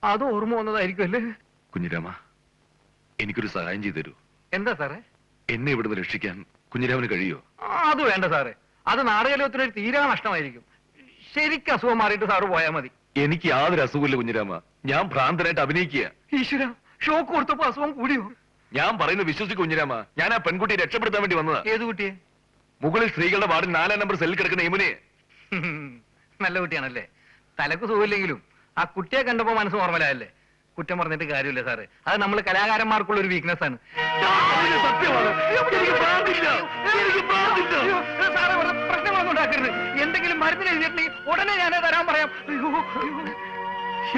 അത് ഓർമ്മ വന്നതായിരിക്കും അല്ലേ? കുഞ്ഞിരാമ, എനിക്കൊരു സഹായം ചെയ്തു തരൂ. എന്താ സാറേ? എന്നെ ഇവിടുന്ന് രക്ഷിക്കാൻ കുഞ്ഞിരാമന് കഴിയോ? അത് വേണ്ട സാറേ, അത് നാടകലോകത്തിനൊരു തീരാ നഷ്ടമായിരിക്കും. ശരിക്കും അസുഖം മാറിയിട്ട് സാറ് പോയാൽ മതി. എനിക്ക് യാതൊരു അസുഖമില്ല കുഞ്ഞിരാമ. ഞാൻ ഭ്രാന്തനായിട്ട് അഭിനയിക്കുക. ഈശ്വര, ഷോക്ക് കൊടുത്തപ്പോ അസുഖം കൂടിയോ? ഞാൻ പറയുന്നത് വിശ്വസിക്കും കുഞ്ഞിരാമ. ഞാൻ ആ പെൺകുട്ടിയെ രക്ഷപ്പെടുത്താൻ വേണ്ടി വന്നതാ. ഏത് കുട്ടിയെ? മുകളിൽ സ്ത്രീകളുടെ വാർഡിൽ 4-ാം നമ്പർ സെല്ലിൽ കിടക്കുന്ന യമുനയെ. നല്ല കുട്ടിയാണല്ലേ. തലക്ക് സുഖമില്ലെങ്കിലും ആ കുട്ടിയെ കണ്ടപ്പോ മനസ്സ് നോർമലായല്ലേ. കുറ്റം പറഞ്ഞിട്ട് കാര്യമില്ല സാറ്, അത് നമ്മൾ കലാകാരന്മാർക്കുള്ള ഒരു വീക്ക്നെസ് ആണ്. സത്യമാണ്. സാറ് വെറുതെ പ്രശ്നങ്ങളൊന്നും ഉണ്ടാക്കരുത്. എന്തെങ്കിലും മരുന്നിന് എഴുതിയിട്ടുണ്ടെങ്കിൽ ഉടനെ ഞാനേ തരാൻ പറയാം.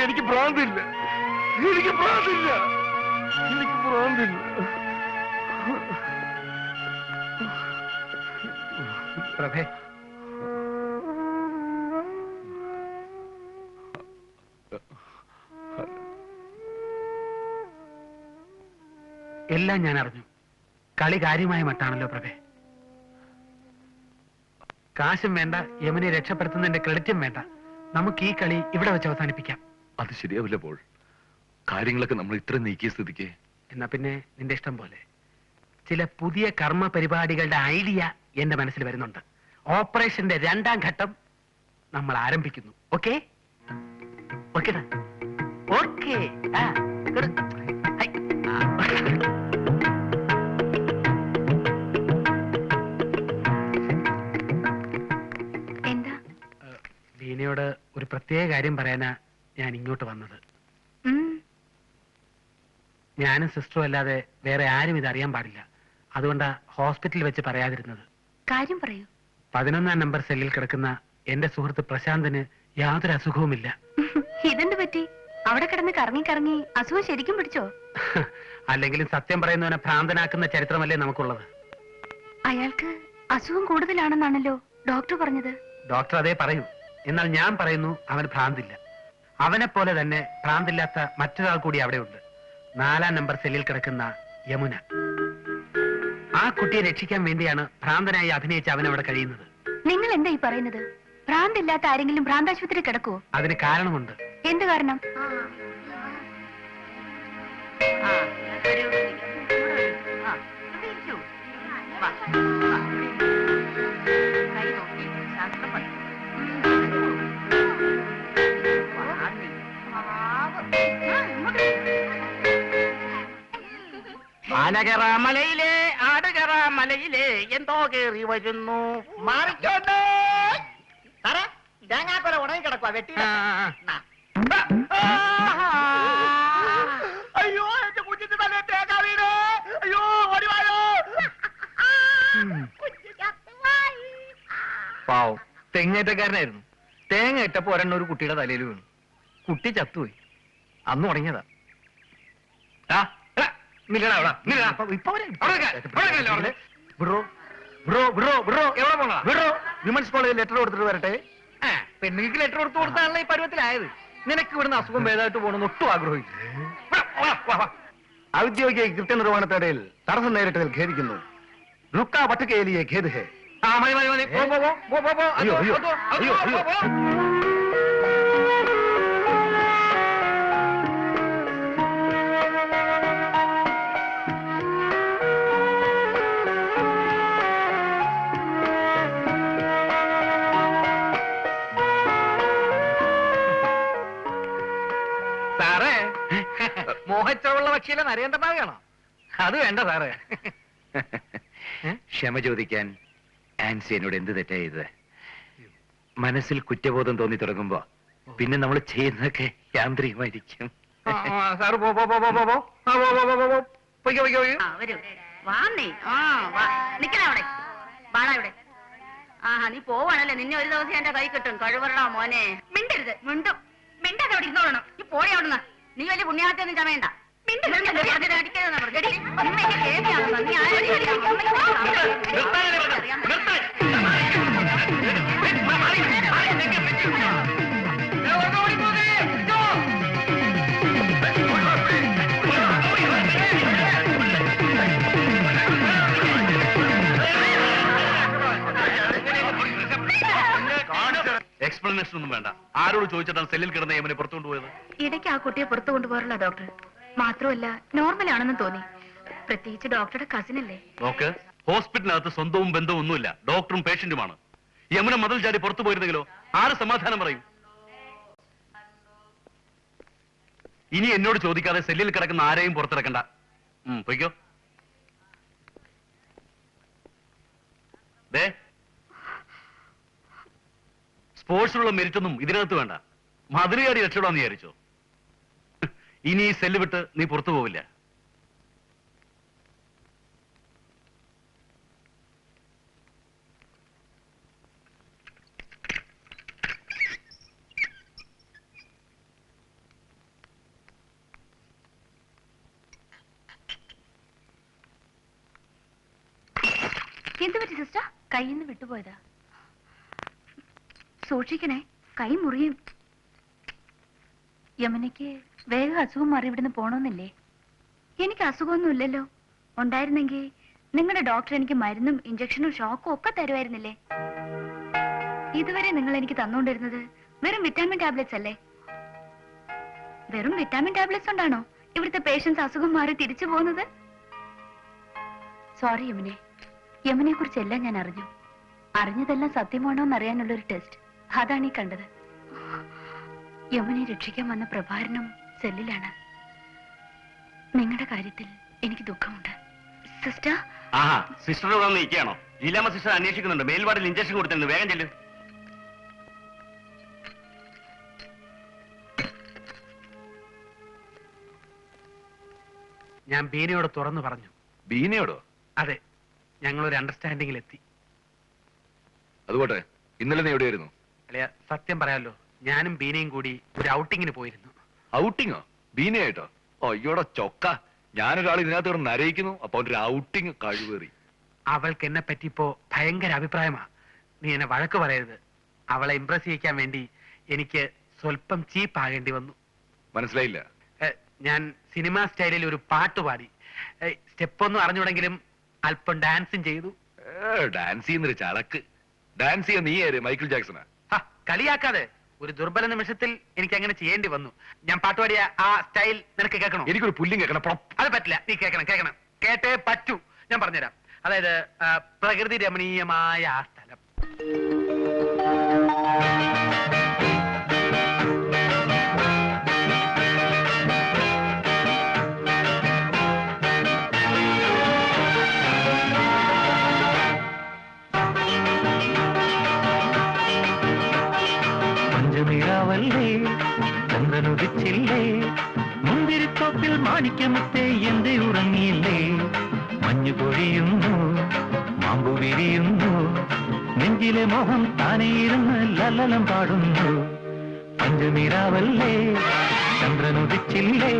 എനിക്ക് ഭ്രാന്തില്ല, എനിക്ക് ഭ്രാന്തില്ല, എനിക്ക് ഭ്രാന്തില്ല. പ്രഭേ, എല്ലാം ഞാൻ അറിഞ്ഞു. കളി കാര്യമായ മട്ടാണല്ലോ പ്രഭേ. കാശും വേണ്ട, യമുനെ രക്ഷപ്പെടുത്തുന്നതിന്റെ ക്രെഡിറ്റും വേണ്ട. നമുക്ക് ഈ കളി ഇവിടെ വെച്ച് അവസാനിപ്പിക്കാം. അത് ശരിയാവില്ല പോൾ. കാര്യങ്ങളൊക്കെ നമ്മൾ ഇത്ര നീക്കിയ സ്ഥിതിക്ക്. എന്നാ പിന്നെ നിന്റെ ഇഷ്ടം പോലെ. ചില പുതിയ കർമ്മ പരിപാടികളുടെ ഐഡിയ എന്റെ മനസ്സിൽ വരുന്നുണ്ട്. ഓപ്പറേഷന്റെ 2-ാം ഘട്ടം നമ്മൾ ആരംഭിക്കുന്നു. Okay okay okay. എന്താ? വീണയോട് ഒരു പ്രത്യേക കാര്യം പറയാനാ ഞാൻ ഇങ്ങോട്ട് വന്നത്. ഞാനും സിസ്റ്ററും അല്ലാതെ വേറെ ആരും ഇത് അറിയാൻ പാടില്ല. അതുകൊണ്ടാ ഹോസ്പിറ്റലിൽ വെച്ച് പറയാതിരുന്നത്. കാര്യം പറയൂ. 11-ാം നമ്പർ സെല്ലിൽ കിടക്കുന്ന എന്റെ സുഹൃത്ത് പ്രശാന്തിന് യാതൊരു അസുഖവുമില്ല. ഇതെന്ത് പറ്റി? അവിടെ കിടന്ന് കറങ്ങി കറങ്ങി അസുഖം ശരിക്കും പിടിച്ചോ? അല്ലെങ്കിലും സത്യം പറയുന്നവനെ ഭ്രാന്തനാക്കുന്ന ചരിത്രമല്ലേ നമുക്കുള്ളത്. അയാൾക്ക് അസുഖം കൂടുതലാണെന്നാണല്ലോ ഡോക്ടർ പറഞ്ഞത്. ഡോക്ടർ അതേ പറയൂ. എന്നാൽ ഞാൻ പറയുന്നു അവന് ഭ്രാന്തില്ല. അവനെ പോലെ തന്നെ ഭ്രാന്തില്ലാത്ത മറ്റൊരാൾ കൂടി അവിടെയുണ്ട്. 4-ാം നമ്പർ സെല്ലിൽ കിടക്കുന്ന യമുന. ആ കുട്ടിയെ രക്ഷിക്കാൻ വേണ്ടിയാണ് ഭ്രാന്തനായി അഭിനയിച്ച് അവൻ അവിടെ കഴിയുന്നത്. നിങ്ങൾ എന്താ ഈ പറയുന്നത്? ഭ്രാന്തില്ലാത്ത ആരെങ്കിലും ഭ്രാന്താശുപത്രി കിടക്കുവോ? അതിന് കാരണമുണ്ട്. എന്ത് കാരണം? ആനകറ മലയിലെ ആടുകറ മലയിലെ എന്തോ കേറി വരുന്നു. മാറിക്കോട്ടെ സാറേ, തേങ്ങാക്കൊല ഉണങ്ങി കിടക്കുക വെട്ടി. അയ്യോ, എന്റെ കുഞ്ഞിന്റെ തലേ തേങ്ങ വീട്. അയ്യോ, ഓടിവായോ. പാവം തെങ്ങേറ്റക്കാരനായിരുന്നു. തേങ്ങ ഇട്ടപ്പോ ഒരെണ്ണം ഒരു കുട്ടിയുടെ തലയിൽ വീണു. കുട്ടി ചത്തുപോയി. അന്ന് ഉടങ്ങിയതാ. വിമൻസ് കോളേജിൽ ലെറ്റർ കൊടുത്തിട്ട് വരട്ടെ. പെണ്ണുങ്ങൾക്ക് ലെറ്റർ കൊടുത്തു കൊടുത്താണല്ലോ ഈ പരുവത്തിലായത്. നിനക്ക് ഇവിടുന്ന് അസുഖം ഭേദമായിട്ട് പോകണമെന്ന് ഒട്ടും ആഗ്രഹിച്ചു. ഔദ്യോഗിക കൃത്യനിർവഹണത്തിനിടയിൽ തടസ്സം നേരിട്ടതിൽ ഖേദിക്കുന്നു. റുക്ക വട്ടുകേലിയെ ഖേദ് ഹേ. ആ മതി മതി മതി പോ പോ പോ പോ പോ അയ്യോ, അയ്യോ, അയ്യോ, അയ്യോ. സാറേ മോഹച്ചുള്ള പക്ഷിയിലെ നരേന്ദ്രനാകാണോ? അത് വേണ്ട സാറേ. ക്ഷമ ചോദിക്കാൻ ആൻസി എന്നോട് എന്ത് തെറ്റാ ചെയ്തത്? മനസ്സിൽ കുറ്റബോധം തോന്നി തുടങ്ങുമ്പോ പിന്നെ നമ്മൾ ചെയ്യുന്നതൊക്കെ യാന്ത്രികമായിരിക്കും. സാറ് പോ പോ പോ പോ പോ പോ ആ, പോ പോ പോ പോ പോ പൊയ്ക്കോ പൊയ്ക്കോ പൊയ്ക്കോ. വരൂ വാന്നേ. നിക്കണവിടെ വാടാ ഇവിടെ. ആഹാ നീ പോവാണല്ലേ, നിന്നെ ഒരു ദിവസം എന്റെ കൈ കിട്ടും. കഴിവറടാ മോനെ. മിണ്ടരുത്. മിണ്ടും മിണ്ടാതെ അവിടെ ഇരുന്നോളണം. നീ പോഴെ അവിടുന്ന്. നീ വലിയ പുണ്യാഹത്തൊന്നും ചമയണ്ട. അടിക്കരുതെന്നാ പറഞ്ഞു. നീ എക്സ്പ്ലനേഷൻ ഒന്നും വേണ്ട. ആരോട് ചോദിച്ചിട്ടാണ് സെല്ലിൽ കിടന്ന യമനെ പുറത്തു കൊണ്ടുപോയത്? ഇടയ്ക്ക് ആ കുട്ടിയെ പുറത്തു കൊണ്ടുപോകാറില്ല ഡോക്ടർ. മാത്രമല്ല നോർമൽ ആണെന്ന് തോന്നി. പ്രത്യേകിച്ച് ഡോക്ടറുടെ കസിൻ അല്ലേ. നോക്ക്, ഹോസ്പിറ്റലിനകത്ത് സ്വന്തവും ബന്ധവും ഒന്നുമില്ല. ഡോക്ടറും പേഷ്യന്റുമാണ്. യമുന മതിൽ ചാടി പുറത്തു പോയിരുന്നെങ്കിലോ ആര് സമാധാനം പറയും? ഇനി എന്നോട് ചോദിക്കാതെ സെല്ലിൽ കിടക്കുന്ന ആരെയും പുറത്തിറക്കണ്ട. പൊയ്ക്കോ. ദേ, സ്പോർട്സിലുള്ള മെരിറ്റ് ഒന്നും ഇതിനകത്ത് വേണ്ട. മതിലുകാരി രക്ഷപ്പെടാന്ന് വിചാരിച്ചോ? ഇനി ഈ സെല്ല് വിട്ട് നീ പുറത്തു പോവില്ല. എന്ത് പറ്റി സിസ്റ്റർ? കയ്യിൽ നിന്ന് വിട്ടുപോയതാ. സൂക്ഷിക്കണേ, കൈ മുറിയും. യമുനയ്ക്ക് വേഗം അസുഖം മാറി ഇവിടുന്ന് പോണമെന്നില്ലേ? എനിക്ക് അസുഖമൊന്നുമില്ലല്ലോ. ഉണ്ടായിരുന്നെങ്കിൽ നിങ്ങളുടെ ഡോക്ടർ എനിക്ക് മരുന്നും ഇഞ്ചക്ഷനും ഷോക്കും ഒക്കെ തരുമായിരുന്നില്ലേ? ഇതുവരെ നിങ്ങൾ എനിക്ക് തന്നുകൊണ്ടിരുന്നത് വെറും വിറ്റാമിൻ ടാബ്ലറ്റ്സ് അല്ലേ? വെറും വിറ്റാമിൻ ടാബ്ലറ്റ്സ് കൊണ്ടാണോ ഇവിടുത്തെ പേഷ്യൻസ് അസുഖം മാറി തിരിച്ചു പോകുന്നത്? സോറി യമുനെ. യമുനെ കുറിച്ച് എല്ലാം ഞാൻ അറിഞ്ഞു. അറിഞ്ഞതെല്ലാം സത്യമാണോ എന്നറിയാനുള്ളൊരു ടെസ്റ്റ്, അതാണ് ഈ കണ്ടത്. യമുനെ രക്ഷിക്കാൻ വന്ന പ്രഭാരനും സെല്ലിലാണ്. നിങ്ങളുടെ കാര്യത്തിൽ എനിക്ക് ദുഃഖമുണ്ട് സിസ്റ്റർ. ആഹാ, സിസ്റ്ററിനോട് വന്ന് നിൽക്കുകയാണോ? ലീലാമ്മ സിസ്റ്റർ അന്വേഷിക്കുന്നുണ്ട്. മേൽവാർഡിൽ ഇഞ്ചക്ഷൻ കൊടുത്തിട്ടുണ്ട്. വേഗം ചെല്ലു. ഞാൻ ബീനയോട് തുറന്നു പറഞ്ഞു. ബീനയോടോ? അതെ, ഞങ്ങളൊരു അണ്ടർസ്റ്റാൻഡിങ്ങിൽ എത്തി. അതുകൊട്ടെ, ഇന്നലെ നീ എവിടെയായിരുന്നു? അല്ലയ, സത്യം പറയാലോ, ഞാനും ബീനയും കൂടി ഒരു ഔട്ടിങ്ങിന് പോയിരുന്നു. ഔട്ടിങ്ങോ? ബീനയായിട്ടോ? അയ്യോടെ ചൊക്ക. ഞാനൊരാൾ ഇതിനകത്ത് കിടന്ന് നരയിക്കുന്നു, അപ്പൊ ഒരു ഔട്ടിങ് കഴിവേറി. അവൾക്ക് എന്നെ പറ്റി ഇപ്പോ ഭയങ്കര അഭിപ്രായമാ. നീ എന്നെ വഴക്ക് പറയരുത്. അവളെ ഇംപ്രസ് ചെയ്യിക്കാൻ വേണ്ടി എനിക്ക് സ്വല്പം ചീപ്പ് ആകേണ്ടി വന്നു. മനസ്സിലായില്ല. ഞാൻ സിനിമ സ്റ്റൈലിൽ ഒരു പാട്ട് പാടി. സ്റ്റെപ്പൊന്നും അറിഞ്ഞുകൂടെങ്കിലും അല്പം ഡാൻസും ചെയ്തു. ഡാൻസ് ചെയ്യുന്നൊരു ചളക്ക്. ഡാൻസ് ചെയ്യാൻ നീ ആര്? മൈക്കിൾ ജാക്സണാ? കളിയാക്കാതെ. ഒരു ദുർബല നിമിഷത്തിൽ എനിക്ക് അങ്ങനെ ചെയ്യേണ്ടി വന്നു. ഞാൻ പാട്ടുപാടിയ ആ സ്റ്റൈൽ നിനക്ക് കേൾക്കണോ? എനിക്കൊരു പുല്ലും കേൾക്കണം. അത് പറ്റില്ല. നീ കേൾക്കണം, കേൾക്കണം. കേട്ടേ പറ്റൂ. ഞാൻ പറഞ്ഞുതരാം. അതായത് പ്രകൃതി രമണീയമായ ആ സ്ഥലം. പഞ്ചമിഴാവല്ലേ, ചന്ദ്രനുദിച്ചില്ലേ, മുന്തിരിത്തോപ്പിൽ മാണിക്യമുത്തേ എന്തേ ഉറങ്ങിയില്ലേ? മഞ്ഞു പൊഴിയുന്നു, മാമ്പു വിരിയുന്നു, നെഞ്ചിലെ മോഹം താനേയിരുന്ന് ലല്ലലം പാടുന്നു. പഞ്ചമിഴാവല്ലേ, ചന്ദ്രനുദിച്ചില്ലേ,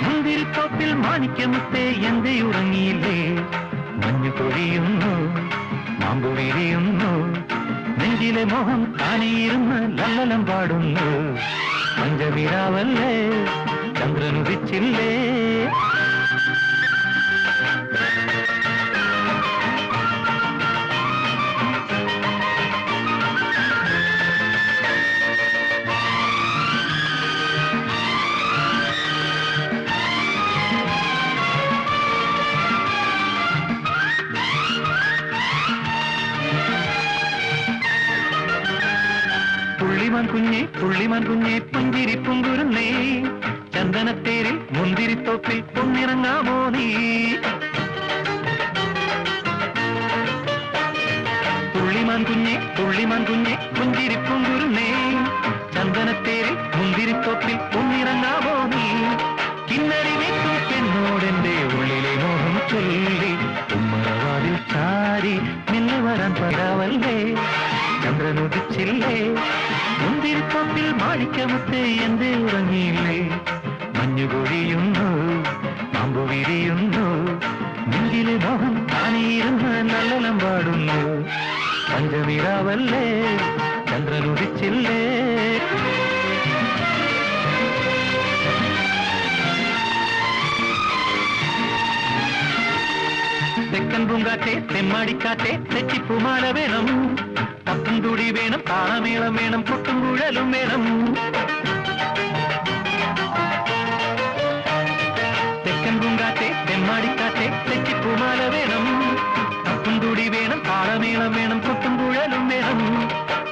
മുന്തിരിത്തോപ്പിൽ മാണിക്യമുത്തേ എന്തേ ഉറങ്ങിയില്ലേ? മഞ്ഞു പൊഴിയുന്നു, മാമ്പു വിരിയുന്നു, നെഞ്ചിലെ മോഹം താനേയിരുന്ന് ലല്ലലം പാടുന്നു. പഞ്ചമിഴാവല്ലേ, ചന്ദ്രനുദിച്ചില്ലേ. പുള്ളിമാൻ കുഞ്ഞെ പുഞ്ചിരി പുങ്കുരുന്നേ ചന്ദനത്തേരിൽ മുന്തിരിത്തോപ്പിൽ പൊന്നിറങ്ങാമോ നീ പുള്ളിമാൻ കുഞ്ഞെ പുഞ്ചിരി പുങ്കുരുന്നേ ചന്ദനത്തേരിൽ മുന്തിരിത്തോപ്പിൽ പൊന്നിറങ്ങാമോ നീ കിന്നരി വെക്കും പെണ്ണോടെന്റെ ഉള്ളിലെ മോഹം ചൊല്ലി ഉമ്മറവാതിൽ ചാരി നിന്നെ വരാൻ പരാവല്ലേ ചന്ദ്രനുദിച്ചില്ലേ മുന്തിരിത്തോപ്പിൽ മാണിക്കമുത്തേ എന്തേ ഉറങ്ങിയില്ലേ മഞ്ഞുകൊഴിയുന്നു പാമ്പു വിരിയുന്നു നെഞ്ചിലെ മോഹം താനേയിരുന്ന് നല്ലലം പാടുന്നു പഞ്ചമിരാവല്ലേ ചന്ദ്രനുദിച്ചില്ലേ തെക്കൻ പൂങ്കാറ്റെ തെമ്മാടിക്കാറ്റെ തെച്ചിപ്പുമാല വേണം തപ്പും തുടി വേണം താളമേളം വേണം കൊട്ടും കുഴലും വേണം തെക്കൻ പൂങ്കാറ്റെ തെമ്മാടിക്കാറ്റെ തെച്ചിപ്പുമാല വേണം തപ്പും തുടി വേണം താളമേളം വേണം കൊട്ടും കുഴലും വേണം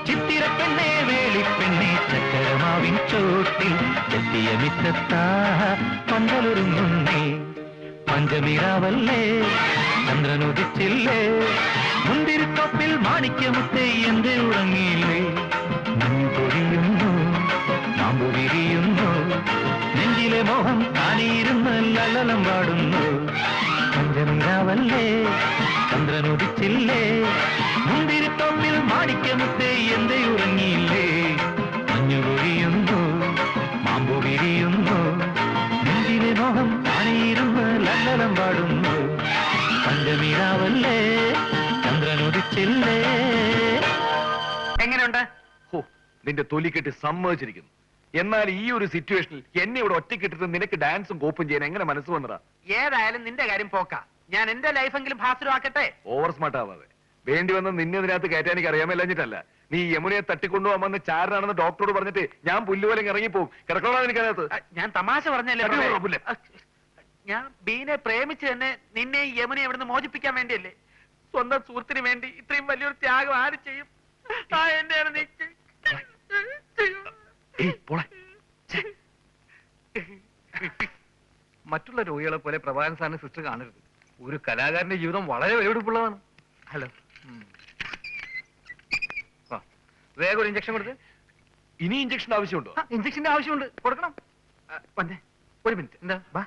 ചിത്തിരപ്പെണ്ണെ വേളിപ്പെണ്ണെ ചക്കരമാവിൻ ചോട്ടിൽ ചെത്തിയ മിറ്റത്താ പന്തലൊരുങ്ങുന്നേ പഞ്ചമിരാവല്ലേ ചന്ദ്രനുദിച്ചില്ലേ മുന്തിരിത്തോപ്പിൽ മാണിക്യമുത്തേ എന്തേ ഉറങ്ങിയില്ലേ മഞ്ഞു പൊഴിയുന്നു പാമ്പു വിരിയുന്നു നെഞ്ചിലെ മോഹം താനേയിരുന്ന് ലലലം പാടുന്നു പഞ്ചമിരാവല്ലേ ചന്ദ്രനുദിച്ചില്ലേ മുന്തിരിത്തോപ്പിൽ മാണിക്യമുത്തേ എന്തേ ഉറങ്ങിയില്ലേ മഞ്ഞു പൊഴിയുന്നു പാമ്പു വിരിയുന്നു നെഞ്ചിലെ മോഹം താനേയിരുന്ന് ലലലം പാടുന്നു പഞ്ചമിരാവല്ലേ ചന്ദ്രനുദിച്ചില്ലേ എങ്ങനെയുണ്ട്? ഹോ, നിന്റെ തൊലിക്കെട്ടി സമ്മതിച്ചിരിക്കുന്നു. എന്നാൽ ഈ ഒരു സിറ്റുവേഷനിൽ എന്നെ ഇവിടെ ഒറ്റക്കിട്ടിട്ട് നിനക്ക് ഡാൻസും കോപ്പും ചെയ്യാൻ എങ്ങനെ മനസ്സ് വന്നടാ? ഏതായാലും നിന്റെ കാര്യം പോക്കാ. ഞാൻ എന്റെ ലൈഫെങ്കിലും ഭാസുരമാക്കട്ടെ. ഓവർ സ്മാർട്ട് ആവാതെ. വേണ്ടി വന്ന് നിന്നെ ഇതിനകത്ത് കയറ്റാൻ എനിക്ക് അറിയാമല്ലഞ്ഞിട്ടല്ല. നീ യമുനയെ തട്ടിക്കൊണ്ടുപോകാമെന്ന് ചാരനാണെന്ന് ഡോക്ടറോട് പറഞ്ഞിട്ട് ഞാൻ പുല്ലുപോലെ ഇറങ്ങിപ്പോവും. കിടക്കണോ എനിക്കതിനകത്ത്? ഞാൻ തമാശ പറഞ്ഞല്ലേ. അത് കുഴപ്പമില്ല. ഞാൻ ബീനെ പ്രേമിച്ച് തന്നെ നിന്നെ ഈ യമുനെ എവിടുന്ന് മോചിപ്പിക്കാൻ വേണ്ടിയല്ലേ. സ്വന്തം സുഹൃത്തിന് വേണ്ടി ഇത്രയും വലിയൊരു ത്യാഗം ആര് ചെയ്യും? ആ എന്നെയാണ് നീ മറ്റുള്ള രോഗികളെ പോലെ പ്രഭാകരൻ സാറിന് സിസ്റ്റർ കാണരുത്. ഒരു കലാകാരന്റെ ജീവിതം വളരെ വിലപിടിപ്പുള്ളതാണ്. ഹലോ, വേഗം ഒരു ഇഞ്ചക്ഷൻ കൊടുത്ത്. ഇനി ഇഞ്ചക്ഷൻ ആവശ്യമുണ്ടോ? ഇഞ്ചക്ഷന്റെ ആവശ്യമുണ്ട്, കൊടുക്കണം. വന്നേ ഒരു മിനിറ്റ്. എന്താ വാ.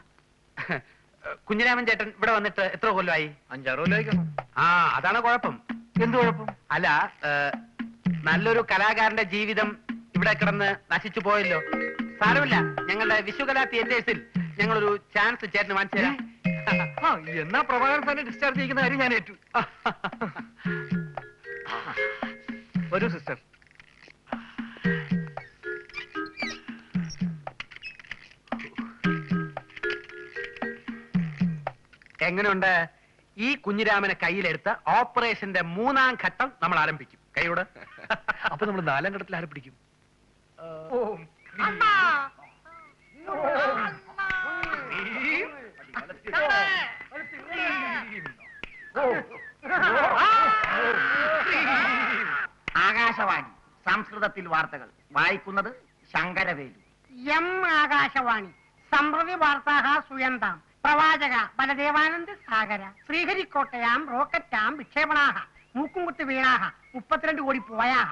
കുഞ്ഞിരാമൻ ചേട്ടൻ ഇവിടെ വന്നിട്ട് എത്ര കൊല്ലമായി? 5-6 കൊല്ലമായി കാണും. ആ, അതാണ് കുഴപ്പം. എന്ത് കുഴപ്പം? അല്ല, നല്ലൊരു കലാകാരന്റെ ജീവിതം ഇവിടെ കിടന്ന് നശിച്ചു പോയല്ലോ. സാരമില്ല, ഞങ്ങളുടെ വിശ്വകലാ തിയേറ്റേഴ്സിൽ ഞങ്ങളൊരു ചാൻസ് ചേട്ടന് വാങ്ങിച്ചു തരാം. എന്നാ പ്രഭാകരൻ സാറിനെ ഡിസ്ചാർജ് ചെയ്യുന്ന കാര്യം ഞാൻ ഏറ്റു. വരൂ സിസ്റ്റർ. എങ്ങനെയുണ്ട്? ഈ കുഞ്ഞിരാമനെ കയ്യിലെടുത്ത് ഓപ്പറേഷന്റെ 3-ാം ഘട്ടം നമ്മൾ ആരംഭിക്കും. കൈയോട്. അപ്പൊ നമ്മൾ 4-ാം ഘട്ടത്തിൽ ആരെ പിടിക്കും? ആകാശവാണി സംസ്കൃതത്തിൽ വാർത്തകൾ വായിക്കുന്നത് ശങ്കരവേലു. എം ആകാശവാണി സംപ്രതി വാർത്താഹ സുയന്താം പ്രവാചക ബലദേവാനന്ദ സാഗര ശ്രീഹരിക്കോട്ടയാം റോക്കറ്റാം വിക്ഷേപണാഹ മൂക്കുംകുത്ത് വീണാഹ 32 കോടി പോയാഹ.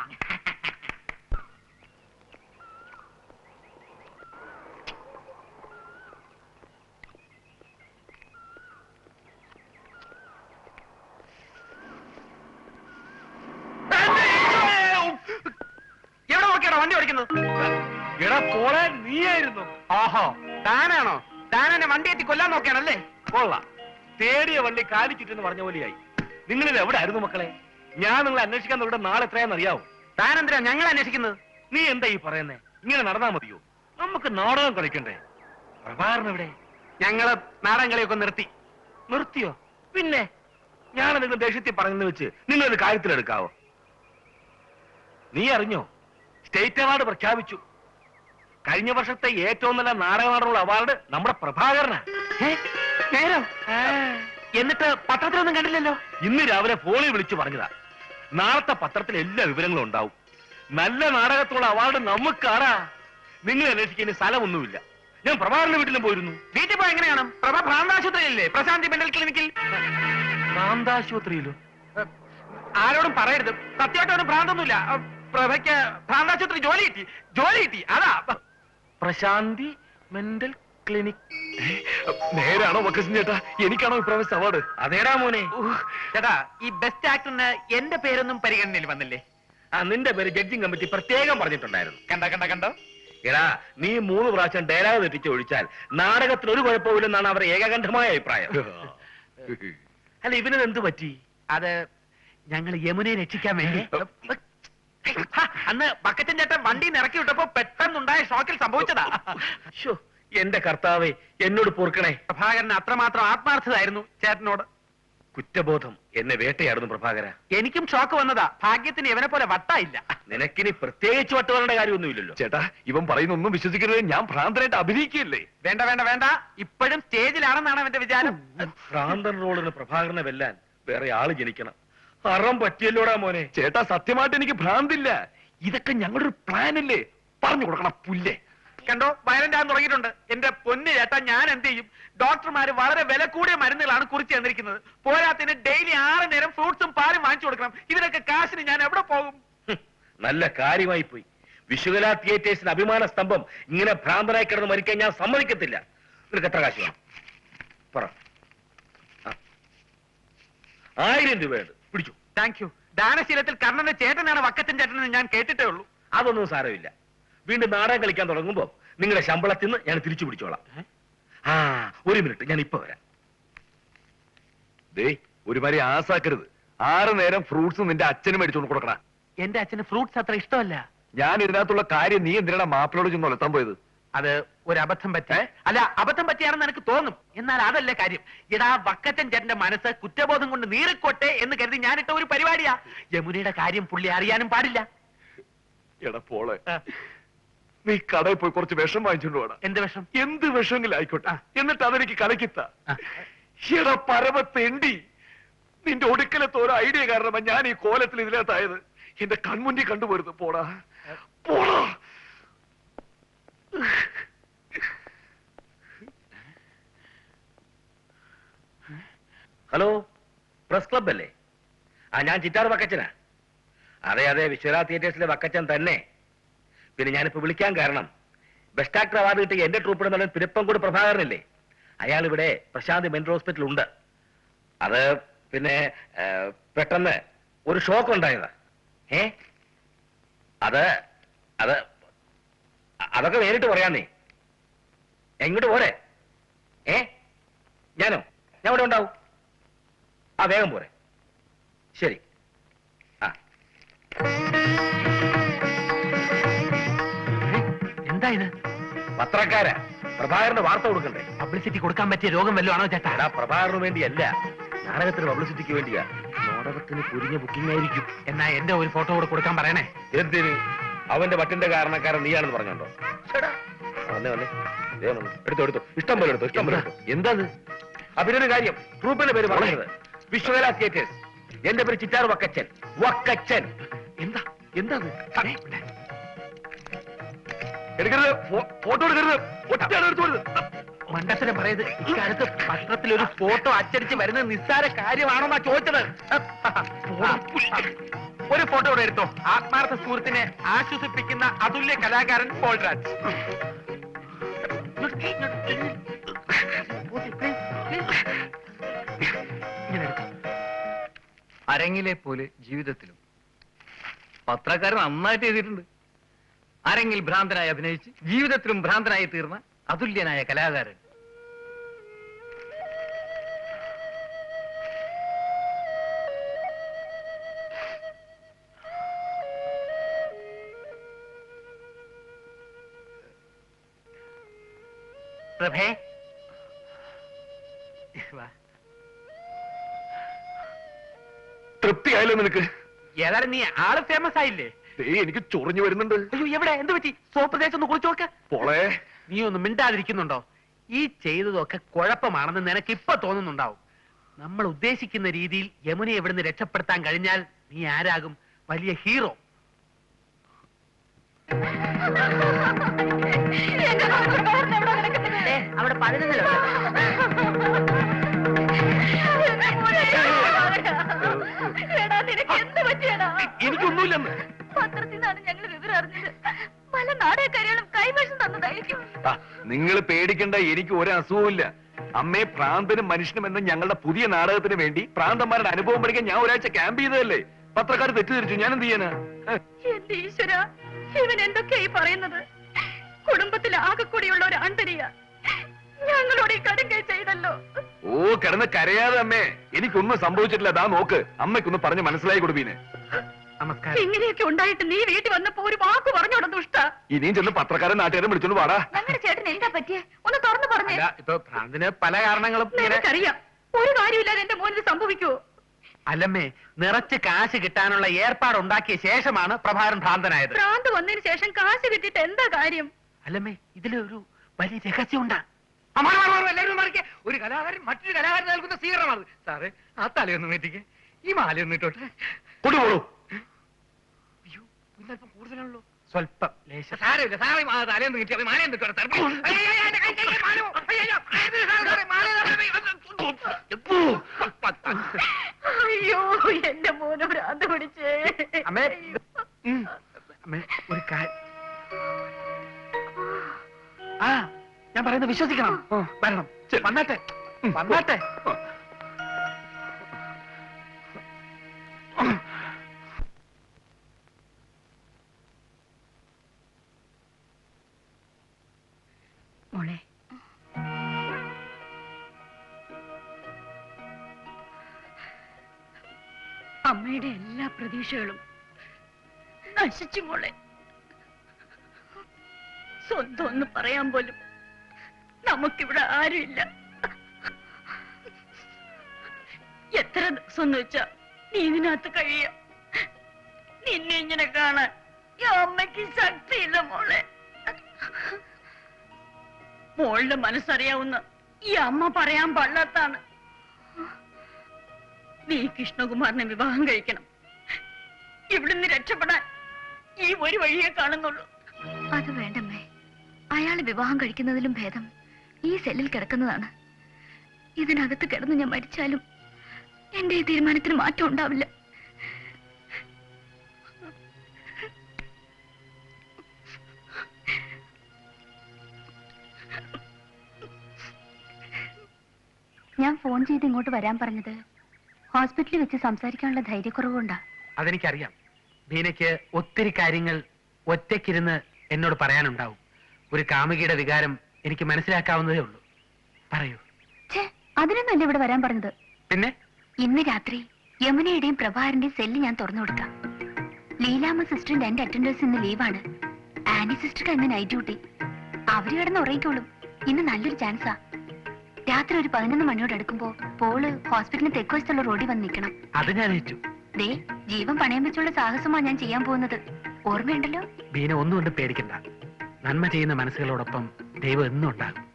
എവിടെ നോക്കിയാണോ വണ്ടി ഓടിക്കുന്നത്? എടാ പോളെ, നീയായിരുന്നു. ഓഹോ, താനാണോ? താൻ എന്നെ വണ്ടി എത്തി കൊല്ലാൻ നോക്കിയാണല്ലേ? കൊള്ളാം. തേടിയ വള്ളി കാലി ചുറ്റെന്ന് പറഞ്ഞ പോലെയായി. നിങ്ങളിത് എവിടെ ആയിരുന്നു മക്കളെ? ഞാൻ നിങ്ങളെ അന്വേഷിക്കാൻ നോക്കിയിട്ട് നാളെ എത്രയാണെന്ന് അറിയാവോ? താൻ എന്തിനാ ഞങ്ങൾ അന്വേഷിക്കുന്നത്? നീ എന്താ ഈ പറയുന്നേ? ഇങ്ങനെ നടന്നാ മതിയോ? നമുക്ക് നാടകം കളിക്കണ്ടേ? പ്രഭാകരൻ എവിടെ? ഞങ്ങള് നാടൻ കളിയൊക്കെ നിർത്തി. നിർത്തിയോ? പിന്നെ ഞാൻ നിങ്ങൾ ദേഷ്യത്തിൽ പറഞ്ഞെന്ന് വെച്ച് നിങ്ങളത് കാര്യത്തിലെടുക്കാവോ? നീ അറിഞ്ഞോ? സ്റ്റേറ്റ് അവാർഡ് പ്രഖ്യാപിച്ചു. കഴിഞ്ഞ വർഷത്തെ ഏറ്റവും നല്ല നാടകനാടനുള്ള അവാർഡ് നമ്മുടെ പ്രഭാകരനാ. നേരം? എന്നിട്ട് പത്രത്തിലൊന്നും കണ്ടില്ലല്ലോ. ഇന്ന് രാവിലെ ഫോണിൽ വിളിച്ചു പറഞ്ഞതാ. നാളത്തെ പത്രത്തിൽ എല്ലാ വിവരങ്ങളും ഉണ്ടാവും. നല്ല നാടകത്തോളം അവാർഡ് നമുക്കാടാ. നിങ്ങൾ അന്വേഷിക്കുന്ന സ്ഥലമൊന്നുമില്ല. ഞാൻ പ്രഭാകരന്റെ വീട്ടിലും പോയിരുന്നു. വീട്ടിൽ പോയി എങ്ങനെയാണ്? പ്രഭ ഭ്രാന്താശുപത്രിയിലല്ലേ? പ്രശാന്തി മെന്റൽ ക്ലിനിക്കിൽ. ഭ്രാന്താശുപത്രിയിലോ? ആരോടും പറയരുത്. സത്യമായിട്ടൊന്നും ഭ്രാന്തൊന്നുമില്ല. പ്രഭയ്ക്ക് ഭ്രാന്താശുപത്രി ജോലി കിട്ടി. അതാ. പ്രശാന്തി മെന്റൽ ക്ലിനിക്. നേരാണോ വക്കച്ചൻ ചേട്ടാ? എനിക്കാണോ ഇപ്രാവശ്യം അവാർഡ്? അതേടാ മോനെ. ചേട്ടാ, ഈ ബെസ്റ്റ് ആക്ടറിന് എന്റെ പേരൊന്നും പരിഗണനയിൽ വന്നില്ലേ? നിന്റെ പേര് ജഡ്ജിങ് കമ്മിറ്റി പ്രത്യേകം പറഞ്ഞിട്ടുണ്ടായിരുന്നു. കണ്ടോ? എടാ, നീ 3 പ്രാവശ്യം ഡയലോഗ് തെറ്റിച്ച് ഒഴിച്ചാൽ നാടകത്തിൽ ഒരു കുഴപ്പമില്ലെന്നാണ് അവരുടെ ഏകകണ്ഠമായ അഭിപ്രായം. അല്ല, ഇവനത് എന്ത് പറ്റി? അത് ഞങ്ങൾ യമുനയെ രക്ഷിക്കാൻ വേണ്ടി അന്ന് ബക്കറ്റൻ ചേട്ടൻ വണ്ടി ഇറക്കി വിട്ടപ്പോ പെട്ടെന്നുണ്ടായ ഷോക്കിൽ സംഭവിച്ചതാ. എന്റെ കർത്താവേ, എന്നോട് പൊറുക്കണേ. പ്രഭാകരന് അത്രമാത്രം ആത്മാർത്ഥതായിരുന്നു ചേട്ടനോട്. കുറ്റബോധം എന്നെ വേട്ടയാടുന്നു പ്രഭാകര. എനിക്കും ഷോക്ക് വന്നതാ. ഭാഗ്യത്തിന് ഇവനെ പോലെ വട്ടായില്ല. നിനക്കിനി പ്രത്യേകിച്ച് വട്ടുവരേണ്ട കാര്യമൊന്നുമില്ലല്ലോ. ചേട്ടാ, ഇവൻ പറയുന്നൊന്നും വിശ്വസിക്കരുത്. ഞാൻ ഭ്രാന്തനായിട്ട് അഭിനയിക്കുകയല്ലേ? വേണ്ട. ഇപ്പോഴും സ്റ്റേജിലാണെന്നാണ് അവന്റെ വിചാരം. ഭ്രാന്തൻ റോളിന് പ്രഭാകരനെ വെല്ലാൻ വേറെ ആള് ജനിക്കണം. അറം പറ്റിയല്ലോടാ മോനെ. ചേട്ടാ, സത്യമായിട്ട് എനിക്ക് ഭ്രാന്തില്ല. ഇതൊക്കെ ഞങ്ങളുടെ ഒരു പ്ലാൻ അല്ലേ? പറഞ്ഞു കൊടുക്കണം പുല്ലേ. കണ്ടോ, വയലന്റ് ആകാൻ തുടങ്ങിയിട്ടുണ്ട്. എന്റെ പൊന്ന് ചേട്ടാ, ഞാൻ എന്ത് ചെയ്യും? ഡോക്ടർമാര് വളരെ വില കൂടിയ മരുന്നുകളാണ് കുറിച്ച് തന്നിരിക്കുന്നത്. പോരാത്തിന് ഡെയിലി 6 നേരം ഫ്രൂട്ട്സും പാലും വാങ്ങിച്ചു കൊടുക്കണം. ഇതിനൊക്കെ കാശിന് ഞാൻ എവിടെ പോകും? നല്ല കാര്യമായി പോയി. വിശുകല തിയേറ്റേഴ്സിന് അഭിമാന സ്തംഭം ഇങ്ങനെ ഭ്രാന്തനായി കിടന്ന് മരിക്കാൻ ഞാൻ സമ്മതിക്കത്തില്ല. നിനക്ക് എത്ര കാശ് വേണം? പറ. 1000 രൂപയുണ്ട്, പിടിച്ചു. Thank you. ദാനശീലത്തിൽ കർണന്റെ ചേട്ടനാണ് വക്കച്ചൻ ചേട്ടനെന്ന് ഞാൻ കേട്ടിട്ടേ ഉള്ളൂ. അതൊന്നും സാരമില്ല. വീണ്ടും നാടകം കളിക്കാൻ തുടങ്ങുമ്പോ നിങ്ങളുടെ ശമ്പളത്തിൽ നിന്ന് ഞാൻ തിരിച്ചു പിടിച്ചോളാം. 1 മിനിറ്റ്, ഞാൻ ഇപ്പൊ വരാം. ദേ, ഒരുമാതിരി ആസാക്കരുത്. 6 നേരം ഫ്രൂട്ട്സ് നിന്റെ അച്ഛന് മേടിച്ചോണ്ട് കൊടുക്കണ. എന്റെ അച്ഛന് ഫ്രൂട്ട്സ് അത്ര ഇഷ്ടമല്ല. ഞാൻ ഇതിനകത്തുള്ള കാര്യം നീ എന്തിനാ മാപ്പിളോട് ചെന്ന് ഒലത്താൻ പോയത്? അത് ഒരു അബദ്ധം പറ്റി. അല്ല, അബദ്ധം പറ്റിയാണെന്ന് എനിക്ക് തോന്നും. എന്നാൽ അതല്ല കാര്യം. ഇടാ, വക്കച്ചൻ ചേട്ടന്റെ മനസ്സ് കുറ്റബോധം കൊണ്ട് നീറിക്കോട്ടെ എന്ന് കരുതി ഞാനിട്ട ഒരു പരിപാടിയാ. യമുനയുടെ കാര്യം പുള്ളി അറിയാനും പാടില്ല. എടാ പോളെ, നീ കടയിൽ പോയി കുറച്ച് വിഷം വാങ്ങിച്ചോണ്ട് പോടാ. എന്ത് വിഷം? എന്ത് വിഷമെങ്കിലും ആയിക്കോട്ടെ. എന്നിട്ട് അതെനിക്ക് കലക്കിത്ത. എടാ പരമത്തെണ്ടി, നിന്റെ ഒടുക്കലത്തെ ഒരു ഐഡിയ കാരണമാ ഞാൻ ഈ കോലത്തിൽ ഇതിനകത്തായത്. എന്റെ കൺമുന്നിൽ കണ്ടുപോരുത്. പോടാ. ഹലോ, പ്രസ് ക്ലബ് അല്ലേ? ഞാൻ ചിറ്റാർ വക്കച്ചനാ. അതെ, വിശ്വനാഥ തിയേറ്റേഴ്സിലെ വക്കച്ചൻ തന്നെ. പിന്നെ ഞാനിപ്പോ വിളിക്കാൻ കാരണം, ബെസ്റ്റ് ആക്ടർ അവാർഡ് കിട്ടിയ എന്റെ ട്രൂപ്പിടെ നടൻ പിരപ്പംകൂട് പ്രഭാകരനല്ലേ, അയാൾ ഇവിടെ പ്രശാന്ത് മെന്റൽ ഹോസ്പിറ്റൽ ഉണ്ട്. അത് പിന്നെ പെട്ടെന്ന് ഒരു ഷോക്ക് ഉണ്ടായതാ. അതൊക്കെ നേരിട്ട് പറയാന്നേ. എങ്ങോട്ട് പോരെ? ഞാനോ? ഞാൻ ഇവിടെ ഉണ്ടാവും. വേഗം പോരെ. ശരി. എന്താ ഇത്? പത്രക്കാരാ. പ്രഭാകരന് വാർത്ത കൊടുക്കണ്ടേ? പബ്ലിസിറ്റി കൊടുക്കാൻ പറ്റിയ രോഗം വല്ലതും ആണോ ചേട്ടാ? പ്രഭാകരന് വേണ്ടിയല്ല, നാടകത്തിന് പബ്ലിസിറ്റിക്ക് വേണ്ടിയാ. നാടകത്തിന് കുരിഞ്ഞ ബുക്കിംഗ് ആയിരിക്കും. എന്നാ എന്റെ ഒരു ഫോട്ടോ കൂടെ കൊടുക്കാൻ പറയണേ. എന്തിന്? അവന്റെ വട്ടിന്റെ കാരണക്കാരൻ നീയാണെന്ന് പറഞ്ഞോണ്ടോ? വന്നേ എടുത്തോ, ഇഷ്ടം പോലെ എടുത്തോ. എന്താ അഭിനൊരു കാര്യം, ട്രൂപ്പിന്റെ പേര് പറഞ്ഞത് വിശ്വകല തിയേറ്റേഴ്സ്. എന്റെ പേര് ചിറ്റാർ വക്കച്ചൻ. എന്താ എടുക്കരുത്, ഫോട്ടോ എടുക്കരുത്. ഒറ്റയാണ് എടുത്തോരുത്. മണ്ടത്തിനെ പറയത്. ഇക്കാലത്ത് പത്രത്തിൽ ഒരു ഫോട്ടോ അച്ചടിച്ച് വരുന്നത് നിസ്സാര കാര്യമാണോന്നാ ചോദിച്ചത്. ഒരു ഫോട്ടോ കൂടെ എടുത്തോ. ആത്മാർത്ഥ സുഹൃത്തിനെ ആശ്വസിപ്പിക്കുന്ന അതുല്യ കലാകാരൻ പോൾരാജ്. അരങ്ങിലെ പോലെ ജീവിതത്തിലും പത്രക്കാരൻ നന്നായിട്ട് എഴുതിയിട്ടുണ്ട്. അരങ്ങിൽ ഭ്രാന്തനായി അഭിനയിച്ച് ജീവിതത്തിലും ഭ്രാന്തനായി തീർന്ന അതുല്യനായ കലാകാരൻ. പ്രഭേ, തൃപ്തിയായല്ലോ നിനക്ക്? ഏതായാലും നീ ആള് ഫേമസ് ആയില്ലേ? എനിക്ക് ചൊറിഞ്ഞു വരുന്നുണ്ട്. അയ്യോ, എവിടെ? എന്ത് പറ്റി? സോപ്പ് തേച്ച് ഒന്ന് കുളിച്ചു നോക്ക്. പോളെ, നീ ഒന്ന് മിണ്ടാതിരിക്കുന്നുണ്ടോ? ഈ ചെയ്തതൊക്കെ കുഴപ്പമാണെന്ന് നിനക്ക് ഇപ്പൊ തോന്നുന്നുണ്ടാവും. നമ്മൾ ഉദ്ദേശിക്കുന്ന രീതിയിൽ യമുനയെ ഇവിടുന്ന് രക്ഷപ്പെടുത്താൻ കഴിഞ്ഞാൽ നീ ആരാകും? വലിയ ഹീറോ. അവിടെ 11 എനിക്കൊന്നുമില്ലെന്ന് പത്രത്തിൽ നിന്നാണ് ഞങ്ങൾ വിവരം അറിഞ്ഞത്. പല നാടകക്കാരികളും കൈവശം തന്നതായിരിക്കും. നിങ്ങൾ പേടിക്കണ്ട, എനിക്ക് ഒരു അസുഖമില്ല. അമ്മയെ പ്രാന്തനും മനുഷ്യനും എന്ന ഞങ്ങളുടെ പുതിയ നാടകത്തിന് വേണ്ടി പ്രാന്തന്മാരുടെ അനുഭവം പഠിക്കാൻ ഞാൻ ഒരാഴ്ച ക്യാമ്പ് ചെയ്തതല്ലേ. പത്രക്കാർ തെറ്റിദ്ധരിച്ചു, ഞാൻ എന്ത് ചെയ്യാനാ? എന്റെ ഈശ്വര, ഇവൻ എന്തൊക്കെയായി പറയുന്നത്? കുടുംബത്തിൽ ആകെ കൂടിയുള്ള ഒരു ആന്തരിക ഞങ്ങളോട് ഈ കടുങ്കൈ ചെയ്തല്ലോ. ഓ, കിടന്ന് കരയാതെ അമ്മേ, എനിക്കൊന്നും സംഭവിച്ചിട്ടില്ല. ദാ നോക്ക്, അമ്മയ്ക്കൊന്ന് പറഞ്ഞ് മനസ്സിലായി കൊടുപ്പീനെ. നമസ്കാരം. ഇങ്ങനെയൊക്കെ ഉണ്ടായിട്ട് നീ വീട്ടിൽ വന്നപ്പോ ഒരു വാക്ക് പറഞ്ഞോട ദുഷ്ട. ഇനിയും ചെന്ന് പത്രക്കാരൻ നാട്ടുകാരും വിളിച്ചോണ്ട് പാടാ. ഞങ്ങളുടെ ചേട്ടൻ എന്താ പറ്റിയേ? ഒന്ന് തുറന്നു പറഞ്ഞേ. ഇപ്പൊ ഭ്രാന്തിന് പല കാരണങ്ങളും നിനക്കറിയാം, ഒരു കാര്യമില്ലാതെ എന്റെ മോനിത് സംഭവിക്കുവോ? അല്ലമ്മേ, നിറച്ച് കാശ് കിട്ടാനുള്ള ഏർപ്പാടുണ്ടാക്കിയ ശേഷമാണ് പ്രഭാകരൻ ഭ്രാന്തനായത്. ഭ്രാന്ത് വന്നതിന് ശേഷം കാശ് കിട്ടിയിട്ട് എന്താ കാര്യം? അല്ലമ്മേ, ഇതിലൊരു വലിയ രഹസ്യമുണ്ടാ. എല്ലാവരും മറിക്കെ. ഒരു കലാകാരൻ മറ്റൊരു കലാകാരൻ നൽകുന്ന സ്വീകരണമാണ്. സാറേ, ആ തലയൊന്നും എത്തിക്കേ, ഈ മാലയൊന്നും ഇട്ടോട്ടെ. കൊണ്ടുപോളൂ. അയ്യോ, ഇന്നല്പം കൂടുതലാണല്ലോ. സ്വല്പം ലേശം. സാരമില്ല, സാറേ തലയൊന്നും കിട്ടിയ മാലയൊന്നും ഇട്ടോട്ടെ. അയ്യോ, എന്റെ മോന് ഭ്രാന്ത് പിടിച്ചേ. അമ്മേ, അമ്മേ, ഒരു കാര്യം. ആ, ഞാൻ പറയുന്നത് വിശ്വസിക്കണം. വരണം, വന്നാട്ടെ, വന്നാട്ടെ. മോളെ, അമ്മയുടെ എല്ലാ പ്രതീക്ഷകളും നശിച്ചു മോളെ. സ്വന്തം ഒന്ന് പറയാൻ പോലും നമുക്കിവിടെ ആരുമില്ല. എത്ര ദിവസം എന്ന് വെച്ചാ നീ ഇതിനകത്ത് കഴിയ. നിന്നെ ഇങ്ങനെ കാണാൻ ഈ അമ്മയ്ക്ക് ശക്തിയില്ല മോളെ. മോളുടെ മനസ്സറിയാവുന്ന ഈ അമ്മ പറയാൻ പാടില്ലാത്താണ്. നീ കൃഷ്ണകുമാറിനെ വിവാഹം കഴിക്കണം. ഇവിടുന്ന് രക്ഷപ്പെടാൻ ഈ ഒരു വഴിയെ കാണുന്നുള്ളൂ. അത് വേണ്ടമ്മേ, അയാള് വിവാഹം കഴിക്കുന്നതിലും ഭേദം ഈ സെല്ലിൽ കിടക്കുന്നതാണ്. ഇതിനകത്ത് കിടന്ന് ഞാൻ മരിച്ചാലും എന്റെ ഈ തീരുമാനത്തിന് മാറ്റം ഉണ്ടാവില്ല. ഞാൻ ഫോൺ ചെയ്ത് ഇങ്ങോട്ട് വരാൻ പറഞ്ഞത് ഹോസ്പിറ്റലിൽ വെച്ച് സംസാരിക്കാനുള്ള ധൈര്യക്കുറവുകൊണ്ടാ. അതെനിക്കറിയാം. ബീനയ്ക്ക് ഒത്തിരി കാര്യങ്ങൾ ഒറ്റയ്ക്കിരുന്ന് എന്നോട് പറയാനുണ്ടാവും. ഒരു കാമുകിയുടെ വികാരം എനിക്ക് മനസ്സിലാക്കാവുന്നതേ ഉള്ളൂ. പറയൂ. അതിനൊന്നല്ല ഇവിടെ വരാൻ പറഞ്ഞത്. പിന്നെ ഇന്ന് രാത്രി യമുനയുടെയും പ്രഭാകരന്റെയും സെല്ല് ഞാൻ തുറന്നു കൊടുക്കാം. ലീലാമ്മ സിസ്റ്ററിന്റെ എന്റെ അറ്റൻഡേഴ്സ് ഇന്ന് ലീവാണ്. ആനി സിസ്റ്റർക്ക് ഇന്ന് നൈറ്റ് ഡ്യൂട്ടി. അവര് കിടന്ന് ഉറങ്ങിക്കോളും. ഇന്ന് നല്ലൊരു ചാൻസാ. രാത്രി ഒരു 11 മണിയോട് അടുക്കുമ്പോ പോള് ഹോസ്പിറ്റലിന് തെക്കുവശത്തുള്ള റോഡിൽ വന്ന് നിൽക്കണം. അത് ഞാൻ ഏറ്റു. ദേ, ജീവൻ പണയം വെച്ചുള്ള സാഹസമാണ് ഞാൻ ചെയ്യാൻ പോകുന്നത്. ഓർമ്മയുണ്ടല്ലോ? ബീന ഒന്നുകൊണ്ട് പേടിക്കണ്ട. നന്മ ചെയ്യുന്ന മനസ്സുകളോടൊപ്പം ദൈവം എന്നും ഉണ്ടാകും.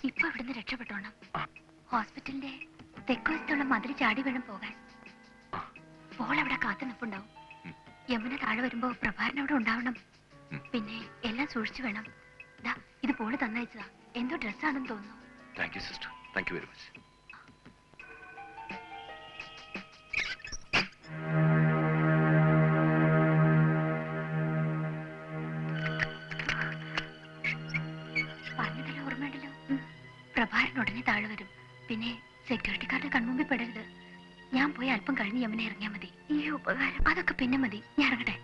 ഇപ്പൊ ഇവിടുന്ന് രക്ഷപ്പെട്ടോണം. ഹോസ്പിറ്റലിന്റെ തെക്കുവശത്തുള്ള മതിൽ ചാടി വേണം പോകാൻ. പോൾ അവിടെ കാത്തു നിൽപ്പുണ്ടാവും. യമുന താഴെ വരുമ്പോ പ്രഭാകരൻ അവിടെ ഉണ്ടാവണം. പിന്നെ എല്ലാം സൂക്ഷിച്ചു വേണം. ദാ, ഇത് പോള് തന്നയച്ചതാ. എന്തോ ഡ്രസ്സാണെന്ന് തോന്നുന്നു. Thank you sister, thank you very much. പറഞ്ഞതെല്ലാം ഓർമ്മയുണ്ടല്ലോ. പ്രഭാകരൻ ഉടനെ താഴെ വരും. പിന്നെ സെക്യൂരിറ്റിക്കാരുടെ കൺമുമ്പിൽ പെടരുത്. ഞാൻ പോയി അല്പം കഴിഞ്ഞ് യമുന ഇറങ്ങിയാൽ മതി. ഈ ഉപകാരം അതൊക്കെ പിന്നെ മതി. ഞാൻ ഇറങ്ങട്ടെ.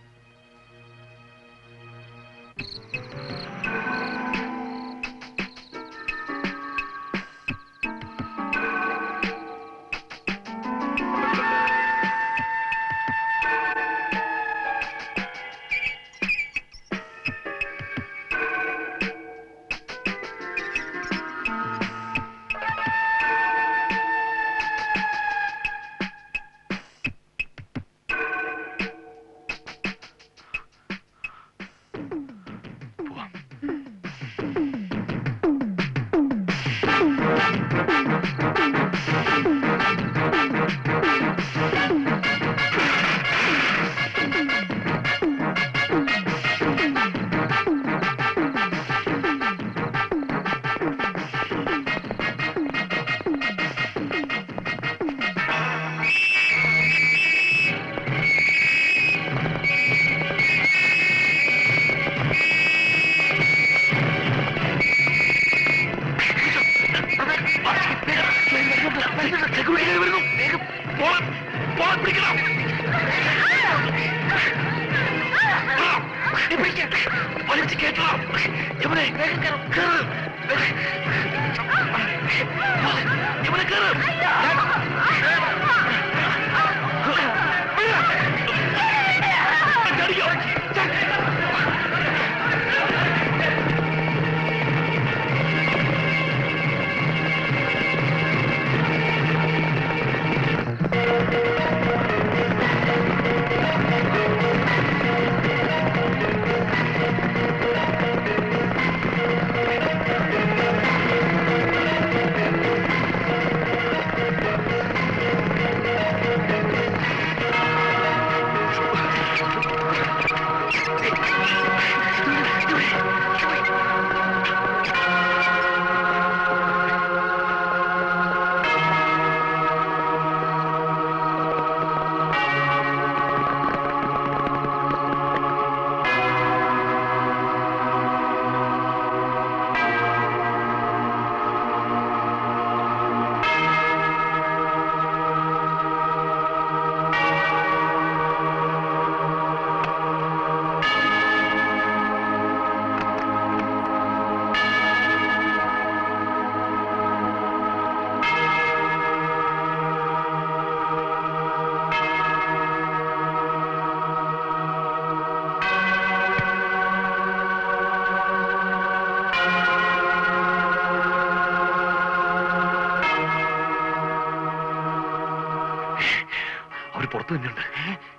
പുറത്തു തന്നെയുണ്ട്.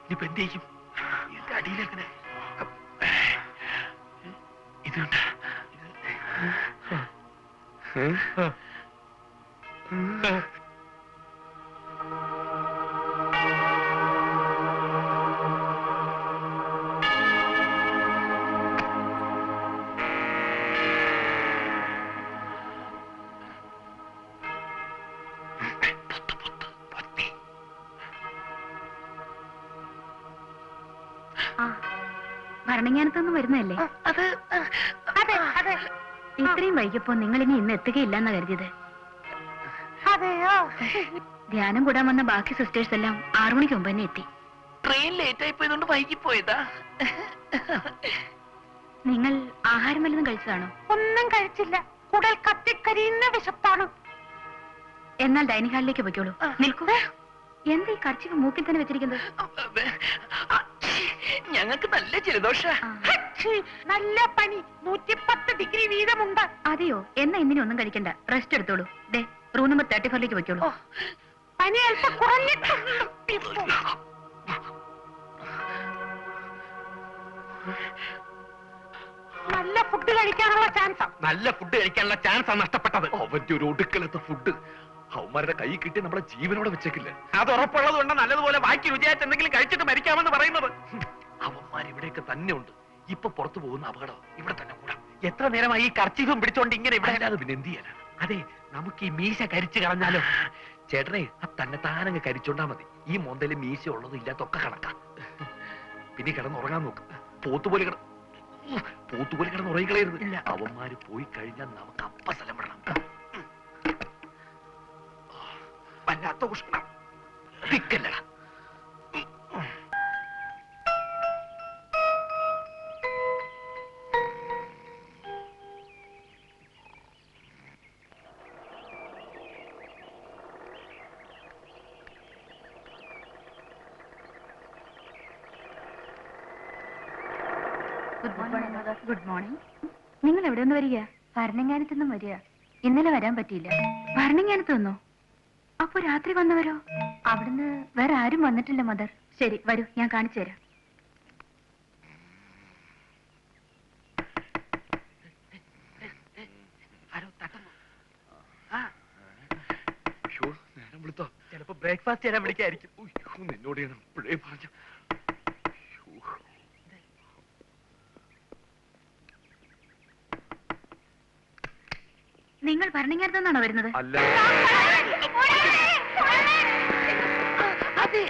ഇനിയിപ്പോ എന്ത് ചെയ്യും? എന്റെ അടിയിലെങ്ങനെ ഇതുണ്ട്. ഭരണങ്ങാനത്തൊന്നും വരുന്നതല്ലേ? ഇത്രയും വൈകിയപ്പോ നിങ്ങൾ ഇനി ഇന്ന് എത്തുകയില്ലെന്നാ കരുതിയത്. ധ്യാനം കൂടാൻ വന്ന ബാക്കി സിസ്റ്റേഴ്സ് എല്ലാം 6 മണിക്ക് മുമ്പ് തന്നെ എത്തി. ട്രെയിൻ ലേറ്റ് ആയി പോയതുകൊണ്ട് വൈകിപ്പോയതാ. നിങ്ങൾ ആഹാരം വല്ലതും കഴിച്ചതാണോ? ഒന്നും കഴിച്ചില്ല. കുടൽ കത്തിക്കരിയുന്ന വിശപ്പാണ്. എന്നാൽ ഡൈനിങ് ഹാളിലേക്ക് പോയിക്കോളൂ. നിൽക്കുക. എന്താ ഈ കർച്ചിക്ക് മൂക്കിൽ തന്നെ വെച്ചിരിക്കുന്നത്? ഞങ്ങൾക്ക് നല്ല ജലദോഷ. നല്ല പനി. 110 ഡിഗ്രി വീതമുണ്ട്. അതെയോ? എന്നാ ഇന്നിനി ഒന്നും കഴിക്കണ്ട. റെസ്റ്റ് എടുത്തോളൂ. ദേ റൂം നമ്പർ 34ലേക്ക് പോയിക്കോളൂ. പനി അല്പം കുറഞ്ഞിട്ടുണ്ട്. നല്ല ഫുഡ് കഴിക്കാനുള്ള ചാൻസ്. നല്ല ഫുഡ് കഴിക്കാനുള്ള ചാൻസാണ് നഷ്ടപ്പെട്ടത്. അവന്റെ ഒരു ഒടുക്കലത്തെ ഫുഡ് അവന്മാരുടെ കൈ കിട്ടി നമ്മളെ ജീവനോടെ വെച്ചേക്കില്ല. അത് ഉറപ്പുള്ളത് കൊണ്ട് നല്ലതുപോലെ ബാക്കി രുചിയായിട്ട് എന്തെങ്കിലും കഴിച്ചിട്ട് മരിക്കാമെന്ന് പറയുന്നത്. അവന്മാർ ഇവിടെയൊക്കെ തന്നെ ഉണ്ട്. ഇപ്പൊ പുറത്തു പോകുന്ന അപകടം ഇവിടെ തന്നെ കൂടാം. എത്ര നേരമായി ഈ കർച്ചീഫും പിടിച്ചോണ്ട് ഇങ്ങനെ ഇവിടെ? അല്ലാതെ പിന്നെ എന്ത് ചെയ്യാനാ? അതെ, നമുക്ക് ഈ മീശ കരിച്ചു കളഞ്ഞാലോ? ചേട്ടനെ തന്നെ താനങ്ങ് കരിച്ചോണ്ടാ മതി. ഈ മോന്തയില് മീശ ഉള്ളതും ഇല്ലാത്തൊക്കെ കണക്കാ. പിന്നെ കിടന്നുറങ്ങാൻ നോക്ക്. പോത്തുപോലെ കിടന്ന് ഉറങ്ങിക്കളയരുത്. അവന്മാര് പോയി കഴിഞ്ഞാൽ നമുക്ക് അപ്പ സ്ഥലം വിടണം. വല്ലാത്ത ഉഷ്ണം. തിക്കല്ലടാ. Good morning. നിങ്ങൾ എവിടെ നിന്ന് വരിക? ഭരണങ്ങാനത്ത് നിന്നും വരിക. ഇന്നലെ വരാൻ പറ്റിയില്ല. ഭരണങ്ങാനത്ത് നിന്നോ? അപ്പൊ രാത്രി വന്നവരോ? അവിടുന്ന് വേറെ ആരും വന്നിട്ടില്ല മദർ. ശരി, വരൂ, ഞാൻ കാണിച്ചു തരാം. ചിലപ്പോ ബ്രേക്ക്ഫാസ്റ്റ് തരാൻ വിളിക്കായിരിക്കും. നിന്നോട് ഞാൻ ഇപ്പോഴേ പറഞ്ഞു. നിങ്ങൾ ഭരണങ്ങാനത്ത് നിന്നാണോ വരുന്നത്? അല്ല. അതെ.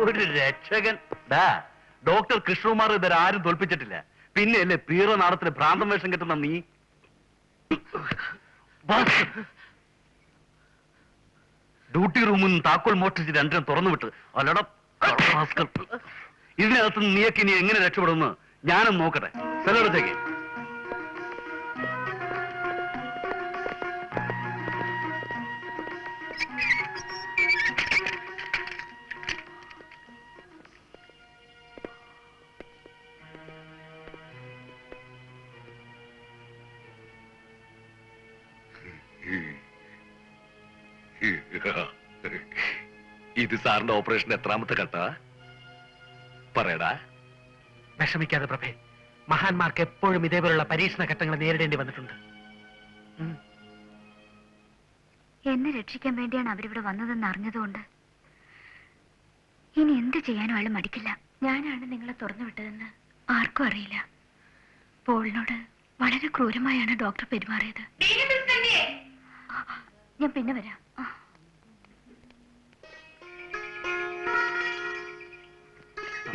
ഒരു രക്ഷകൻ. ഡോക്ടർ കൃഷ്ണകുമാർ ഇതുവരെ ആരും തോൽപ്പിച്ചിട്ടില്ല. പിന്നെ അല്ലേ പീറ നാടത്തിന് ഭ്രാന്തം വേഷം കിട്ടുന്ന നീ. ഡ്യൂട്ടി റൂമിൽ നിന്ന് താക്കോൽ മോഷ്ടിച്ച് രണ്ടിനും തുറന്നു വിട്ട് അല്ലട. ഇതിനകത്ത് നീയൊക്കെ ഇനി എങ്ങനെ രക്ഷപ്പെടുമെന്ന് ഞാനും നോക്കട്ടെ. സെലടത്തേക്ക് ഇത് സാറിന്റെ ഓപ്പറേഷൻ എത്രാമത്തെ ഘട്ട പറയടാ. വിഷമിക്കാതെ പ്രഭേ, മഹാന്മാർക്ക് എപ്പോഴും ഇതേപോലുള്ള പരീക്ഷണ ഘട്ടങ്ങൾ നേരിടേണ്ടി വന്നിട്ടുണ്ട്. എന്നെ രക്ഷിക്കാൻ വേണ്ടിയാണ് അവരിവിടെ വന്നതെന്ന് അറിഞ്ഞതുകൊണ്ട് ഇനി എന്ത് ചെയ്യാനും അയാൾ മടിക്കില്ല. ഞാനാണ് നിങ്ങളെ തുറന്നു വിട്ടതെന്ന് ആർക്കും അറിയില്ല. പോളിനോട് വളരെ ക്രൂരമായാണ് ഡോക്ടർ പെരുമാറിയത്. ഞാൻ പിന്നെ വരാം.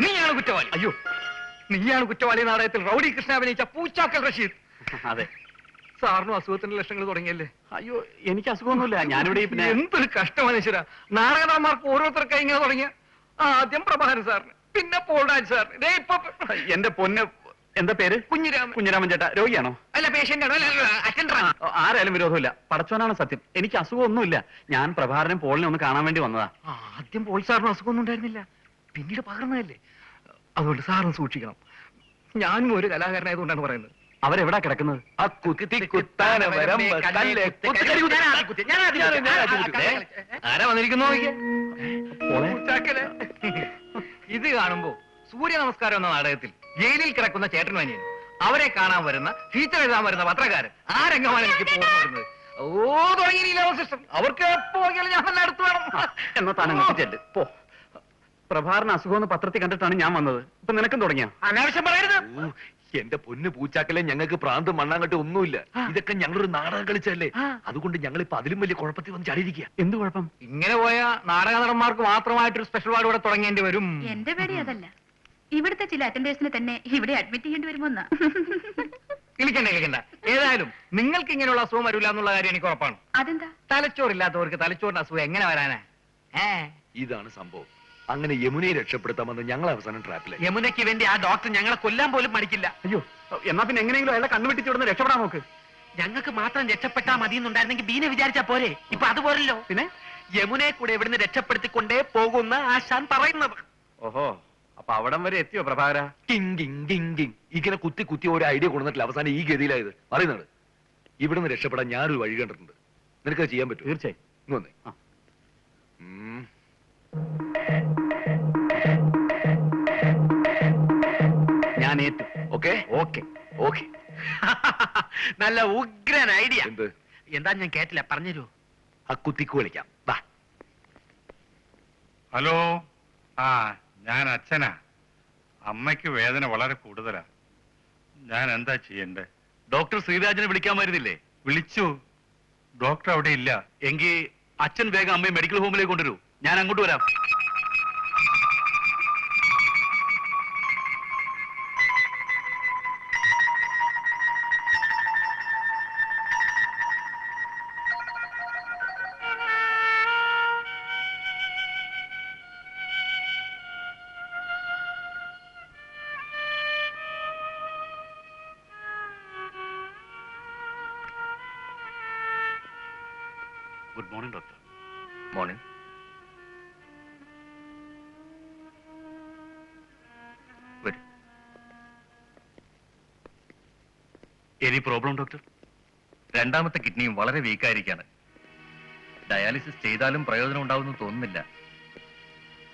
നീയാണ് കുറ്റവാളി. അയ്യോ, നീയാണ് കുറ്റവാളി. നാടകത്തിൽ റൗഡി കൃഷ്ണ അഭിനയിച്ച പൂച്ചാക്കൽ റഷീദ്. അതെ, സാറിനും അസുഖത്തിന്റെ ലക്ഷണങ്ങൾ തുടങ്ങിയല്ലേ? അയ്യോ എനിക്ക് അസുഖമൊന്നുമില്ല. ഞാനിവിടെ പിന്നെ എന്തൊരു കഷ്ടമാണ് ഈശ്വര. നാടകന്മാർക്ക് ഓരോരുത്തർക്കായി ഇങ്ങനെ തുടങ്ങിയ ആദ്യം പ്രഭാകരൻ സാറിന്, പിന്നെ പോൾരാജ് സാറിന്, ഇപ്പൊ എന്റെ പൊന്ന്. എന്താ പേര്? കുഞ്ഞിരാമൻ. കുഞ്ഞിരാമൻ ചേട്ടാ രോഗിയാണോ? അല്ല, പേഷ്യന്റ് ആണോ? അറ്റൻഡറാണ്. ആരായാലും വിരോധമില്ല. പടച്ചോനാണ് സത്യം. എനിക്ക് അസുഖമൊന്നുമില്ല. ഞാൻ പ്രഭാകരനും പോളിനെ ഒന്ന് കാണാൻ വേണ്ടി വന്നതാ. ആദ്യം പോൾ സാറിന് അസുഖമൊന്നും ഉണ്ടായിരുന്നില്ല, പിന്നീട് പകർന്നതല്ലേ. അതുകൊണ്ട് സാറും സൂക്ഷിക്കണം. ഞാനും ഒരു കലാകാരനായതുകൊണ്ടാണ് പറയുന്നത്. അവരെവിടാ കിടക്കുന്നത്? ആരാ വന്നിരിക്കുന്നു? ഇത് കാണുമ്പോ സൂര്യ നമസ്കാരം എന്ന നാടകത്തിൽ ജയിലിൽ കിടക്കുന്ന ചേട്ടനും അനിയനും അവരെ കാണാൻ വരുന്ന ഫീച്ചർ എഴുതാൻ വരുന്ന പത്രക്കാരൻ ആ രംഗമാണ് എനിക്ക് പോകുന്നു വരുന്നത്. തുടങ്ങിയില്ല സിസ്റ്റർ. അവർക്ക് എപ്പോ ഞാൻ തന്നെ അടുത്ത് വേണം. എന്നാ താൻ പോ. പ്രഭാകരന് അസുഖം പത്രത്തിൽ കണ്ടിട്ടാണ് ഞാൻ വന്നത്. ഇപ്പൊ നിനക്കും തുടങ്ങിയ അനാവശ്യം പറയരുത്. എന്റെ പൊന്ന് പൂച്ചാക്കലെ, ഞങ്ങൾക്ക് പ്രാന്ത് മണ്ണാങ്കട്ട് ഒന്നുമില്ല. ഇതൊക്കെ ഞങ്ങളൊരു നാടകം കളിച്ചല്ലേ. അതുകൊണ്ട് ഞങ്ങൾ ഇപ്പൊ അതിലും വലിയ കുഴപ്പത്തിൽ വന്ന് ചാടിയിരിക്കുക. എന്ത് കുഴപ്പം? ഇങ്ങനെ പോയ നാടക നടന്മാർക്ക് മാത്രമായിട്ടൊരു സ്പെഷ്യൽ വാർഡ് ഇവിടെ തുടങ്ങേണ്ടി വരും. എന്റെ പേടി അതല്ല, ഇവിടുത്തെ ചില അറ്റൻഡേഴ്സിനെ തന്നെ ഇവിടെ അഡ്മിറ്റ് ചെയ്യേണ്ടി വരുമോന്നാ. ഇളിക്കണ്ട. ഏതായാലും നിങ്ങൾക്ക് ഇങ്ങനെയുള്ള അസുഖം വരില്ല എന്നുള്ള കാര്യം എനിക്ക് ഉറപ്പാണ്. അതെന്താ? തലച്ചോറില്ലാത്തവർക്ക് തലച്ചോറിന്റെ അസുഖം എങ്ങനെ വരാനാ? ഇതാണ് സംഭവം. അങ്ങനെ യമുനയെ രക്ഷപ്പെടുത്താമെന്ന് ഞങ്ങൾ അവസാനം ട്രാപ്പിലായി. യമുനയ്ക്ക് വേണ്ടി ആ ഡോക്ടർ ഞങ്ങളെ കൊല്ലാൻ പോലും മടിക്കില്ല. അയ്യോ, എന്നാ പിന്നെ എങ്ങനെയെങ്കിലും അയാളെ കണ്ണുവെട്ടിച്ചോടുന്ന് രക്ഷപ്പെടാൻ നോക്ക്. ഞങ്ങൾക്ക് മാത്രം രക്ഷപ്പെട്ടാ മതി എന്നുണ്ടായിരുന്നെങ്കിൽ ബീനെ വിചാരിച്ചാ പോരെ. ഇപ്പൊ അതുപോലല്ലോ. പിന്നെ യമുനയെ കൂടെ ഇവിടുന്ന് രക്ഷപ്പെടുത്തിക്കൊണ്ടേ പോകുന്ന ആശാൻ പറയുന്നത്. ഓഹോ, അപ്പൊ അവിടം വരെ എത്തിയോ പ്രഭാകര? ഇങ്ങനെ കുത്തി കുത്തി ഒരു ഐഡിയ കൊണ്ടുവന്നിട്ടില്ല. അവസാനം ഈ ഗതിയിലായത് പറയുന്നത്. ഇവിടുന്ന് രക്ഷപ്പെടാൻ ഞാനൊരു വഴി കണ്ടിട്ടുണ്ട്. നിനക്ക് ചെയ്യാൻ പറ്റും? തീർച്ചയായും. ഇങ്ങൊന്നേ. ഞാൻ ഏറ്റു. Okay okay okay. നല്ല ഉഗ്രൻ ഐഡിയ. എന്ത്? എന്താ ഞാൻ കേട്ടില്ല, പറഞ്ഞുതരൂ. ആ കുത്തിക്ക് വിളിക്കാം. വാ. ഹലോ, ഞാൻ അച്ഛനാ. അമ്മയ്ക്ക് വേദന വളരെ കൂടുതലാ. ഞാൻ എന്താ ചെയ്യണ്ടേ? ഡോക്ടർ ശ്രീരാജിനെ വിളിക്കാമായിരുന്നില്ലേ? വിളിച്ചു. ഡോക്ടർ അവിടെ ഇല്ല. എങ്കിൽ അച്ഛൻ വേഗം അമ്മയെ മെഡിക്കൽ ഹോമിലേക്ക് കൊണ്ടുവരൂ. ഞാൻ അങ്ങോട്ട് വരാം. Good morning doctor. Morning. Any problem doctor? രണ്ടാമത്തെ കിഡ്നിയും വളരെ വീക്കായിരിക്കാണ്. ഡയാലിസിസ് ചെയ്താലും പ്രയോജനം ഉണ്ടാവുമെന്ന് തോന്നുന്നില്ല.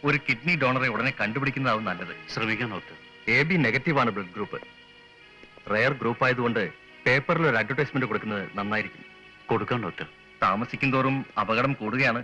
ഒരു കിഡ്നി ഡോണറെ ഉടനെ കണ്ടുപിടിക്കുന്നതാവും നല്ലത്. ശ്രമിക്കാം ഡോക്ടർ. AB നെഗറ്റീവാണ് ബ്ലഡ് ഗ്രൂപ്പ്. റെയർ ഗ്രൂപ്പ് ആയതുകൊണ്ട് പേപ്പറിൽ ഒരു അഡ്വർടൈസ്മെന്റ് കൊടുക്കുന്നത് നന്നായിരിക്കും. കൊടുക്കാം ഡോക്ടർ. താമസിക്കും തോറും അപകടം കൂടുകയാണ്.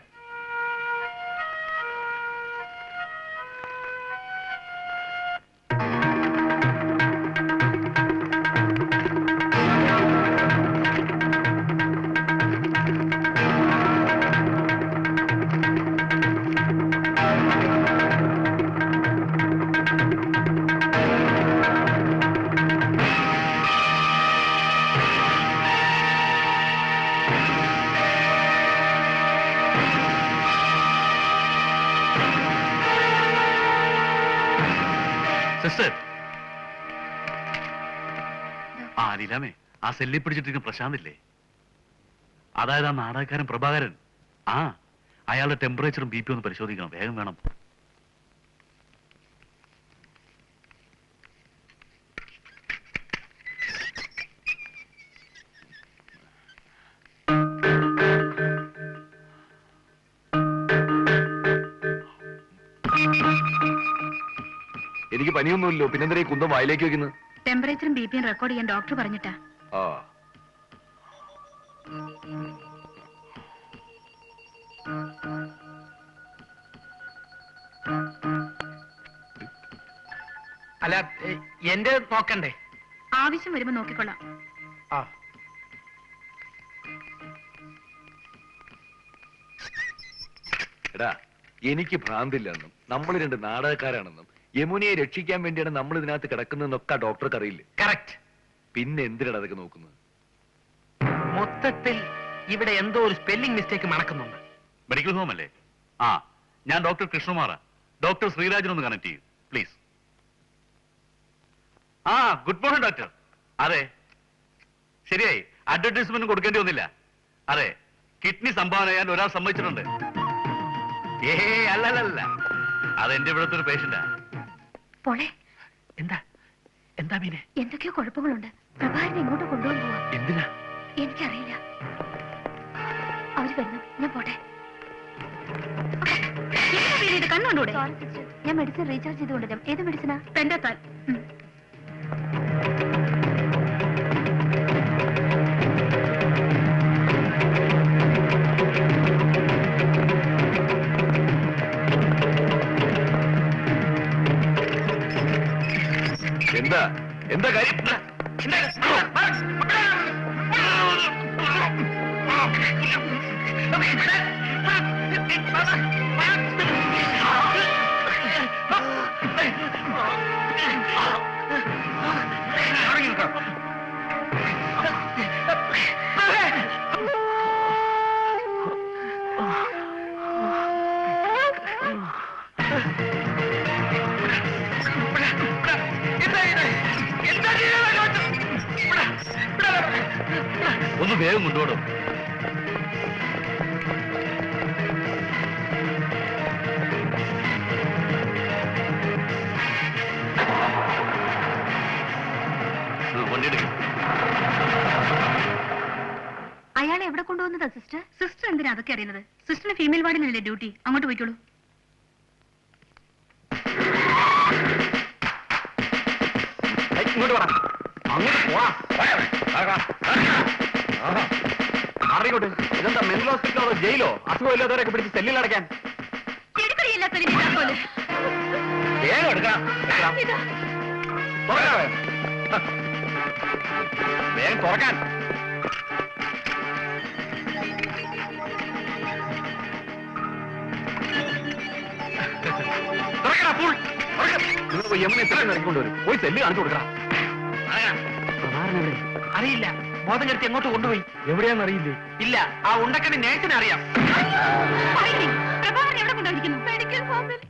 സിസ്റ്റർ. ആ ലീലാമേ, ആ സെല്ലി പിടിച്ചിട്ടിരിക്കുന്ന പ്രശാന്തില്ലേ, അതായത് ആ നാടകക്കാരൻ പ്രഭാകരൻ. ആ അയാളുടെ ടെമ്പറേച്ചറും ബി പി ഒന്ന് പരിശോധിക്കണം, വേഗം വേണം. എനിക്ക് പനിയൊന്നുമില്ലോ, പിന്നെന്തിനാ ഈ കുന്തം വായിലേക്ക് വെക്കുന്നത്? ടെമ്പറേച്ചറും ബി പിയും റെക്കോർഡ് ചെയ്യാൻ ഡോക്ടർ പറഞ്ഞിട്ടാ. ആ അല്ല, എന്റെ നോക്കണ്ടേ? ആവശ്യം വരുമ്പോ നോക്കിക്കൊള്ളാം. ആ എടാ, എനിക്ക് ഭ്രാന്തില്ലെന്നും നമ്മൾ രണ്ട് നാടകക്കാരാണെന്നും യമുനയെ രക്ഷിക്കാൻ വേണ്ടിയാണ് നമ്മൾ ഇതിനകത്ത് കിടക്കുന്നതെന്നൊക്കെ ഡോക്ടർക്ക് അറിയില്ലേ? കറക്റ്റ്. പിന്നെ എന്തിനാണ് അതൊക്കെ നോക്കുന്നത്? മൊത്തത്തിൽ ഇവിടെ എന്തോ ഒരു സ്പെല്ലിംഗ് മിസ്റ്റേക്ക് മണക്കുന്നുണ്ട്. മെഡിക്കൽ ഹോം അല്ലേ? ആ, ഞാൻ ഡോക്ടർ കൃഷ്ണകുമാറാ. ഡോക്ടർ ശ്രീരാജനൊന്ന് കണക്ട് ചെയ്യൂ പ്ലീസ്. ആ, ഗുഡ് മോർണിംഗ് ഡോക്ടർ. അതെ, ശരിയായി. അഡ്വർടൈസ്മെന്റ് കൊടുക്കേണ്ടി വന്നില്ല. അതെ, കിഡ്നി സംഭാവന ചെയ്യാൻ ഒരാൾ സമ്മതിച്ചിട്ടുണ്ട്. അല്ലല്ല, അതെന്റെ ഇവിടുത്തെ ഒരു പേഷ്യന്റാ. പോളെ, എന്താ എന്താ മീനെ? എന്തൊക്കെയോ കുഴപ്പങ്ങളുണ്ട്. പ്രഭാകരനെ ഇങ്ങോട്ട് കൊണ്ടുപോകാൻ പോവാ. എന്തിനാ? എനിക്കറിയില്ല. അവര് വരുന്നു, ഞാൻ പോട്ടെ. കണ്ണുകൊണ്ടൂടെ? ഞാൻ മെഡിസിൻ റീചാർജ് ചെയ്ത് കൊണ്ടുവരാം. ഏത് മെഡിസിനാ? പെൻഡത്താൽ. എന്താ എന്താ കാര്യം? ഒന്ന് വേഗം കൊണ്ടുപോടും. വണ്ടിയെടുക്കും. അയാളെ എവിടെ കൊണ്ടുവന്നതാ സിസ്റ്റർ? സിസ്റ്റർ എന്തിനാ അതൊക്കെ അറിയുന്നത്? സിസ്റ്ററിന് ഫീമെയിൽ വാർഡിനല്ലേ ഡ്യൂട്ടി? അങ്ങോട്ട് പോയിക്കോളൂ. ഇങ്ങോട്ട് പറ, അങ്ങോട്ട് പോവാ. അറിയിക്കോട്ടെ, ഇതെന്താ മെന്റൽ ഹോസ്പിറ്റലോ ജയിലോ? അസുഖമില്ലാത്തവരൊക്കെ പിടിച്ച് സെല്ലിൽ അടയ്ക്കാൻ? വേഗം എടുക്കണം. വേഗം തുറക്കാൻ. യമുനെ ഇറങ്ങിക്കൊണ്ടുവരും. പോയി സെല്ല് കാണിച്ചു കൊടുക്കണം. അറിയില്ല, ബോധം കെടുത്തി എങ്ങോട്ട് കൊണ്ടുപോയി? എവിടെയാന്ന് അറിയില്ലേ? ഇല്ല, ആ ഉണ്ടക്കണ്ണി നേഴ്സിനെ അറിയാം. പ്രഭാകരൻ എവിടെ കൊണ്ടായിരിക്കുന്നു? മെഡിക്കൽ ഹോമിൽ.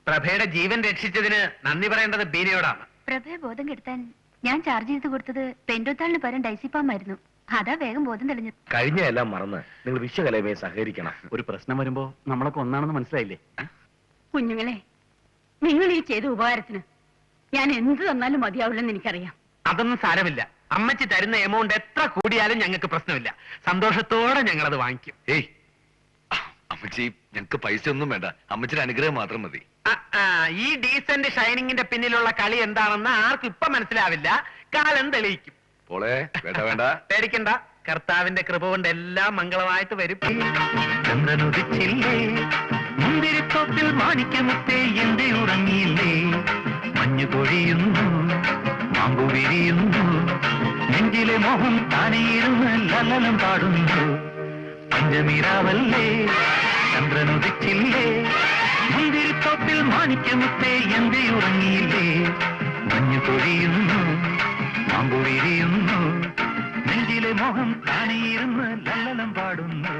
പ്രഭയുടെ ജീവൻ രക്ഷിച്ചതിന് നന്ദി പറയേണ്ടത് ബീനയോടാണ്. പ്രഭയെ ബോധം കെടുത്താൻ ഞാൻ ചാർജ് ചെയ്ത് കൊടുത്തത് പെൻഡോത്താളിന് പകരം ഡൈസിപ്പാമായിരുന്നു. അതാ വേഗം ബോധം തെളിഞ്ഞു. കഴിഞ്ഞ എല്ലാം മറന്ന് നിങ്ങൾ വിശ്വകലയുമായി സഹകരിക്കണം. ഒരു പ്രശ്നം വരുമ്പോ നമ്മളൊക്കെ ഒന്നാണെന്ന് മനസ്സിലായില്ലേ? കുഞ്ഞുങ്ങളെ, നിങ്ങൾ ഈ ചെയ്ത ഉപകാരത്തിന് ഞാൻ എന്ത് തന്നാലും മതിയാവില്ലെന്ന് എനിക്കറിയാം. അതൊന്നും സാരമില്ല. അമ്മച്ചി തരുന്ന എമൗണ്ട് എത്ര കൂടിയാലും ഞങ്ങൾക്ക് പ്രശ്നമില്ല. സന്തോഷത്തോടെ ഞങ്ങളത് വാങ്ങിക്കും. ഏയ് അമ്മച്ചി, ഞങ്ങക്ക് പൈസ ഒന്നും വേണ്ട, അമ്മച്ചിയുടെ അനുഗ്രഹം മാത്രം മതി. ഈ ഡീസന്റ് ഷൈനിങ്ങിന്റെ പിന്നിലുള്ള കളി എന്താണെന്ന് ആർക്കും ഇപ്പൊ മനസ്സിലാവില്ല. കാലം തെളിയിക്കും. പോളെ വേണ്ട വേണ്ട, പേടിക്കണ്ട. കർത്താവിന്റെ കൃപ കൊണ്ട് എല്ലാം മംഗളമായിട്ട് വരും. ചന്ദ്രനുദിച്ചില്ലേ, മുന്തിരിത്തോപ്പിൽ മാണിക്യമുത്തേ എന്റെ ഉറങ്ങിയില്ലേ, മഞ്ഞു പൊഴിയുന്നു, മാമ്പു വിരിയുന്നു, നെഞ്ചിലെ മോഹം താനെയിരുന്ന് ലലനം പാടുന്നു. പഞ്ചമിരാവല്ലേ, ചന്ദ്രനുദിച്ചില്ലേ, മുന്തിരിത്തോപ്പിൽ മാണിക്യമുത്തേ എന്റെ ഉറങ്ങിയില്ലേ, മഞ്ഞു പൊഴിയുന്നു, മാമ്പു വിരിയുന്നു, നെഞ്ചിലെ മോഹം താനെയിരുന്ന് ലലനം പാടുന്നു.